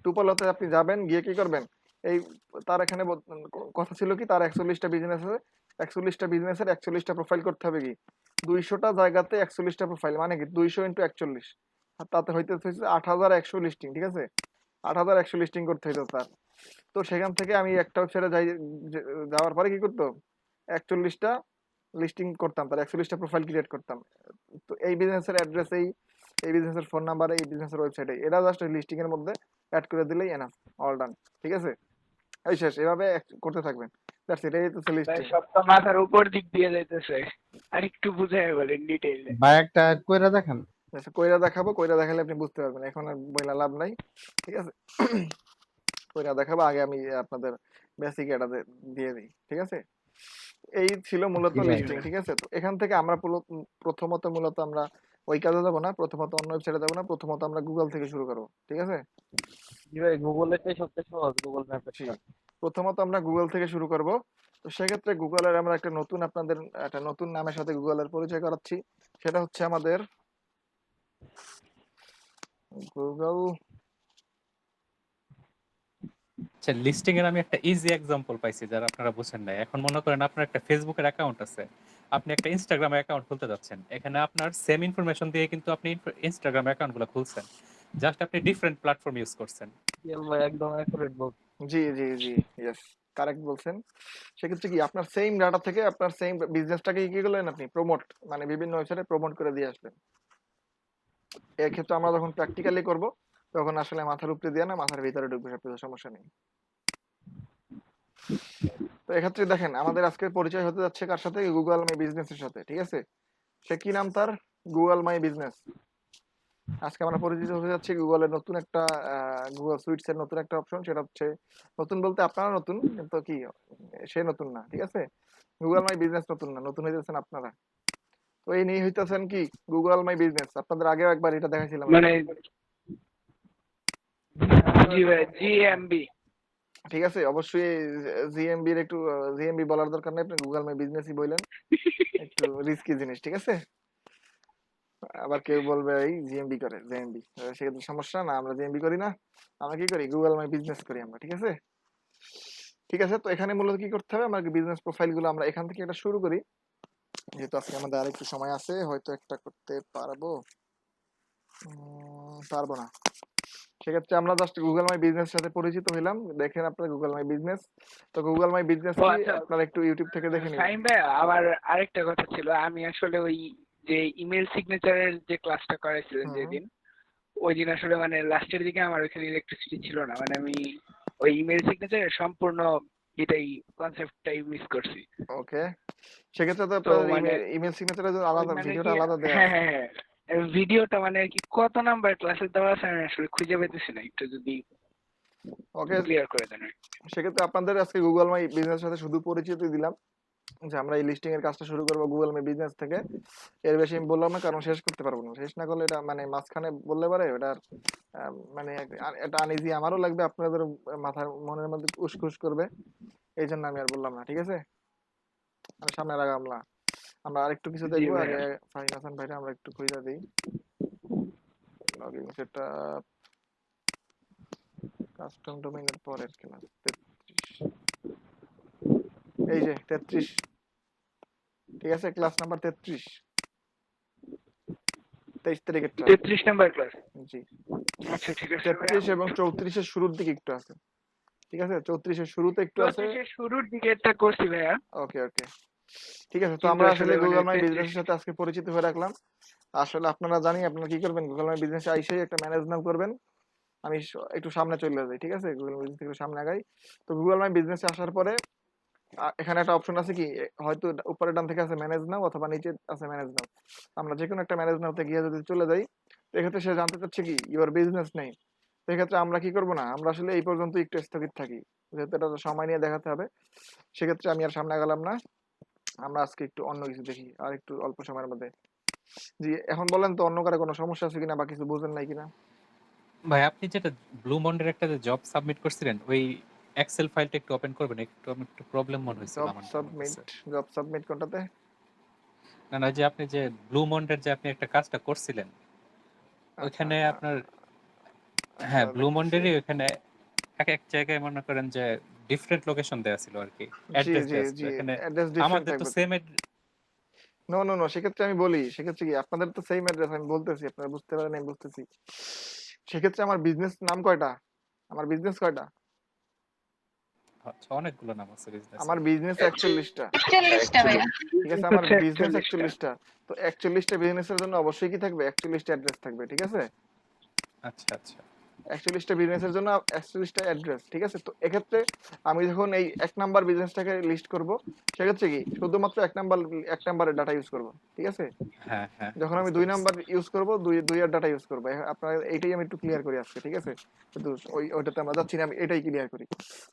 টুপালোতে আপনি যাবেন, গিয়ে কি করবেন? এই তার এখানে কথা ছিল কি, তার 41টা বিজনেস আছে, 41টা বিজনেসের 41টা প্রোফাইল করতে হবে, কি 200টা জায়গাতে 41টা প্রোফাইল, মানে কি 200 × 41, আর তাতে হইতে 8100 লিস্টিং, ঠিক আছে? 8100 লিস্টিং করতে হইতো তার। তো সেখান থেকে আমি একটা ওয়েবসাইটে যাওয়ার পরে কি করতো, 41টা লিস্টিং করতাম, তার 140টা প্রোফাইল ক্রিয়েট করতাম। তো এই বিজনেসের অ্যাড্রেস এই বিজনেসের ফোন নাম্বার, এই বিজনেসের ওয়েবসাইটে, এটা জাস্ট লিস্টিং এর মধ্যে অ্যাড করে দিলেই এনাফ, অল ডান। ঠিক আছে, এই শেষ। এভাবে করতে থাকবেন, দ্যাটস ইট। এই তো ভাই লিস্টিং। সব তো মাথার উপর দিক দিয়ে যাইতেছে, আর একটু বুঝাই বলেন ডিটেইলে। ভাই একটা কইরা দেখান। আচ্ছা, কইরা দেখাবো, কইরা দেখালে আপনি বুঝতে পারবেন, এখন আর বইলা লাভ নাই। ঠিক আছে, কইরা দেখাবো, আগে আমি আপনাদের বেসিক এটা দিয়ে দিই। ঠিক আছে, এই ছিল মূলত জি ভাই। লিস্টিং। ঠিক আছে, তো এখান থেকে আমরা প্রথমত মূলত আমরা ওই কাজে যাবো না, প্রথমত অন্য ওয়েবসাইটে যাবো না, প্রথমত আমরা গুগল থেকে শুরু করবো। ঠিক আছে, জি ভাই, গুগলেরটাই সবচেয়ে সহজ, গুগল জি, ম্যাপেরটা। প্রথমত আমরা গুগল থেকে শুরু করব। তো সেক্ষেত্রে গুগলের আমরা আপনাদের একটা নতুন নামের সাথে গুগলের পরিচয় করাচ্ছি। সেটা হচ্ছে আমাদের গুগল। আচ্ছা, লিস্টিং এর আমি একটা ইজি এক্সাম্পল পাইছি যারা আপনারা বুঝেন না। এখন মনে করেন আপনার একটা ফেসবুকের অ্যাকাউন্ট আছে, আপনি একটা ইনস্টাগ্রাম অ্যাকাউন্ট খুলতে যাচ্ছেন। এখানে আপনার সেম ইনফরমেশন দিয়ে কিন্তু আপনি ইনস্টাগ্রাম অ্যাকাউন্টগুলো খুলছেন, জাস্ট আপনি ডিফারেন্ট প্ল্যাটফর্ম ইউজ করছেন। ভাই একদম অ্যাকুরেট বল। জি জি জি, ইয়েস, কারেক্ট বলছেন। সেক্ষেত্রে কি আপনার সেম ডাটা থেকে আপনার সেম বিজনেসটাকে কি করলেন, আপনি প্রমোট, মানে বিভিন্ন ওয়েবসাইটে প্রমোট করে দিয়ে আসলেন। এক্ষেত্রে আমরা যখন প্র্যাকটিক্যালি করব, তখন আসলে মাথার উপরে দিয়ে না, মাথার ভিতরে ঢুকবে, সব কিছু সমস্যা নেই। তো এক্ষেত্রে দেখেন, আমাদের আজকে পরিচয় হতে যাচ্ছে কার সাথে, গুগল মাই বিজনেসের সাথে। ঠিক আছে, সে কি নাম তার, গুগল মাই বিজনেস। আজকে আমরা পরিচিত হতে যাচ্ছি গুগলের নতুন একটা গুগল সুইটস এর নতুন একটা অপশন। সেটা হচ্ছে, নতুন বলতে আপনারা নতুন, কিন্তু কি সে নতুন না। ঠিক আছে, গুগল মাই বিজনেস নতুন না, নতুন হইতেছেন আপনারা। তো এই নিয়ে হইতেছেন কি, গুগল মাই বিজনেস। আপনাদের আগেও একবার এটা দেখাইছিলাম। মানে জি ভাই, জিএমবি। ঠিক আছে, অবশ্যই জিএমবি একটু জিএমবি বলার দরকার নেই, আপনি গুগল মাই বিজনেসই বললেন, একটু রিস্কি জিনিস। ঠিক আছে, আবার কেউ বলবে এই জিএমবি করে, জিএমবি, সেক্ষেত্রে সমস্যা না, আমরা জিএমবি করি না, আমরা কি করি, গুগল মাই বিজনেস করি আমরা। ঠিক আছে, ঠিক আছে। তো এখানে মূলত কি করতে হবে, আমাকে বিজনেস প্রোফাইল গুলো আমরা এখান থেকে এটা শুরু করি, যেহেতু আজকে আমাদের আরেকটু সময় আছে, হয়তো একটা করতে পারবো, পারবো না। সেক্ষেত্রে আমরা জাস্ট গুগল মাই বিজনেস সাথে পরিচিত হইলাম। দেখেন আপনার গুগল মাই বিজনেস। তো গুগল মাই বিজনেস ও কি, আচ্ছা, আপনারা একটু ইউটিউব থেকে দেখে নিন। ফাহিম ভাই আবার আরেকটা কথা ছিল, আমি আসলে ওই যে ইমেল সিগনেচারের যে ক্লাসটা করাইছিলেন যেদিন, ওই দিন আসলে মানে লাস্টের দিকে আমার ওইখানে ইলেকট্রিসিটি ছিল না, মানে আমি ওই ইমেল সিগনেচারের সম্পূর্ণ এটাই কনসেপ্টটাই মিস করছি। ওকে, সেক্ষেত্রে তো তো আপনাদের মানে ইমেল সিগনেচারের আলাদা, মানে ভিডিওটা কি, আলাদা দেয়া হ্যাঁ আছে। হ্যাঁ হ্যাঁ, ভিডিওটা মানে কি কত নাম্বার ক্লাসে দেওয়া আছে আমি আসলে খুঁজে পেতেছি না, একটু যদি ওকে, ক্লিয়ার করে দেন। সেক্ষেত্রে আপনাদের আজকে গুগল মাই বিজনেস সাথে শুধু পরিচিত দিলাম, যে আমরা এই লিস্টিং এর কাজটা শুরু করবো গুগল মাই বিজনেস থেকে। এর বেশি আমি বললাম না, কারণ শেষ করতে পারবো না। শেষ না করলে এটা মানে মাঝখানে বললে পারে ওটার মানে এটা আনইজি আমারও লাগবে, আপনাদের মাথার মনের মধ্যে উসখুস করবে, এই জন্য আমি আর বললাম না। ঠিক আছে, আমি সামনে লাগাম না। আমরা আরেকটু কিছু জি দেখবো, ভাইয়া। আগে ফাহিম হাসান ভাইটা আমরা একটু খুঁজে দিই। লগইন সেটা কাস্টম ডোমেইনের পরের ক্লাস 33, এই যে 33। ঠিক আছে, ক্লাস নাম্বার 33, 23 তারিখেরটা। 33 নাম্বার ক্লাস। জি, আচ্ছা ঠিক আছে ভাইয়া। 33 এবং 34 এর শুরুর দিকে একটু আছে। ঠিক আছে, 34 এর শুরুতে একটু আছে। 34 এর শুরুর দিকে একটা করছি ভাইয়া। ওকে ওকে, ঠিক আছে। তো কিন্তু আমরা আসলে আসলে মানে গুগল মাই 33 বিজনেসের সাথে আজকে পরিচিত হয়ে রাখলাম। আসলে আপনারা জানি আপনারা কি করবেন, গুগল মাই বিজনেসে আইসেই একটা ম্যানেজ নাও করবেন। আমি একটু সামনে চলে যাই। ঠিক আছে, গুগল মাই বিজনেস থেকে সামনে আগাই। তো গুগল মাই বিজনেসে আসার পরে এখানে একটা অপশন আছে কি, হয়তো উপরে ডান থেকে আছে ম্যানেজ নাও, অথবা নিচে আছে ম্যানেজ নাও। আমরা যে কোনো একটা ম্যানেজ নাওতে গিয়ে যদি চলে যাই, এক্ষেত্রে সে জানতে চাচ্ছে কি ইউর বিজনেস নেই। সেক্ষেত্রে আমরা কি করবো না, আমরা আসলে এই পর্যন্ত একটু স্থগিত থাকি, যেহেতু এটা সময় নিয়ে দেখাতে হবে। সেক্ষেত্রে আমি আর সামনে আগালাম না, আমরা আজকে একটু অন্য কিছু দেখি, আর একটু অল্প সময়ের মধ্যে। জি, এখন বলেন তো অন্য কারো কোনো সমস্যা আছে কিনা, বা কিছু বুঝেন নাই কিনা। ভাই আপনি যেটা ব্লু মন্ডের একটা জব সাবমিট করছিলেন, ওই এক্সেল ফাইলটা একটু ওপেন করবেন, একটু প্রবলেম মনে হয়েছিল জব আমার সাবমিট, কাছে। জব সাবমিট কোনটাতে? না না, যে আপনি যে ব্লু মন্ডের যে আপনি একটা কাজটা করছিলেন, ওইখানে আপনার, হ্যাঁ ব্লু মন্ডেরই ওইখানে এক এক জায়গায় মনে করেন যে ডিফারেন্ট লোকেশন দেয়া ছিল আর কি, জি অ্যাড্রেস জি দেয়া ছিল। জি, এখানে অ্যাড্রেস ডিফারেন্ট আমাদের তো থাকবে। সেম। নো নো নো, সেক্ষেত্রে আমি বলি, সেক্ষেত্রে কি আপনাদের তো সেম অ্যাড্রেস, আমি বলতেছি, আপনারা বুঝতে পারেন, আমি বুঝতেছি। সেক্ষেত্রে আমার বিজনেস নাম কয়টা, আমার বিজনেস কয়টা? আচ্ছা, অনেকগুলো নাম আছে বিজনেস আমার বিজনেস 41টা, 41টা ভাইয়া। ঠিক আছে, আমার হচ্ছে বিজনেস 41টা। 41টা। তো 41টা বিজনেসের জন্য অবশ্যই কি থাকবে, 41টা অ্যাড্রেস থাকবে, ঠিক আছে। আচ্ছা আচ্ছা 41টা বিজনেসের জন্য 41টা অ্যাড্রেস, ঠিক আছে। তো এক্ষেত্রে আমি যখন এই 1 নাম্বার বিজনেসটাকে লিস্ট করব, সেক্ষেত্রে কি শুধুমাত্র 1 নাম্বারের ডাটা ইউজ করব, ঠিক আছে। হ্যাঁ হ্যাঁ যখন আমি বুঝতে 2 পারছি। নাম্বার ইউজ করব, দুই এর ডাটা ইউজ করব। আপনার এইটাই আমি একটু ক্লিয়ার করি আজকে, ঠিক আছে। কিন্তু ওইটাতে আমরা যাচ্ছি না, আমি এটাই ক্লিয়ার করি।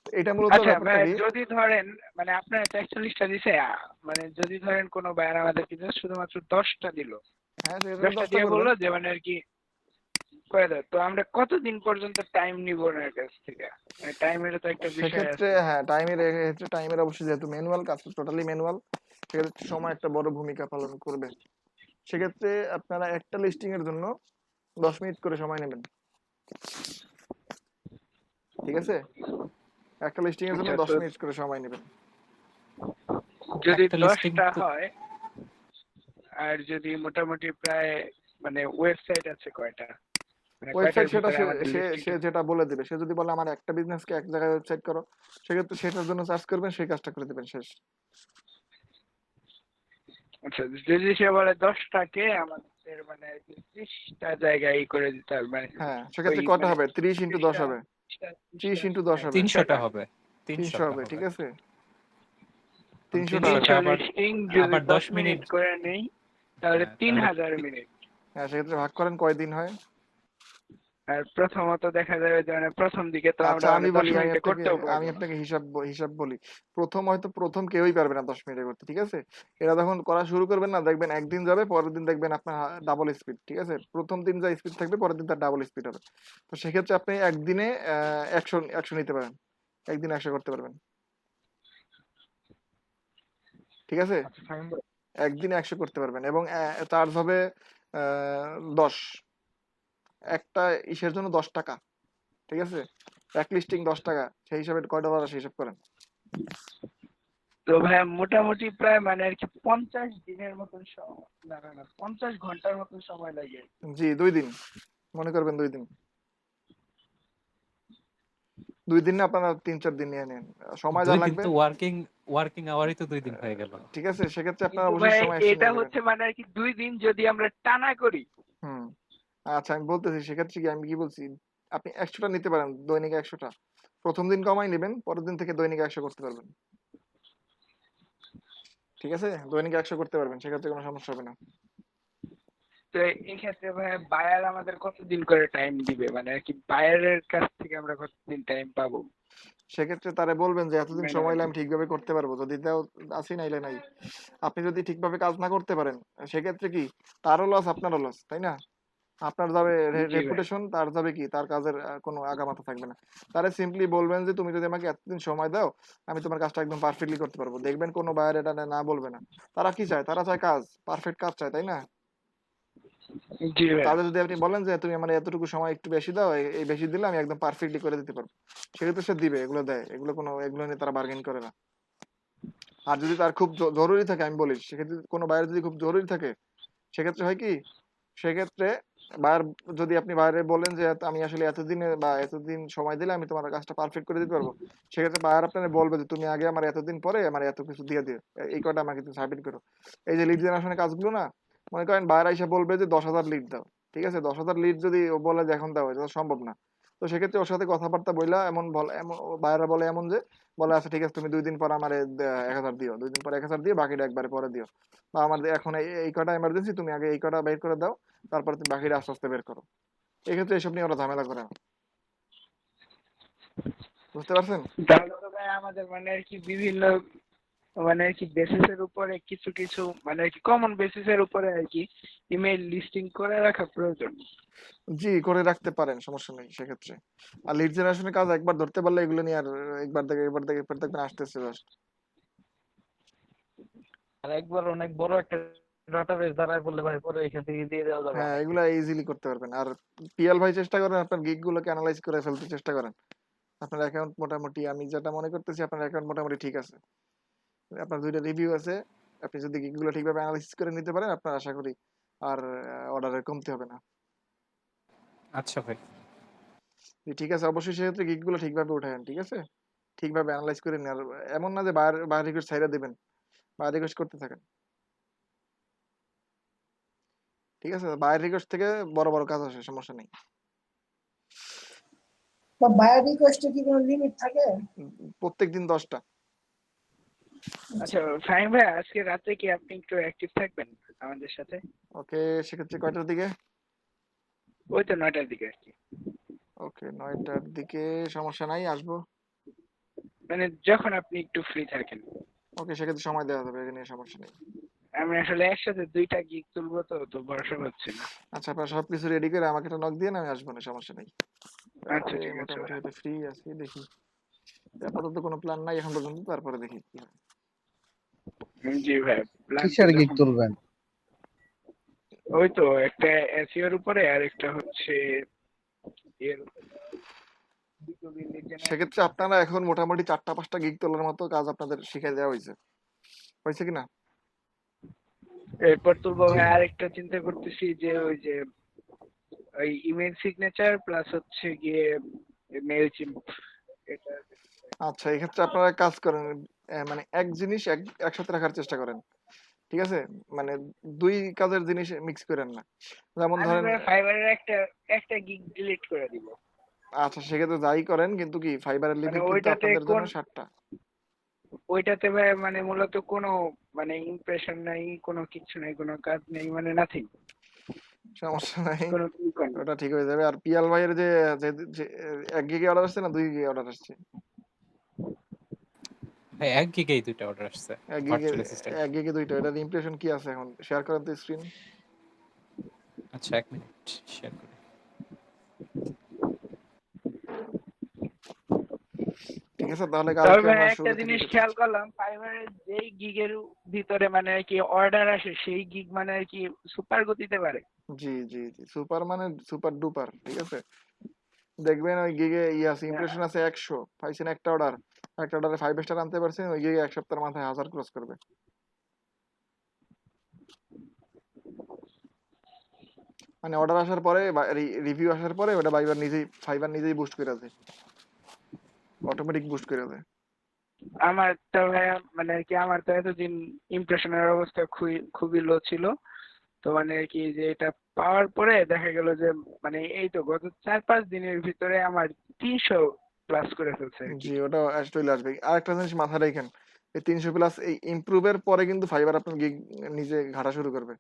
তো এটা মূলত আচ্ছা ব্যাপারটা ভাই, কি, যদি ধরেন মানে আপনার এটা 41টা দিছে, মানে যদি ধরেন কোনো বায়ার আমাদেরকে just শুধুমাত্র 10টা দিল, হ্যাঁ সেক্ষেত্রে 10টা 10টা দিয়ে করবেন। বললো যে মানে আর কি করে দেয়, তো আমরা কতদিন পর্যন্ত টাইম নিব ওনার কাছ থেকে? মানে টাইমের তো একটা বিষয় সেক্ষেত্রে আছে। হ্যাঁ, টাইমের অবশ্যই, যেহেতু ম্যানুয়াল কাজ, টোটালি ম্যানুয়াল, সেক্ষেত্রে সময় একটা বড় ভূমিকা পালন করবে। সেক্ষেত্রে আপনারা একটা লিস্টিং এর জন্য 10 মিনিট করে সময় নেবেন, ঠিক আছে। একটা লিস্টিং এর জন্য আচ্ছা, 10 তো মিনিট করে সময় নেবেন। যদি একটা লিস্টিং 10টা হয়, আর যদি মোটামুটি প্রায় মানে ওয়েবসাইট আছে কয়টা, মানে ওয়েবসাইট কয়টার সেটা ভিতরে সে আমাদের সে লিস্টিং? সে যেটা বলে দিবে, সে যদি বলে আমার একটা বিজনেসকে এক জায়গায় ওয়েবসাইট করো, সেক্ষেত্রে সেটার জন্য সার্চ করবেন, সেই কাজটা করে দিবেন, শেষ। আচ্ছা, যদি সে বলে 10টাকে আমাদের মানে 30টা জায়গায় করে দিতে হবে, মানে হ্যাঁ, ওই সেক্ষেত্রে কয়টা মানে হবে, 30 ইন্টু 10 হবে, 30 ইন্টু 10 হবে, 300টা হবে 300 হবে, ঠিক আছে। 300টা 300টা হবে। 300 আবার লিস্টিং যদি আবার 10 10 মিনিট মিনিট করে নেই, তাহলে হ্যাঁ, তাহলে 3000 মিনিট। হ্যাঁ, সেক্ষেত্রে ভাগ করেন কয়দিন হয়। আর প্রথমত দেখা যাবে যে মানে প্রথম দিকে তো আচ্ছা আমরা মানে আমি 10 বলি, মিনিটে করতেও পারবো না। আপনাকে হিসাব বলি। প্রথম কেউই পারবে না 10 মিনিটে করতে, ঠিক আছে। এরা যখন করা শুরু করবেন না, দেখবেন একদিন যাবে, পরের দিন দেখবেন আপনার ডাবল স্পিড, ঠিক আছে। প্রথম দিন যা স্পিড থাকবে, পরের দিন তার ডাবল স্পিড হবে। তো সেক্ষেত্রে আপনি একদিনে 100 নিতে পারেন, একদিন 100 করতে পারবেন, ঠিক আছে। আচ্ছা ফাইন ভাই। একদিনে 100 করতে পারবেন, এবং চার্জ হবে 10, একটা ইসের জন্য 10 টাকা, ঠিক আছে। এক লিস্টিং 10 টাকা, সেই হিসাবে কয় ডলার আসে হিসাব করেন। তো ভাই মোটামুটি প্রায় মানে আর কি 50 দিনের মতন না না না 50 ঘন্টার মতন সময় লাগে। জি 2 দিন, মনে করবেন 2 দিন। 2 দিন না, আপনারা 3-4 দিন নিয়ে নেন, সময় যা 2 দিন লাগবে, তো ওয়ার্কিং আওয়ারই তো 2 দিন হয়ে গেল। ঠিক আছে। সেক্ষেত্রে আপনারা কিন্তু অবশ্যই ভাই সময় এক্সটেন্ড এটা নেবেন। হচ্ছে মানে আর কি 2 দিন যদি আমরা টানা করি। হুম, আচ্ছা আমি বলতেছি, সেক্ষেত্রে কি আমি কি বলছি, আপনি 100টা নিতে পারেন, দৈনিক 100টা। প্রথম দিন কমাই নেবেন, পরের দিন থেকে দৈনিক 100 করতে পারবেন, ঠিক আছে। দৈনিক 100 করতে পারবেন, সেক্ষেত্রে কোনো সমস্যা হবে না। তো এই ক্ষেত্রে ভাই বায়ার আমাদের কতদিন করে টাইম দিবে, মানে আর কি বায়ারের কাছ থেকে আমরা কতদিন টাইম পাবো? সেক্ষেত্রে তারে বলবেন যে এতদিন মানে সময় হলে আমি ঠিকভাবে করতে পারবো, যদি দাও আসি, নাইলে নাই। আপনি যদি ঠিকভাবে কাজ না করতে পারেন, সেক্ষেত্রে কি তারও লস, আপনারও লস, তাই না। আপনার যাবে জি ভাই। রেপুটেশন, তার যাবে কি, তার কাজের কোনো আগামাথা থাকবে না। তারে সিম্পলি বলবেন যে তুমি যদি আমাকে এতদিন সময় দাও, আমি তোমার কাজটা একদম পারফেক্টলি করতে পারবো, দেখবেন কোনো বায়ার এটা না বলবে না। তারা কি চায়, তারা চায় কাজ, পারফেক্ট কাজ চায়, তাই না। জি ভাই। তাদের যদি আপনি বলেন যে তুমি আমার এতটুকু সময় একটু বেশি দাও, এই বেশি দিলে আমি একদম পারফেক্টলি করে দিতে পারবো, সেক্ষেত্রে সে দিবে, এগুলো দেয়, এগুলো নিয়ে তারা বার্গেন করে না। আর যদি তার খুব জরুরি থাকে, আমি বলি, সেক্ষেত্রে কোনো বায়ার যদি খুব জরুরি থাকে, সেক্ষেত্রে হয় কি, সেক্ষেত্রে বায়ার, যদি আপনি বাইরে বলেন যে আমি আসলে এতদিনে বা এতদিন সময় দিলে আমি তোমার কাজটা পারফেক্ট করে দিতে পারবো, সেক্ষেত্রে বায়ার আপনার বলবে যে তুমি আগে আমার এতদিন পরে আমার এত কিছু দিয়ে দিও, এই কটা আমাকে তুমি সাবমিট করো। এই যে লিড জেনারেশনের কাজগুলো না, মনে করেন বায়ার এসে বলবে যে 10,000 লিড দাও, ঠিক আছে। 10,000 লিড যদি ও বলে যে এখন দাও, এটা তো সম্ভব না। তো সেক্ষেত্রে ওর সাথে কথাবার্তা বইলা এমন বায়াররা বলে এমন যে, বলে আচ্ছা ঠিক আছে, তুমি 2 দিন পর আমার 1,000 দিও, 2 দিন পর 1,000 দিয়ে বাকিটা একবারে পরে দিও, বা আমার এখন এই কটা এমার্জেন্সি, তুমি আগে এই কটা বের করে দাও, তারপর তুমি বাকিটা আস্তে আস্তে বের করো। এক্ষেত্রে এসব নিয়ে ওরা ঝামেলা করে না, বুঝতে পারছেন। তাহলে তো ভাই আমাদের মানে আর কি বিভিন্ন মানে আর কি বেসিসের উপরে কিছু কিছু মানে আর কি কমন বেসিসের উপরে আর কি ইমেল লিস্টিং করে রাখা প্রয়োজন। জি, করে রাখতে পারেন, সমস্যা নেই সেক্ষেত্রে। আর লিড জেনারেশনের কাজ একবার ধরতে পারলে এগুলো নিয়ে আর একবার দেখবেন আসতেছে জাস্ট। আর একবার অনেক বড় একটা ডাটাবেস দাঁড়ায় পড়লে ভাই পরে এখান থেকে দিয়ে দেওয়া যাবে হ্যাঁ, অনেক এগুলো ইজিলি করতে পারবেন। আর পিএল ভাই চেষ্টা করেন আপনার গিগ গুলোকে অ্যানালাইজ করে ফেলতে চেষ্টা করেন। আপনার অ্যাকাউন্ট মোটামুটি, আমি যেটা মনে করতেছি আপনার অ্যাকাউন্ট মোটামুটি ঠিক আছে। আপনার 2টা রিভিউ আছে, আপনি যদি গিগ গুলো ঠিকভাবে অ্যানালাইসিস করে নিতে পারেন, আপনার আশা করি আর অর্ডারের কমতি হবে না। আচ্ছা ভাই। জি, ঠিক আছে, অবশ্যই সেক্ষেত্রে গিগ গুলো ঠিকভাবে উঠায়েন, ঠিক আছে। ঠিকভাবে অ্যানালাইজ করে নিন। আর এমন না যে বায়ার রিকোয়েস্ট ছাইড়া দিবেন, বায়ার রিকোয়েস্ট করতে থাকেন। ঠিক আছে? বায়ার রিকোয়েস্ট থেকে বড় বড় কাজ আসে, সমস্যা নেই। বা বায়ার রিকোয়েস্টে কি কোনো লিমিট থাকে? প্রত্যেকদিন 10টা। আচ্ছা ফাহিম ভাই, আজকে রাতে কি আপনি একটু অ্যাক্টিভ থাকবেন আমাদের সাথে? ওকে, সেক্ষেত্রে কয়টার দিকে? ওই তো 9টার দিকে আর কি। ওকে, 9টার দিকে সমস্যা নাই, আসবো। মানে যখন আপনি একটু ফ্রি থাকেন। ওকে, সেক্ষেত্রে সময় দেওয়া যাবে, এটা নিয়ে সমস্যা নেই। আমি আসলে একসাথে 2টা গিগ তুলবো, তো ভরসা হচ্ছে না। আচ্ছা, আপনার সবকিছু রেডি করে আমাকে একটা নক দিয়ে আমি আসবো না, সমস্যা নেই। আচ্ছা ঠিক আছে মোটামুটি ভাই। হয়তো ফ্রি আছি, দেখি। আপাতত কোনো প্ল্যান নাই এখন পর্যন্ত, তারপরে দেখি কি হয়। জি ভাই, প্ল্যান তো কিসের গিগ যখন তুলবেন? ওই তো একটা এসইওর উপরে আর একটা হচ্ছে এর উপরে। B2B lead generation। সেক্ষেত্রে আপনারা এখন মোটামুটি 4টা-5টা গিগ তোলার মতো কাজ আপনাদের শিখাই দেওয়া হয়েছে কিনা? এরপর তুলবো ভাই আরেকটা চিন্তা করতেছি যে ওই যে ওই ইমেল সিগনেচার প্লাস হচ্ছে গিয়ে মেল চিম এটা। আচ্ছা, এক্ষেত্রে আপনারা এক কাজ করেন, মানে এক জিনিস একসাথে রাখার চেষ্টা করেন। ঠিক আছে? মানে 2 কাজের জিনিস মিক্স করেন না। যেমন আমি ধরেন, ভাই ফাইবারের একটা গিগ ডিলিট করে দিব। আচ্ছা সেক্ষেত্রে যাই করেন, কিন্তু কি ফাইবারের মানে লিমিট কিন্তু ওইটাতে আপনাদের জন্য কোন 7টা। ওইটাতে ভাই মানে মূলত কোনো মানে ইমপ্রেশন নাই, কোনো কিছু নাই, কোনো কাজ নেই, মানে নাথিং, সমস্যা নাই, কোনো ক্লিক নেই। ওটা ঠিক হয়ে যাবে। আর পিয়াল ভাইয়ের যে 1 গিগে অর্ডার আসছে না 2 গিগে অর্ডার আসছে? ভাই 1 গিগেই 2টা অর্ডার আসছে 1 গিগে ভার্চুয়াল অ্যাসিস্ট্যান্ট। 1 গিগে 2টা। এটার ইমপ্রেশন কি আছে এখন? শেয়ার করেন তো স্ক্রিন। আচ্ছা 1 মিনিট শেয়ার করি। ঠিক আছে, তাহলে তবে কালকে ভাই আমরা একটা শুরু থেকে জিনিস করছি। খেয়াল করলাম, ফাইবারের যেই গিগের ভিতরে মানে আর কি অর্ডার আসে সেই গিগ মানে আর কি সুপার গতিতে পারে। জি জি জি, সুপার মানে সুপার ডুপার। ঠিক আছে, দেখবেন ওই গিগে আছে, ইমপ্রেশন আছে 100, পাইছেন একটা অর্ডার, একটা অর্ডারে 5 স্টার আনতে পারছেন, ওই গিগে 1 সপ্তাহের মাথায় 1000 ক্রস করবে। মানে অর্ডার আসার পরে বা রিভিউ আসার পরে ওটা ফাইবার নিজেই বুস্ট করে দেয়, অটোমেটিক বুস্ট করে দেয়। আমার তো ভাই মানে আর কি আমার তো এতদিন ইমপ্রেশনের অবস্থা খুবই লো ছিল। তো মানে আর কি যে এটা পাওয়ার পরে দেখা গেল যে মানে এই তো গত 4-5 দিনের ভিতরে আমার 300 প্লাস করে ফেলছে আর কি। জি, ওটা চলে আসবে। আরেকটা জিনিস মাথায় রাখেন, এই 300 প্লাস এই ইমপ্রুভের পরে কিন্তু ফাইবার আপনার গিগ নিজে ঘাটা শুরু করবে।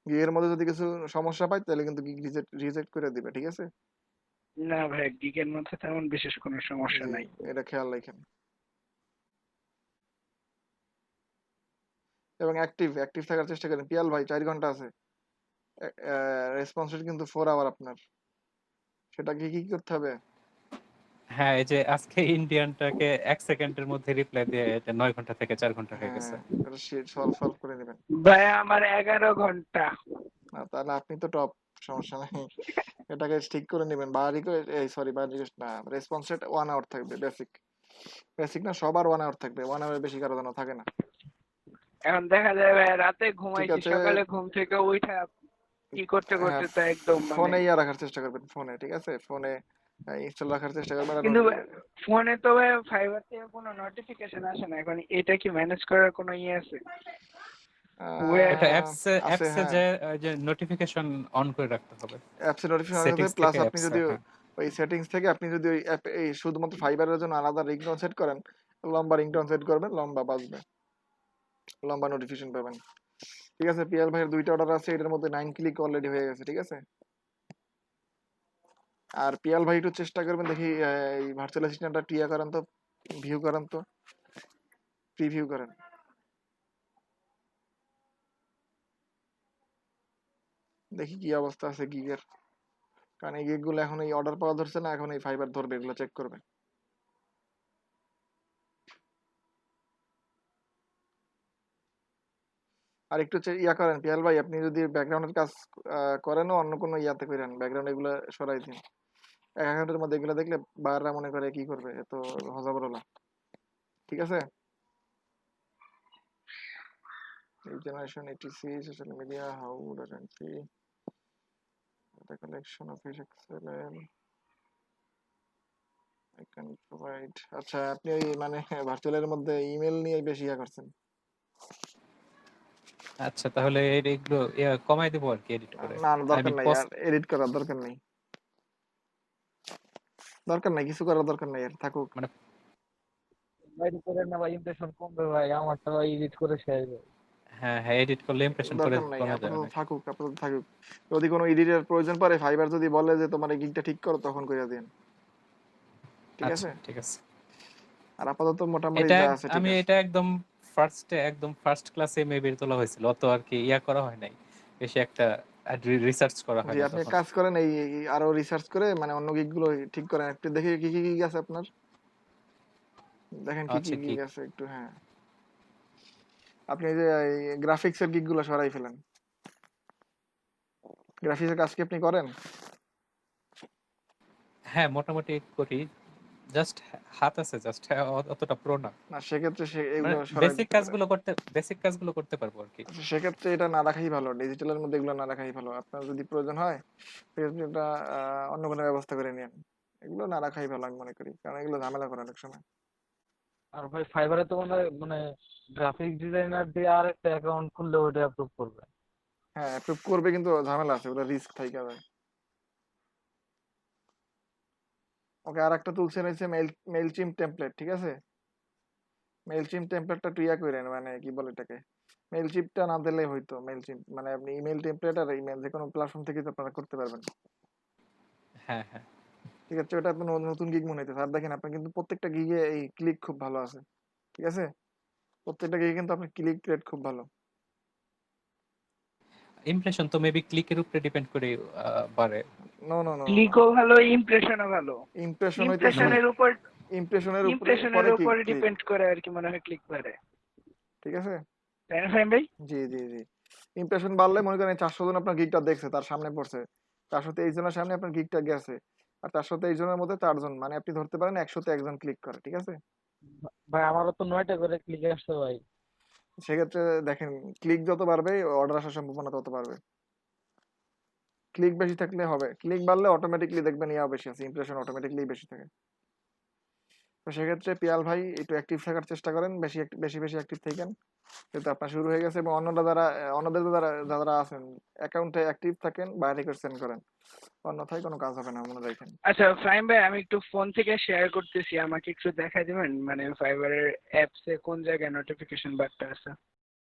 গিগের মধ্যে যদি কিছু সমস্যা পায় তাহলে কিন্তু গিগ রিজেক্ট করে দিবে। ঠিক আছে? না ভাই, গিগের মধ্যে তেমন বিশেষ কোনো সমস্যা জি, নাই। এটা খেয়াল রাখেন। এবং অ্যাক্টিভ থাকার চেষ্টা করেন। পিয়াল ভাই 4 ঘন্টা আছে, রেসপন্স রেট কিন্তু 4 আওয়ার আপনার। সেটাকে কি করতে হবে? হ্যাঁ, এই যে আজকে ইন্ডিয়ানটাকে 1 সেকেন্ডের মধ্যে রিপ্লাই দিয়ে এটা 9 ঘন্টা থেকে 4 ঘন্টা হয়ে গেছে। হ্যাঁ, এটা সলভ করে নেবেন। ভাই আমার 11 ঘন্টা। তাহলে আপনি তো টপ, সমস্যা নাই। এটাকে ঠিক করে নেবেন। বার রিকোয়েস্ট না, রেসপন্স রেট 1 আওয়ার থাকবে। বেসিক না, সবার 1 আওয়ার থাকবে, 1 আওয়ারের বেশি কারো যেন থাকে না। এখন দেখা যায় ভাই রাতে ঠিক ঘুমাইছি, আছে, সকালে ঘুম থেকে উঠা কি করতে হ্যাঁ, তো একদম মানে। ফোনে রাখার চেষ্টা করবেন, ফোনে। ঠিক আছে, ফোনে ইনস্টল রাখার চেষ্টা করবেন। আর কিন্তু ফোনে তো ভাই ফাইবার থেকে কোনো নোটিফিকেশন আসে না, এখন এটা কি ম্যানেজ করার কোনো ইয়ে আছে? এটা আছে, অ্যাপসে হ্যাঁ, যে নোটিফিকেশন অন করে রাখতে হবে অ্যাপসে নোটিফিকেশন আছে। সেটিংস প্লাস থেকে আপনি অ্যাপসে। যদি হ্যাঁ ওই সেটিংস থেকে আপনি যদি ওই অ্যাপ এই শুধুমাত্র ফাইবারের জন্য আলাদা রিংটোন সেট করেন, লম্বা রিংটোন সেট করবেন, লম্বা বাজবে, লম্বা নোটিফিকেশন পাবেন। ঠিক আছে, পিয়াল ভাইয়ের 2টা অর্ডার আছে, এটার মধ্যে 9 ক্লিক অলরেডি হয়ে গেছে। ঠিক আছে, আর পিয়াল ভাই একটু চেষ্টা করবেন, দেখি এই ভার্চুয়াল অ্যাসিস্ট্যান্টটা টিয়া করেন তো, ভিউ করেন তো, প্রিভিউ করেন। দেখি কি অবস্থা আছে গিগের, কারণ এই গিগ গুলো এখন এই অর্ডার পাওয়া ধরছে না, এখন এই ফাইবার ধরবে, এগুলো চেক করবে। আর একটু করেন পিয়াল ভাই, আপনি যদি ব্যাকগ্রাউন্ডের কাজ করেনও অন্য কোনো ইয়াতে করেন, ব্যাকগ্রাউন্ড এগুলো সরাই দিন। এক অ্যাকাউন্টের মধ্যে এগুলো দেখলে বায়াররা মনে করে কি করবে, এত হজাবরলা। ঠিক আছে, generation ETC, social media, how data entry, data collection, office excel, I can provide আচ্ছা আপনি ওই মানে ভার্চুয়ালের মধ্যে ইমেল নিয়ে বেশি ইয়া করছেন। আচ্ছা তাহলে এগুলো কমাই দেবো আর কি এডিট করে। না আই দরকার মিন নাই আর পোস্ট এডিট করার দরকার নেই। দরকার নাই কিছু করার দরকার নাই আর থাকুক। মানে ভাই করে না ভাই ইমপ্রেশন কমবে ভাই, আমারটা ভাই এডিট করে শেষ ভাই। হ্যাঁ হ্যাঁ এডিট করলে ইমপ্রেশন করে দরকার নাই কমে যাবে আপাতত অনেক। থাকুক আপাতত থাকুক। যদি কোনো এডিটের প্রয়োজন পড়ে ফাইবার যদি বলে যে তোমার এই গিগটা ঠিক করো তখন কইরা দেন। ঠিক আচ্ছা আছে? ঠিক আছে। আর আপাতত মোটামুটি এটা যা আছে ঠিক আমি আছে। এটা একদম ফার্স্ট ক্লাসে মেবি তোলা হয়েছিল, অত আর কি ইয়া করা হয় নাই, বেশি একটা রিসার্চ করা হয় জি না আপনি এক তখন। কাজ করেন এই আরো রিসার্চ করে মানে অন্য গিগ গুলো ঠিক করেন একটু দেখি কি কি গিগ আছে আপনার। দেখেন কি কি আচ্ছা কি গিগ আছে একটু হ্যাঁ। আপনি এই যে গ্রাফিক্স এর গিগ গুলো সরাই ফেলেন। গ্রাফিক্সের কাজ কি আপনি করেন? হ্যাঁ মোটামুটি করি, জাস্ট হাত আছে, জাস্ট অতটা প্রো না। না সেক্ষেত্রে মানে এগুলো সরাই দিতে পারেন। বেসিক কাজগুলো করতে পারবো আর কি। আচ্ছা, সেক্ষেত্রে এটা না রাখাই ভালো, ডিজিটালের মধ্যে এগুলো না রাখাই ভালো। আপনার যদি প্রয়োজন হয় সেক্ষেত্রে এটা অন্য কোনো ব্যবস্থা করে নিন। এগুলো না রাখাই ভালো আমি মনে করি, কারণ এগুলো ঝামেলা করে অনেক সময়। আর ভাই ফাইবারে তো মানে গ্রাফিক ডিজাইনার দিয়ে আর একটা অ্যাকাউন্ট খুললে ওটা অ্যাপ্রুভ করবে। হ্যাঁ অ্যাপ্রুভ করবে কিন্তু ঝামেলা আছে, ওটা রিস্ক থাকে যায়। ওকে আর একটা টুলস এনেছে মেইলচিম টেমপ্লেট, ঠিক আছে? মেইলচিম টেমপ্লেটটা একটু ইয়া করেন, মানে কি বলে এটাকে, মেইলচিমটা না দিলে হয়তো মেইলচিম মানে আপনি ইমেল টেমপ্লেট আর ইমেল যে কোনো প্ল্যাটফর্ম থেকে আপনারা করতে পারবেন। হ্যাঁ হ্যাঁ ঠিক আছে, ওটা আপনার নতুন গিগ মনে হইতেছে। আর দেখেন আপনার কিন্তু প্রত্যেকটা গিগে এই ক্লিক খুব ভালো আছে, ঠিক আছে? প্রত্যেকটা গিগে কিন্তু আপনার ক্লিক রেট খুব ভালো। ইমপ্রেশন তো মেবি ক্লিকের উপরে ডিপেন্ড করে বাড়ে। নো নো নো ক্লিকও ভালো, ইমপ্রেশনও ভালো। ইমপ্রেশন হইতেছে ইমপ্রেশনের উপর ইমপ্রেশনের পরে উপরে ক্লিক, ডিপেন্ড করে আর কি মনে হয় ক্লিক বাড়ে। ঠিক আছে? তাই না ফাহিম ভাই? জি জি জি ইমপ্রেশন বাড়লে মনে করেন 400 জন আপনার গিগটা দেখছে, তার সামনে পড়ছে, 423 জনের সামনে আপনার গিগটা গেছে, আর 423 জনের মধ্যে 4 জন, মানে আপনি ধরতে পারেন 100তে একজন ক্লিক করে, ঠিক আছে? ভাই আমারও তো 9টা করে ক্লিক আসছে ভাই। সেক্ষেত্রে দেখেন ক্লিক যত বাড়বে অর্ডার আসার সম্ভাবনা তত বাড়বে। ক্লিক বেশি থাকলে হবে, ক্লিক বাড়লে অটোমেটিকলি দেখবেন ইয়া বেশি আছে, ইমপ্রেশন অটোমেটিকলি বেশি থাকে। তো সেক্ষেত্রে পিয়াল ভাই একটু অ্যাক্টিভ থাকার চেষ্টা করেন, বেশি বেশি অ্যাক্টিভ থাকেন, যেহেতু আপনার শুরু হয়ে গেছে। এবং অন্যদের যারা যারা আছেন অ্যাকাউন্টে অ্যাক্টিভ থাকেন, বাইরে করে সেন্ড করেন, অন্যথায় কোনো কাজ হবে না, মনে রাখেন। আচ্ছা ফাহিম ভাই, আমি একটু ফোন থেকে শেয়ার করতেছি, আমাকে একটু দেখাই দিবেন মানে ফাইবারের অ্যাপসে কোন জায়গায় নোটিফিকেশন বারটা আছে?